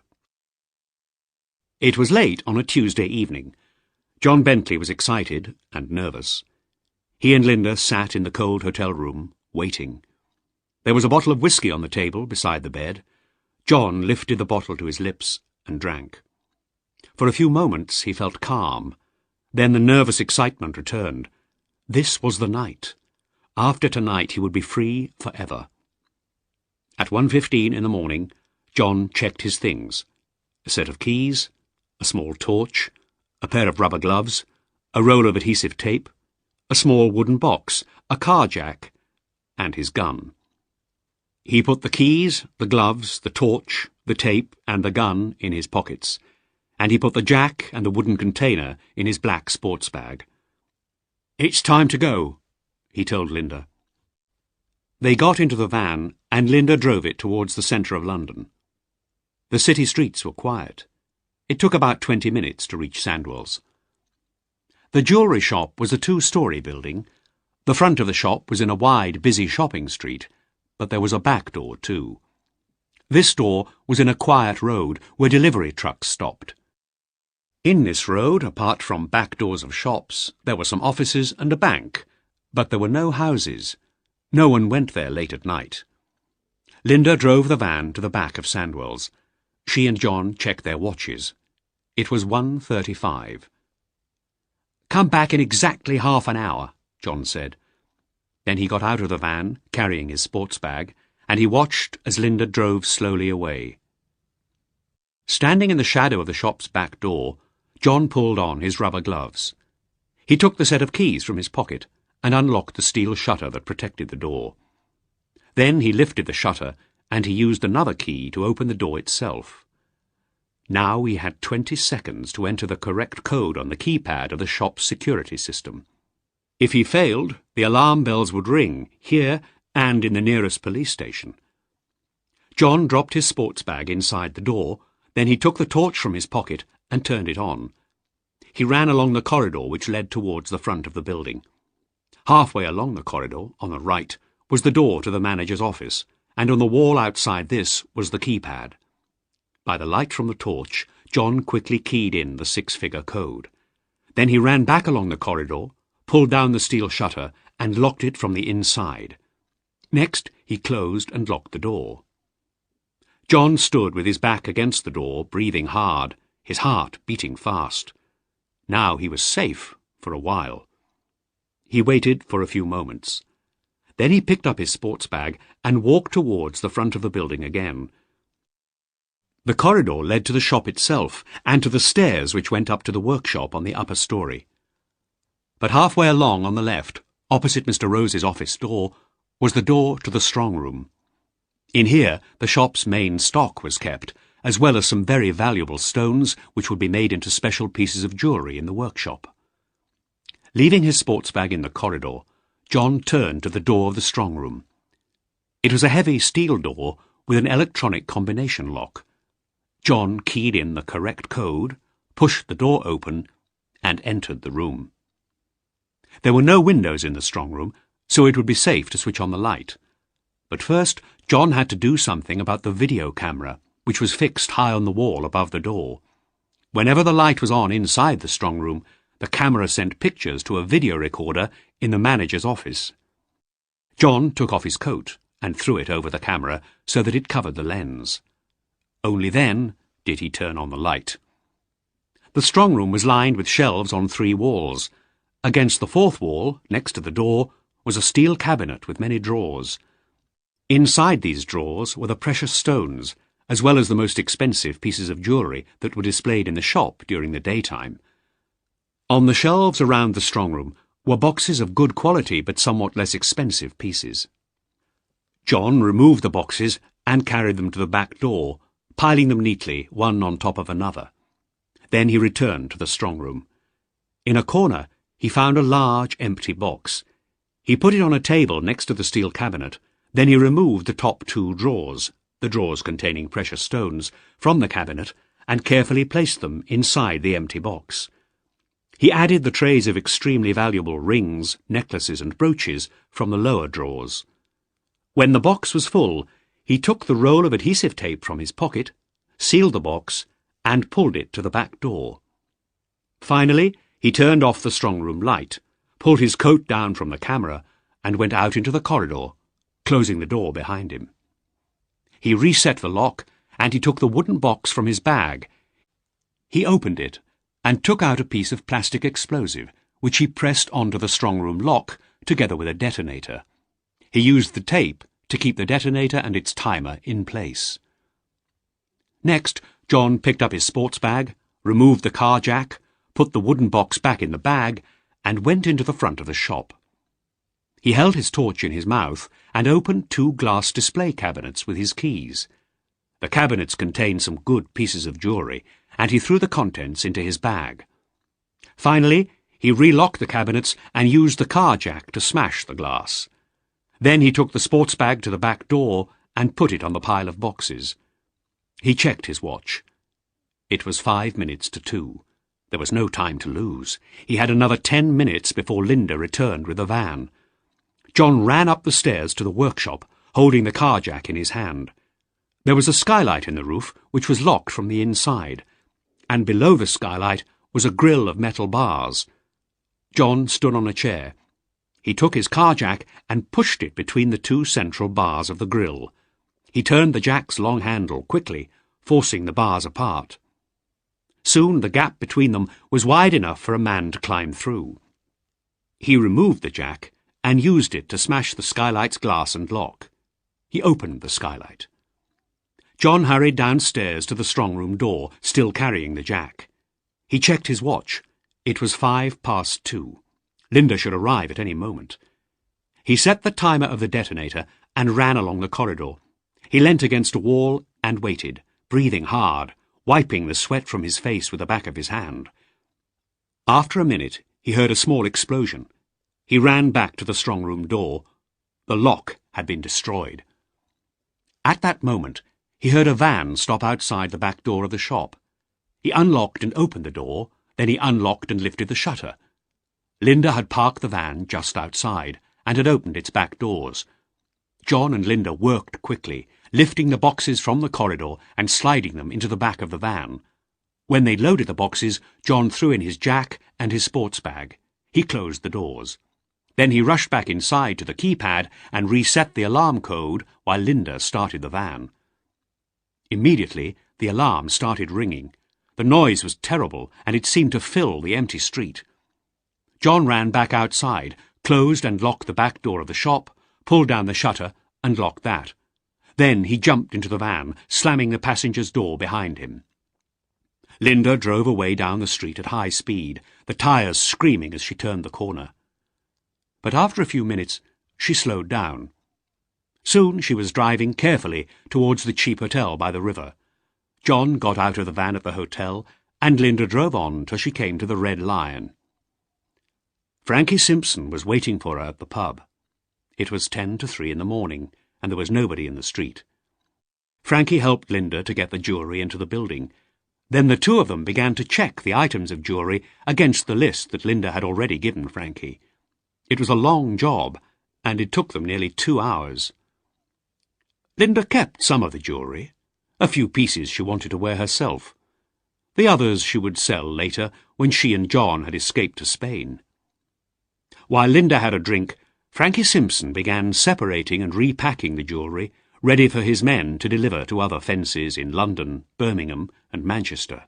It was late on a Tuesday evening. John Bentley was excited and nervous. He and Linda sat in the cold hotel room, waiting. There was a bottle of whiskey on the table beside the bed. John lifted the bottle to his lips and drank. For a few moments he felt calm. Then the nervous excitement returned. This was the night. After tonight he would be free forever. At 1:15 in the morning, John checked his things. A set of keys, a small torch, a pair of rubber gloves, a roll of adhesive tape, a small wooden box, a car jack, and his gun. He put the keys, the gloves, the torch, the tape, and the gun in his pockets, and he put the jack and the wooden container in his black sports bag. "It's time to go," he told Linda. They got into the van, and Linda drove it towards the centre of London. The city streets were quiet. It took about 20 minutes to reach Sandwell's. The jewellery shop was a 2-storey building. The front of the shop was in a wide, busy shopping street, but there was a back door too. This door was in a quiet road where delivery trucks stopped. In this road, apart from back doors of shops, there were some offices and a bank, but there were no houses. No one went there late at night. Linda drove the van to the back of Sandwell's. She and John checked their watches. It was 1:35. "Come back in exactly half an hour," John said. Then he got out of the van, carrying his sports bag, and he watched as Linda drove slowly away. Standing in the shadow of the shop's back door, John pulled on his rubber gloves. He took the set of keys from his pocket and unlocked the steel shutter that protected the door. Then he lifted the shutter and he used another key to open the door itself. Now he had 20 seconds to enter the correct code on the keypad of the shop's security system. If he failed, the alarm bells would ring, here and in the nearest police station. John dropped his sports bag inside the door, then he took the torch from his pocket and turned it on. He ran along the corridor which led towards the front of the building. Halfway along the corridor, on the right, was the door to the manager's office, and on the wall outside this was the keypad. By the light from the torch, John quickly keyed in the 6-figure code. Then he ran back along the corridor, pulled down the steel shutter, and locked it from the inside. Next, he closed and locked the door. John stood with his back against the door, breathing hard, his heart beating fast. Now he was safe for a while. He waited for a few moments. Then he picked up his sports bag and walked towards the front of the building again. The corridor led to the shop itself and to the stairs which went up to the workshop on the upper story. But halfway along on the left, opposite Mr. Rose's office door, was the door to the strong room. In here the shop's main stock was kept, as well as some very valuable stones which would be made into special pieces of jewellery in the workshop. Leaving his sports bag in the corridor, John turned to the door of the strong room. It was a heavy steel door with an electronic combination lock. John keyed in the correct code, pushed the door open, and entered the room. There were no windows in the strong room, so it would be safe to switch on the light. But first, John had to do something about the video camera, which was fixed high on the wall above the door. Whenever the light was on inside the strong room, the camera sent pictures to a video recorder in the manager's office. John took off his coat and threw it over the camera so that it covered the lens. Only then did he turn on the light. The strong room was lined with shelves on 3 walls. Against the 4th wall, next to the door, was a steel cabinet with many drawers. Inside these drawers were the precious stones, as well as the most expensive pieces of jewellery that were displayed in the shop during the daytime. On the shelves around the strong room were boxes of good quality but somewhat less expensive pieces. John removed the boxes and carried them to the back door, piling them neatly, one on top of another. Then he returned to the strong room. In a corner, he found a large, empty box. He put it on a table next to the steel cabinet. Then he removed the top 2 drawers, the drawers containing precious stones, from the cabinet and carefully placed them inside the empty box. He added the trays of extremely valuable rings, necklaces and brooches from the lower drawers. When the box was full, he took the roll of adhesive tape from his pocket, sealed the box, and pulled it to the back door. Finally, he turned off the strong room light, pulled his coat down from the camera, and went out into the corridor, closing the door behind him. He reset the lock, and he took the wooden box from his bag. He opened it, and took out a piece of plastic explosive, which he pressed onto the strong room lock, together with a detonator. He used the tape to keep the detonator and its timer in place. Next, John picked up his sports bag, removed the car jack, put the wooden box back in the bag, and went into the front of the shop. He held his torch in his mouth and opened 2 glass display cabinets with his keys. The cabinets contained some good pieces of jewellery, and he threw the contents into his bag. Finally, he relocked the cabinets and used the car jack to smash the glass. Then he took the sports bag to the back door and put it on the pile of boxes. He checked his watch. It was 5 minutes to 2. There was no time to lose. He had another 10 minutes before Linda returned with the van. John ran up the stairs to the workshop, holding the car jack in his hand. There was a skylight in the roof, which was locked from the inside, and below the skylight was a grill of metal bars. John stood on a chair. He took his car jack and pushed it between the 2 central bars of the grill. He turned the jack's long handle quickly, forcing the bars apart. Soon the gap between them was wide enough for a man to climb through. He removed the jack and used it to smash the skylight's glass and lock. He opened the skylight. John hurried downstairs to the strong-room door, still carrying the jack. He checked his watch. It was 2:05. Linda should arrive at any moment. He set the timer of the detonator and ran along the corridor. He leant against a wall and waited, breathing hard, wiping the sweat from his face with the back of his hand. After a minute, he heard a small explosion. He ran back to the strong-room door. The lock had been destroyed. At that moment, he heard a van stop outside the back door of the shop. He unlocked and opened the door, then he unlocked and lifted the shutter. Linda had parked the van just outside and had opened its back doors. John and Linda worked quickly, lifting the boxes from the corridor and sliding them into the back of the van. When they'd loaded the boxes, John threw in his jack and his sports bag. He closed the doors. Then he rushed back inside to the keypad and reset the alarm code while Linda started the van. Immediately, the alarm started ringing. The noise was terrible, and it seemed to fill the empty street. John ran back outside, closed and locked the back door of the shop, pulled down the shutter and locked that. Then he jumped into the van, slamming the passenger's door behind him. Linda drove away down the street at high speed, the tyres screaming as she turned the corner. But after a few minutes, she slowed down. Soon she was driving carefully towards the cheap hotel by the river. John got out of the van at the hotel, and Linda drove on till she came to the Red Lion. Frankie Simpson was waiting for her at the pub. It was 2:50 in the morning, and there was nobody in the street. Frankie helped Linda to get the jewellery into the building. Then the two of them began to check the items of jewellery against the list that Linda had already given Frankie. It was a long job, and it took them nearly 2 hours. Linda kept some of the jewellery. A few pieces she wanted to wear herself. The others she would sell later when she and John had escaped to Spain. While Linda had a drink, Frankie Simpson began separating and repacking the jewellery, ready for his men to deliver to other fences in London, Birmingham and Manchester.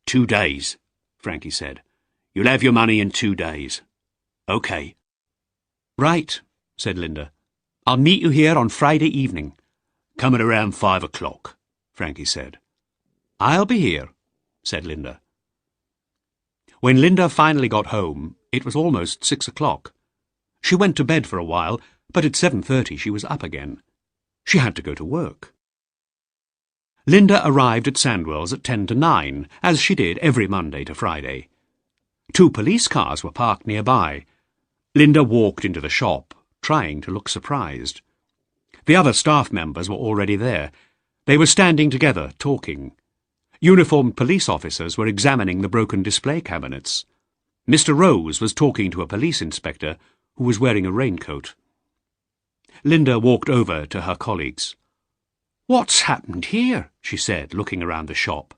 2 days, Frankie said. You'll have your money in 2 days. OK. Right, said Linda. I'll meet you here on Friday evening. Come at around 5 o'clock, Frankie said. I'll be here, said Linda. When Linda finally got home, it was almost 6 o'clock. She went to bed for a while, but at 7:30 she was up again. She had to go to work. Linda arrived at Sandwell's at 10 to 9, as she did every Monday to Friday. 2 police cars were parked nearby. Linda walked into the shop, trying to look surprised. The other staff members were already there. They were standing together, talking. Uniformed police officers were examining the broken display cabinets. Mr. Rose was talking to a police inspector who was wearing a raincoat. Linda walked over to her colleagues. "What's happened here?" she said, looking around the shop.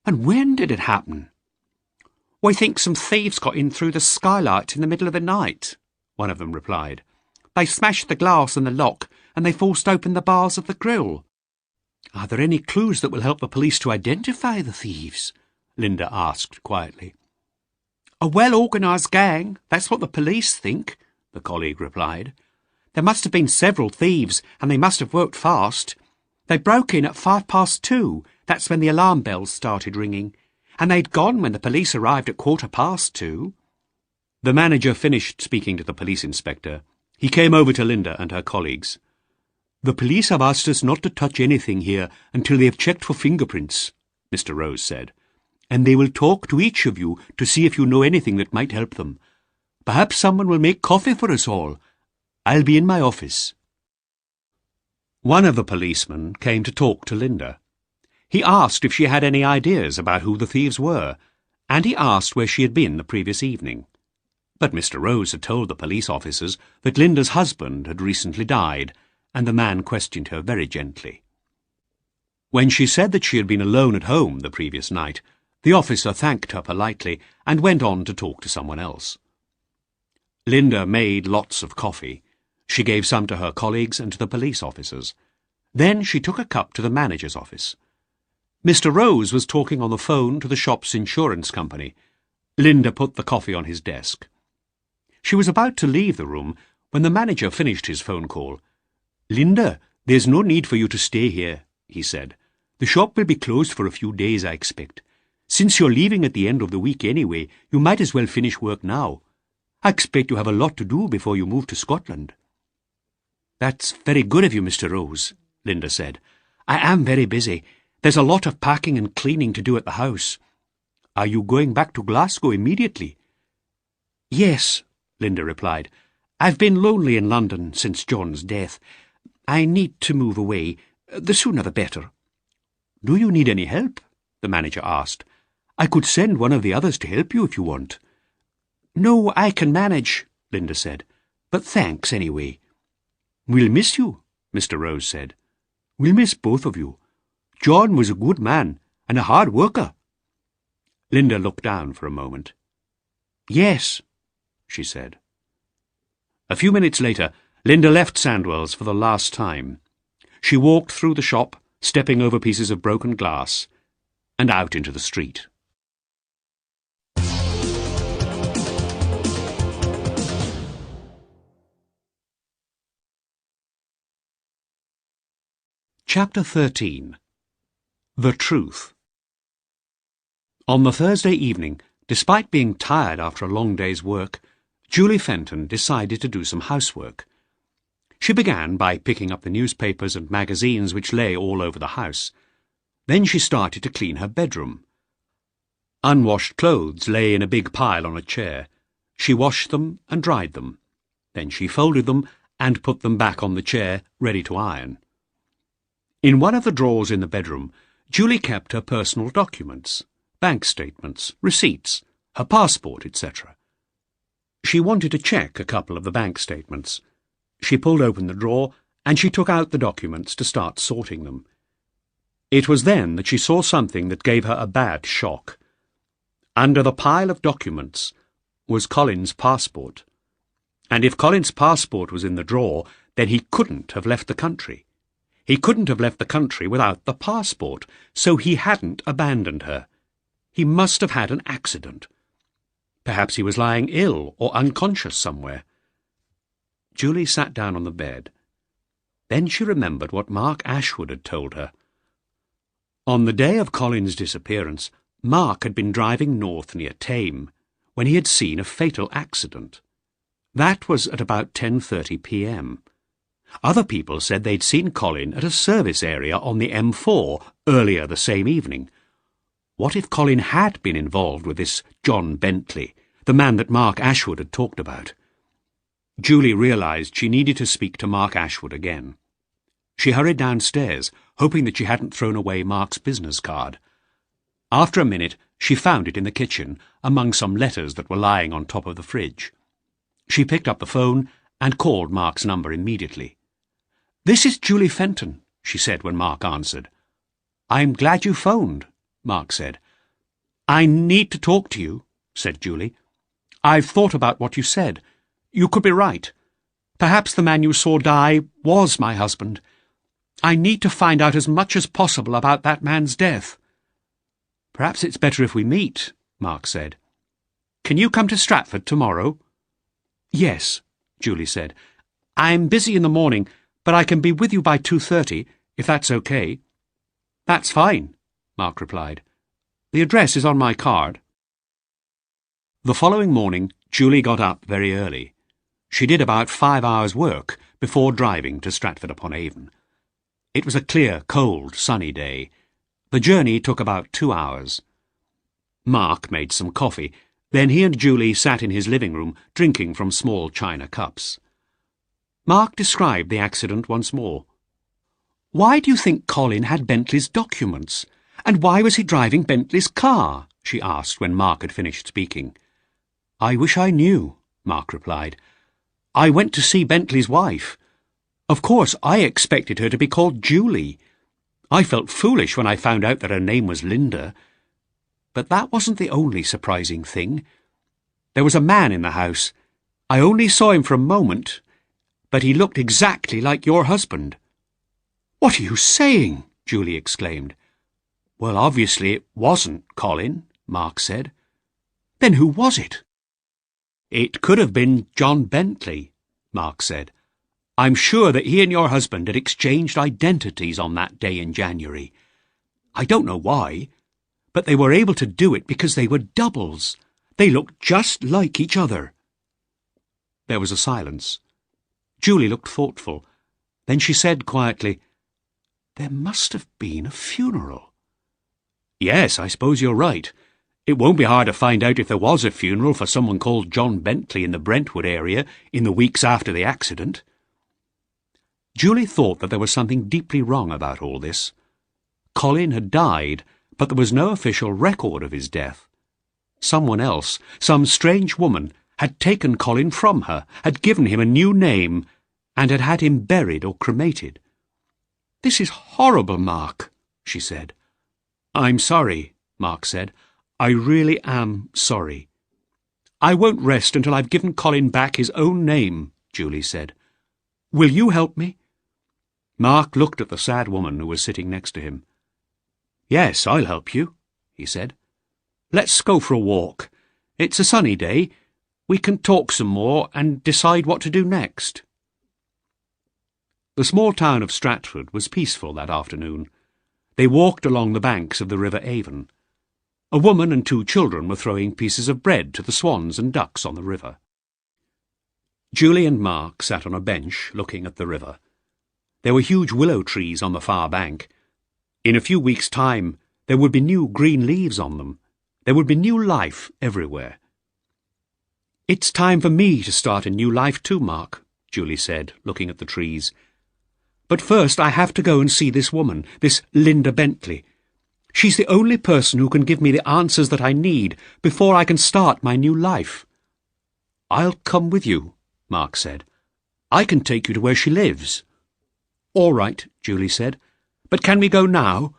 "And when did it happen?" "We think some thieves got in through the skylight in the middle of the night," one of them replied. "They smashed the glass and the lock, and they forced open the bars of the grille." "Are there any clues that will help the police to identify the thieves?" Linda asked quietly. "A well-organised gang, that's what the police think," the colleague replied. "There must have been several thieves, and they must have worked fast. They broke in at 2:05, that's when the alarm bells started ringing, and they'd gone when the police arrived at 2:15. The manager finished speaking to the police inspector. He came over to Linda and her colleagues. "The police have asked us not to touch anything here until they have checked for fingerprints," Mr. Rose said, "and they will talk to each of you to see if you know anything that might help them. Perhaps someone will make coffee for us all. I'll be in my office." One of the policemen came to talk to Linda. He asked if she had any ideas about who the thieves were, and he asked where she had been the previous evening. But Mr. Rose had told the police officers that Linda's husband had recently died, and the man questioned her very gently. When she said that she had been alone at home the previous night, the officer thanked her politely and went on to talk to someone else. Linda made lots of coffee. She gave some to her colleagues and to the police officers. Then she took a cup to the manager's office. Mr. Rose was talking on the phone to the shop's insurance company. Linda put the coffee on his desk. She was about to leave the room when the manager finished his phone call. "Linda, there's no need for you to stay here," he said. "The shop will be closed for a few days, I expect. Since you're leaving at the end of the week anyway, you might as well finish work now. I expect you have a lot to do before you move to Scotland." "That's very good of you, Mr. Rose," Linda said. "I am very busy. There's a lot of packing and cleaning to do at the house." "Are you going back to Glasgow immediately?" "Yes," Linda replied. "I've been lonely in London since John's death. I need to move away. The sooner the better." "Do you need any help?" the manager asked. "I could send one of the others to help you if you want." "No, I can manage," Linda said. "But thanks anyway." "We'll miss you," Mr. Rose said. "We'll miss both of you. John was a good man and a hard worker." Linda looked down for a moment. "Yes," she said. A few minutes later, Linda left Sandwell's for the last time. She walked through the shop, stepping over pieces of broken glass, and out into the street. Chapter 13. The Truth. On the Thursday evening, despite being tired after a long day's work, Julie Fenton decided to do some housework. She began by picking up the newspapers and magazines which lay all over the house. Then she started to clean her bedroom. Unwashed clothes lay in a big pile on a chair. She washed them and dried them. Then she folded them and put them back on the chair, ready to iron. In one of the drawers in the bedroom, Julie kept her personal documents, bank statements, receipts, her passport, etc. She wanted to check a couple of the bank statements. She pulled open the drawer and she took out the documents to start sorting them. It was then that she saw something that gave her a bad shock. Under the pile of documents was Colin's passport. And if Colin's passport was in the drawer, then he couldn't have left the country. He couldn't have left the country without the passport, so he hadn't abandoned her. He must have had an accident. Perhaps he was lying ill or unconscious somewhere. Julie sat down on the bed. Then she remembered what Mark Ashwood had told her. On the day of Colin's disappearance, Mark had been driving north near Tame, when he had seen a fatal accident. That was at about 10:30 p.m. Other people said they'd seen Colin at a service area on the M4 earlier the same evening. What if Colin had been involved with this John Bentley, the man that Mark Ashwood had talked about? Julie realised she needed to speak to Mark Ashwood again. She hurried downstairs, hoping that she hadn't thrown away Mark's business card. After a minute, she found it in the kitchen, among some letters that were lying on top of the fridge. She picked up the phone and called Mark's number immediately. "This is Julie Fenton," she said when Mark answered. "I'm glad you phoned," Mark said. "I need to talk to you," said Julie. "I've thought about what you said. You could be right. Perhaps the man you saw die was my husband. I need to find out as much as possible about that man's death." "Perhaps it's better if we meet," Mark said. "Can you come to Stratford tomorrow?" "Yes," Julie said. "I'm busy in the morning, but I can be with you by 2:30, if that's okay." "That's fine," Mark replied. "The address is on my card." The following morning, Julie got up very early. She did about 5 hours' work before driving to Stratford-upon-Avon. It was a clear, cold, sunny day. The journey took about 2 hours. Mark made some coffee. Then he and Julie sat in his living room, drinking from small china cups. Mark described the accident once more. "Why do you think Colin had Bentley's documents? And why was he driving Bentley's car?" she asked when Mark had finished speaking. "I wish I knew," Mark replied. "I went to see Bentley's wife. Of course, I expected her to be called Julie. I felt foolish when I found out that her name was Linda. But that wasn't the only surprising thing. There was a man in the house. I only saw him for a moment, but he looked exactly like your husband." "What are you saying?" Julie exclaimed. "Well, obviously it wasn't Colin," Mark said. "Then who was it?" "It could have been John Bentley," Mark said. I'm sure that he and your husband had exchanged identities on that day in January. I don't know why, but they were able to do it because they were doubles. They looked just like each other." There was a silence. Julie looked thoughtful. Then she said quietly, "There must have been a funeral." "Yes, I suppose you're right. It won't be hard to find out if there was a funeral for someone called John Bentley in the Brentwood area in the weeks after the accident." Julie thought that there was something deeply wrong about all this. Colin had died, but there was no official record of his death. Someone else, some strange woman, had taken Colin from her, had given him a new name, and had had him buried or cremated. "This is horrible, Mark," she said. "I'm sorry," Mark said. "I really am sorry." "I won't rest until I've given Colin back his own name," Julie said. "Will you help me?" Mark looked at the sad woman who was sitting next to him. "Yes, I'll help you," he said. "Let's go for a walk. It's a sunny day. We can talk some more and decide what to do next." The small town of Stratford was peaceful that afternoon. They walked along the banks of the River Avon. A woman and 2 children were throwing pieces of bread to the swans and ducks on the river. Julie and Mark sat on a bench looking at the river. There were huge willow trees on the far bank. In a few weeks' time, there would be new green leaves on them. There would be new life everywhere. "It's time for me to start a new life too, Mark," Julie said, looking at the trees. "But first I have to go and see this woman, this Linda Bentley. She's the only person who can give me the answers that I need before I can start my new life." "I'll come with you," Mark said. "I can take you to where she lives." "All right," Julie said. "But can we go now?"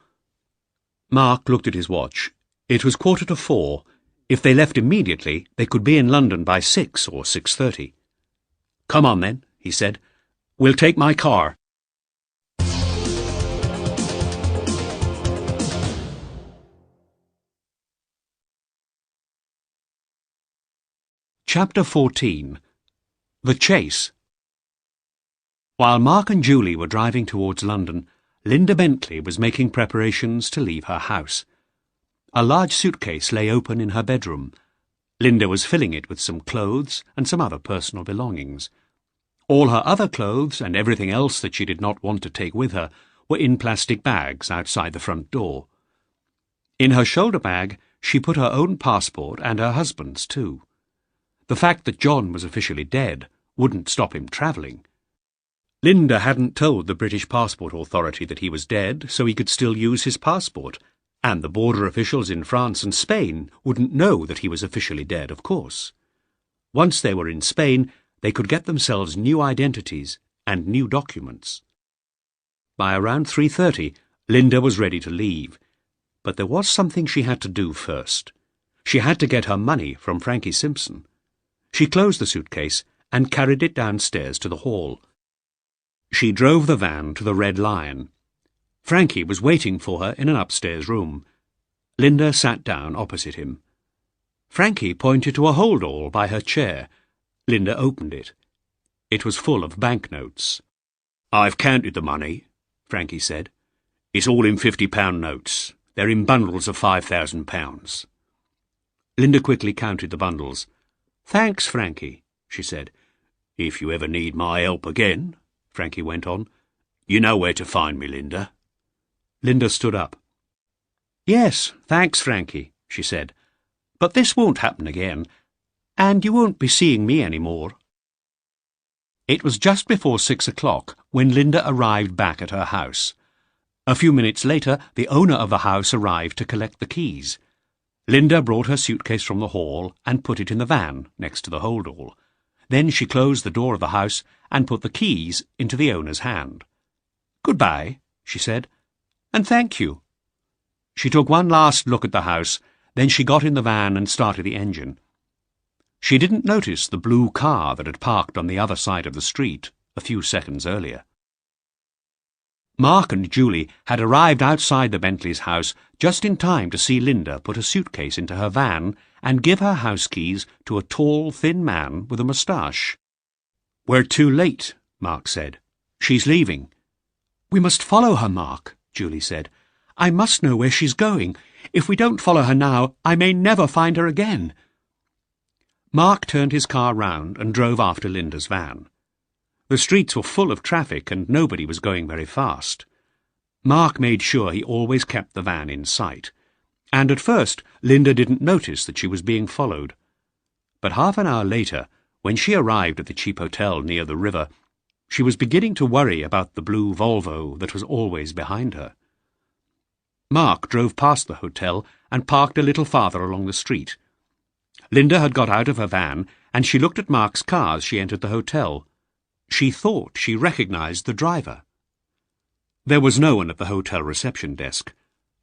Mark looked at his watch. It was 4:45. If they left immediately, they could be in London by 6 or 6:30. "Come on, then," he said. "We'll take my car." Chapter 14. The Chase. While Mark and Julie were driving towards London, Linda Bentley was making preparations to leave her house. A large suitcase lay open in her bedroom. Linda was filling it with some clothes and some other personal belongings. All her other clothes and everything else that she did not want to take with her were in plastic bags outside the front door. In her shoulder bag she put her own passport and her husband's too. The fact that John was officially dead wouldn't stop him travelling. Linda hadn't told the British Passport Authority that he was dead, so he could still use his passport, and the border officials in France and Spain wouldn't know that he was officially dead, of course. Once they were in Spain, they could get themselves new identities and new documents. By around 3:30, Linda was ready to leave, but there was something she had to do first. She had to get her money from Frankie Simpson. She closed the suitcase and carried it downstairs to the hall. She drove the van to the Red Lion. Frankie was waiting for her in an upstairs room. Linda sat down opposite him. Frankie pointed to a hold-all by her chair. Linda opened it. It was full of banknotes. "I've counted the money," Frankie said. "It's all in £50 notes. They're in bundles of £5,000. Linda quickly counted the bundles. "Thanks, Frankie," she said. "If you ever need my help again," Frankie went on, "you know where to find me, Linda." Linda stood up. "Yes, thanks, Frankie," she said. "But this won't happen again, and you won't be seeing me any more." It was just before 6 o'clock when Linda arrived back at her house. A few minutes later, the owner of the house arrived to collect the keys. Linda brought her suitcase from the hall and put it in the van next to the hold-all. Then she closed the door of the house and put the keys into the owner's hand. "Goodbye," she said, "and thank you." She took one last look at the house, then she got in the van and started the engine. She didn't notice the blue car that had parked on the other side of the street a few seconds earlier. Mark and Julie had arrived outside the Bentley's house just in time to see Linda put a suitcase into her van and give her house keys to a tall, thin man with a moustache. "We're too late," Mark said. "She's leaving." "We must follow her, Mark," Julie said. "I must know where she's going. If we don't follow her now, I may never find her again." Mark turned his car round and drove after Linda's van. The streets were full of traffic and nobody was going very fast. Mark made sure he always kept the van in sight, and at first Linda didn't notice that she was being followed. But half an hour later, when she arrived at the cheap hotel near the river, she was beginning to worry about the blue Volvo that was always behind her. Mark drove past the hotel and parked a little farther along the street. Linda had got out of her van, and she looked at Mark's car as she entered the hotel. She thought she recognized the driver. There was no one at the hotel reception desk.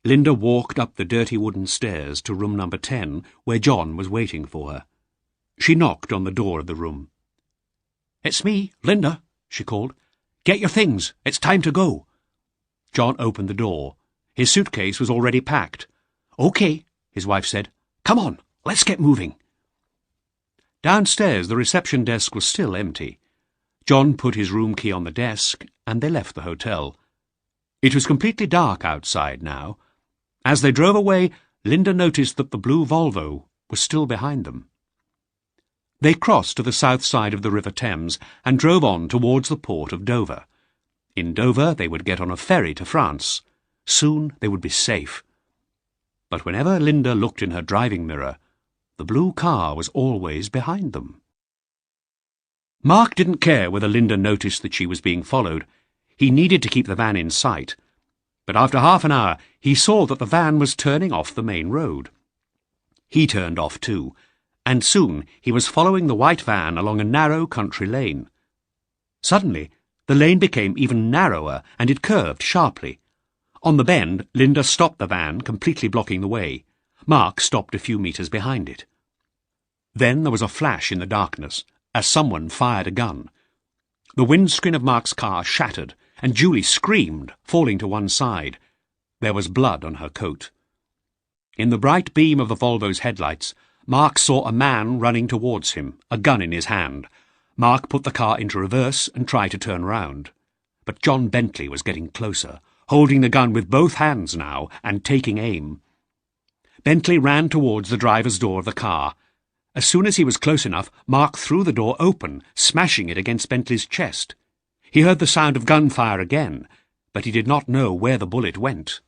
Linda walked up the dirty wooden stairs to room number 10, where John was waiting for her. She knocked on the door of the room. "It's me, Linda," she called. "Get your things. It's time to go." John opened the door. His suitcase was already packed. "OK," his wife said. "Come on, let's get moving." Downstairs, the reception desk was still empty. John put his room key on the desk, and they left the hotel. It was completely dark outside now. As they drove away, Linda noticed that the blue Volvo was still behind them. They crossed to the south side of the River Thames and drove on towards the port of Dover. In Dover they would get on a ferry to France. Soon they would be safe. But whenever Linda looked in her driving mirror, the blue car was always behind them. Mark didn't care whether Linda noticed that she was being followed. He needed to keep the van in sight. But after half an hour, he saw that the van was turning off the main road. He turned off too, and soon he was following the white van along a narrow country lane. Suddenly, the lane became even narrower and it curved sharply. On the bend, Linda stopped the van, completely blocking the way. Mark stopped a few metres behind it. Then there was a flash in the darkness, as someone fired a gun. The windscreen of Mark's car shattered, and Julie screamed, falling to one side. There was blood on her coat. In the bright beam of the Volvo's headlights, Mark saw a man running towards him, a gun in his hand. Mark put the car into reverse and tried to turn round. But John Bentley was getting closer, holding the gun with both hands now and taking aim. Bentley ran towards the driver's door of the car. As soon as he was close enough, Mark threw the door open, smashing it against Bentley's chest. He heard the sound of gunfire again, but he did not know where the bullet went.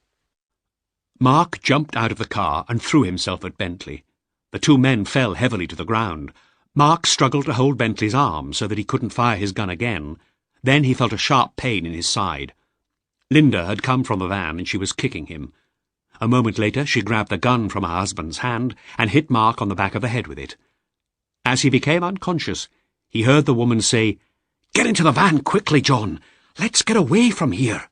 Mark jumped out of the car and threw himself at Bentley. The two men fell heavily to the ground. Mark struggled to hold Bentley's arm so that he couldn't fire his gun again. Then he felt a sharp pain in his side. Linda had come from the van and she was kicking him. A moment later she grabbed the gun from her husband's hand and hit Mark on the back of the head with it. As he became unconscious, he heard the woman say, "Get into the van quickly, John. Let's get away from here."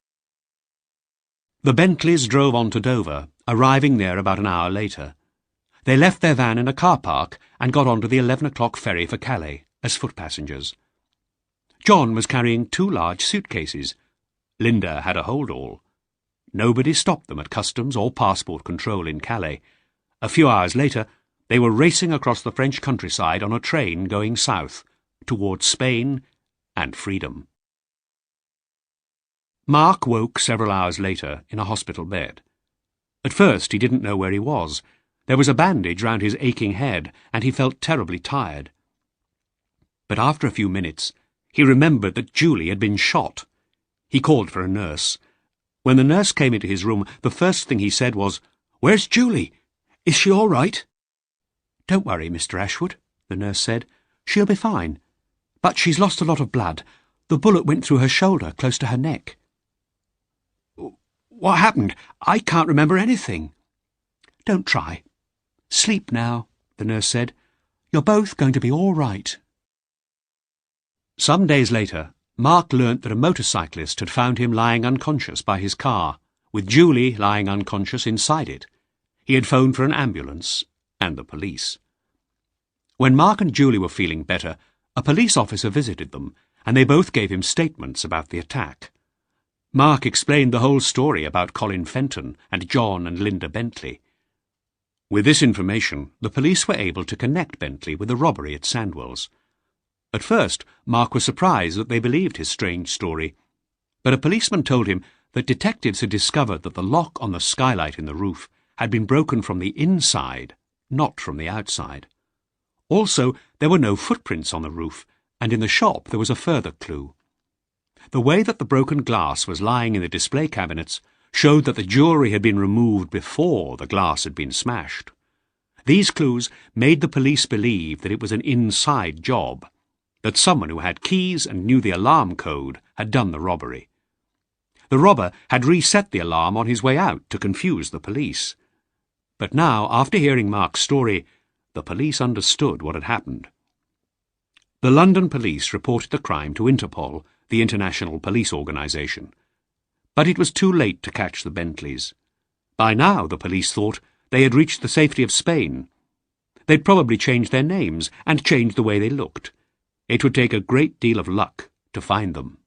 The Bentleys drove on to Dover, arriving there about an hour later. They left their van in a car park and got onto the 11 o'clock ferry for Calais as foot passengers. John was carrying 2 large suitcases. Linda had a hold-all. Nobody stopped them at customs or passport control in Calais. A few hours later, they were racing across the French countryside on a train going south, towards Spain and freedom. Mark woke several hours later in a hospital bed. At first he didn't know where he was. There was a bandage round his aching head, and he felt terribly tired. But after a few minutes, he remembered that Julie had been shot. He called for a nurse. When the nurse came into his room, the first thing he said was, "Where's Julie? Is she all right?" "Don't worry, Mr. Ashwood," the nurse said. "She'll be fine. But she's lost a lot of blood. The bullet went through her shoulder, close to her neck." "What happened? I can't remember anything." "Don't try. Sleep now," the nurse said. "You're both going to be all right." Some days later, Mark learnt that a motorcyclist had found him lying unconscious by his car, with Julie lying unconscious inside it. He had phoned for an ambulance and the police. When Mark and Julie were feeling better, a police officer visited them, and they both gave him statements about the attack. Mark explained the whole story about Colin Fenton and John and Linda Bentley. With this information, the police were able to connect Bentley with the robbery at Sandwell's. At first, Mark was surprised that they believed his strange story, but a policeman told him that detectives had discovered that the lock on the skylight in the roof had been broken from the inside, not from the outside. Also, there were no footprints on the roof, and in the shop there was a further clue. The way that the broken glass was lying in the display cabinets showed that the jewellery had been removed before the glass had been smashed. These clues made the police believe that it was an inside job, that someone who had keys and knew the alarm code had done the robbery. The robber had reset the alarm on his way out to confuse the police. But now, after hearing Mark's story, the police understood what had happened. The London police reported the crime to Interpol, the international police organisation. But it was too late to catch the Bentleys. By now, the police thought, they had reached the safety of Spain. They'd probably changed their names and changed the way they looked. It would take a great deal of luck to find them.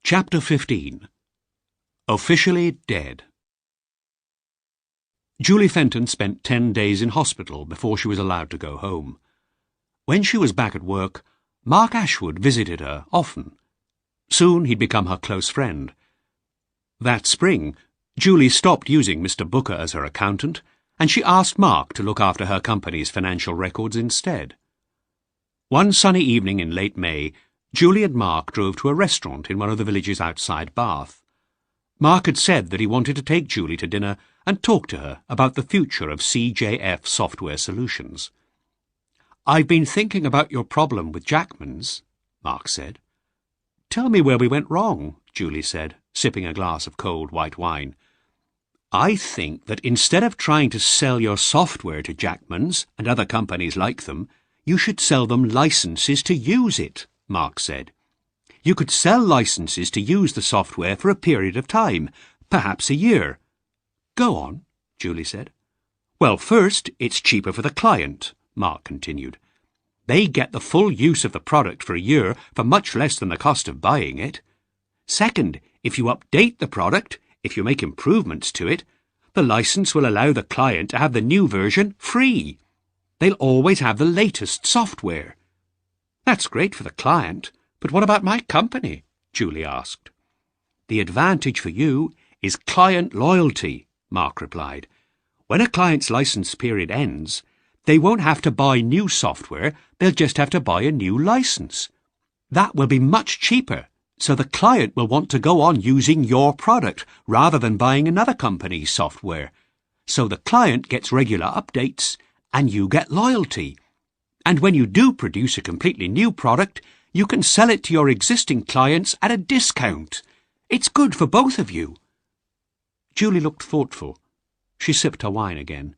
Chapter 15. Officially Dead. Julie Fenton spent 10 days in hospital before she was allowed to go home. When she was back at work, Mark Ashwood visited her often. Soon he'd become her close friend. That spring, Julie stopped using Mr. Booker as her accountant, and she asked Mark to look after her company's financial records instead. One sunny evening in late May, Julie and Mark drove to a restaurant in one of the villages outside Bath. Mark had said that he wanted to take Julie to dinner and talk to her about the future of CJF Software Solutions. "I've been thinking about your problem with Jackman's," Mark said. "Tell me where we went wrong," Julie said, sipping a glass of cold white wine. "I think that instead of trying to sell your software to Jackman's and other companies like them, you should sell them licenses to use it," Mark said. "You could sell licenses to use the software for a period of time, perhaps a year." "Go on," Julie said. "Well, first, it's cheaper for the client," Mark continued. "They get the full use of the product for a year for much less than the cost of buying it. Second, if you update the product, if you make improvements to it, the license will allow the client to have the new version free. They'll always have the latest software." "That's great for the client, but what about my company?" Julie asked. "The advantage for you is client loyalty," Mark replied. "When a client's license period ends, they won't have to buy new software, they'll just have to buy a new license. That will be much cheaper, so the client will want to go on using your product rather than buying another company's software. So the client gets regular updates and you get loyalty. And when you do produce a completely new product, you can sell it to your existing clients at a discount. It's good for both of you." Julie looked thoughtful. She sipped her wine again.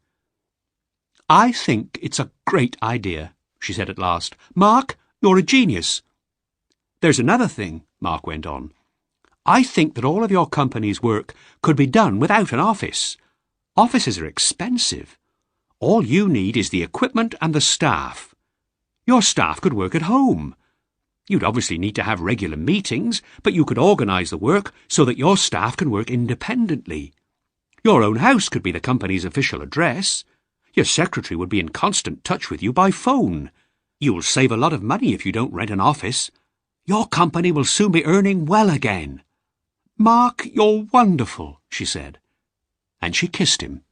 "I think it's a great idea," she said at last. "Mark, you're a genius." "There's another thing," Mark went on. "I think that all of your company's work could be done without an office. Offices are expensive. All you need is the equipment and the staff. Your staff could work at home. You'd obviously need to have regular meetings, but you could organise the work so that your staff can work independently. Your own house could be the company's official address. Your secretary would be in constant touch with you by phone. You'll save a lot of money if you don't rent an office. Your company will soon be earning well again." "Mark, you're wonderful," she said. And she kissed him.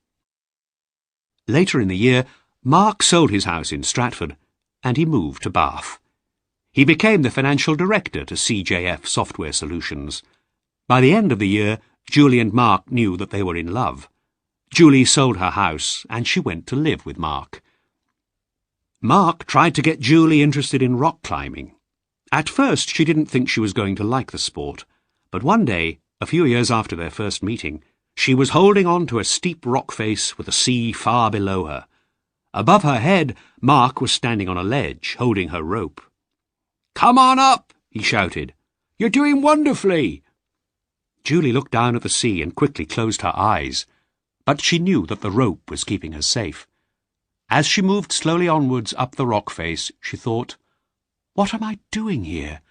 Later in the year, Mark sold his house in Stratford, and he moved to Bath. He became the financial director to CJF Software Solutions. By the end of the year, Julie and Mark knew that they were in love. Julie sold her house, and she went to live with Mark. Mark tried to get Julie interested in rock climbing. At first, she didn't think she was going to like the sport, but one day, a few years after their first meeting, she was holding on to a steep rock face with the sea far below her. Above her head, Mark was standing on a ledge, holding her rope. "Come on up," he shouted. "You're doing wonderfully." Julie looked down at the sea and quickly closed her eyes, but she knew that the rope was keeping her safe. As she moved slowly onwards up the rock face, she thought, "What am I doing here?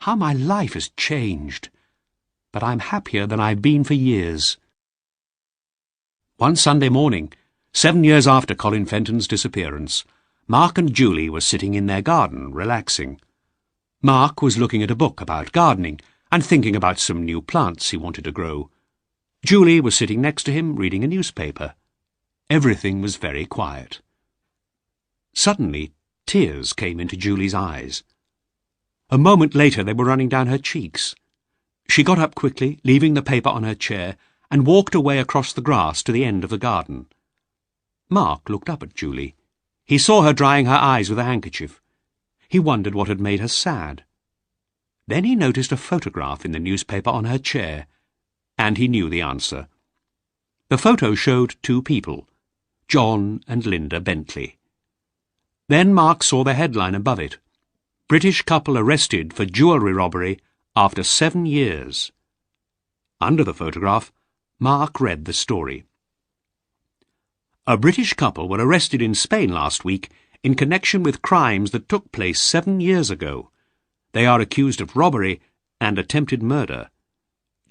How my life has changed." but I'm happier than I've been for years. One Sunday morning, 7 years after Colin Fenton's disappearance, Mark and Julie were sitting in their garden, relaxing. Mark was looking at a book about gardening and thinking about some new plants he wanted to grow. Julie was sitting next to him, reading a newspaper. Everything was very quiet. Suddenly, tears came into Julie's eyes. A moment later they were running down her cheeks. She got up quickly, leaving the paper on her chair, and walked away across the grass to the end of the garden. Mark looked up at Julie. He saw her drying her eyes with a handkerchief. He wondered what had made her sad. Then he noticed a photograph in the newspaper on her chair, and he knew the answer. The photo showed two people, John and Linda Bentley. Then Mark saw the headline above it, "British couple arrested for jewellery robbery after 7 years." Under the photograph, Mark read the story. A British couple were arrested in Spain last week in connection with crimes that took place 7 years ago. They are accused of robbery and attempted murder.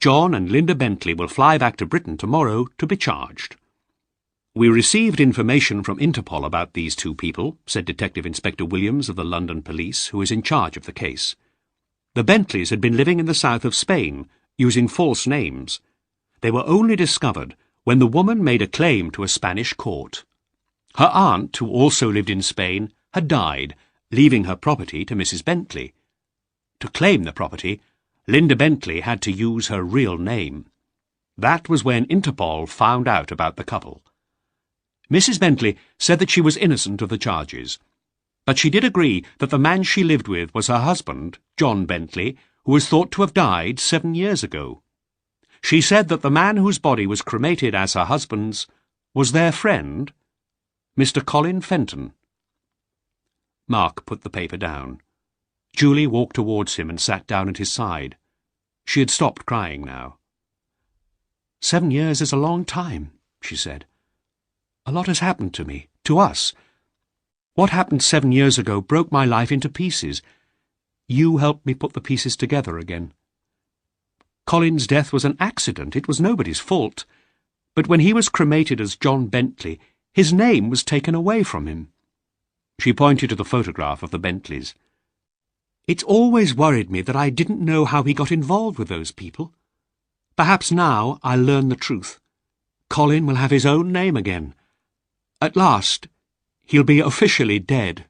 John and Linda Bentley will fly back to Britain tomorrow to be charged. "We received information from Interpol about these two people," said Detective Inspector Williams of the London Police, who is in charge of the case. "The Bentleys had been living in the south of Spain, using false names. They were only discovered when the woman made a claim to a Spanish court. Her aunt, who also lived in Spain, had died, leaving her property to Mrs. Bentley. To claim the property, Linda Bentley had to use her real name. That was when Interpol found out about the couple. Mrs. Bentley said that she was innocent of the charges, but she did agree that the man she lived with was her husband, John Bentley, who was thought to have died 7 years ago. She said that the man whose body was cremated as her husband's was their friend, Mr. Colin Fenton." Mark put the paper down. Julie walked towards him and sat down at his side. She had stopped crying now. 7 years is a long time," she said. "A lot has happened to me, to us. What happened 7 years ago broke my life into pieces. You helped me put the pieces together again. Colin's death was an accident. It was nobody's fault. But when he was cremated as John Bentley, his name was taken away from him." She pointed to the photograph of the Bentleys. "It's always worried me that I didn't know how he got involved with those people. Perhaps now I'll learn the truth. Colin will have his own name again. At last, he'll be officially dead."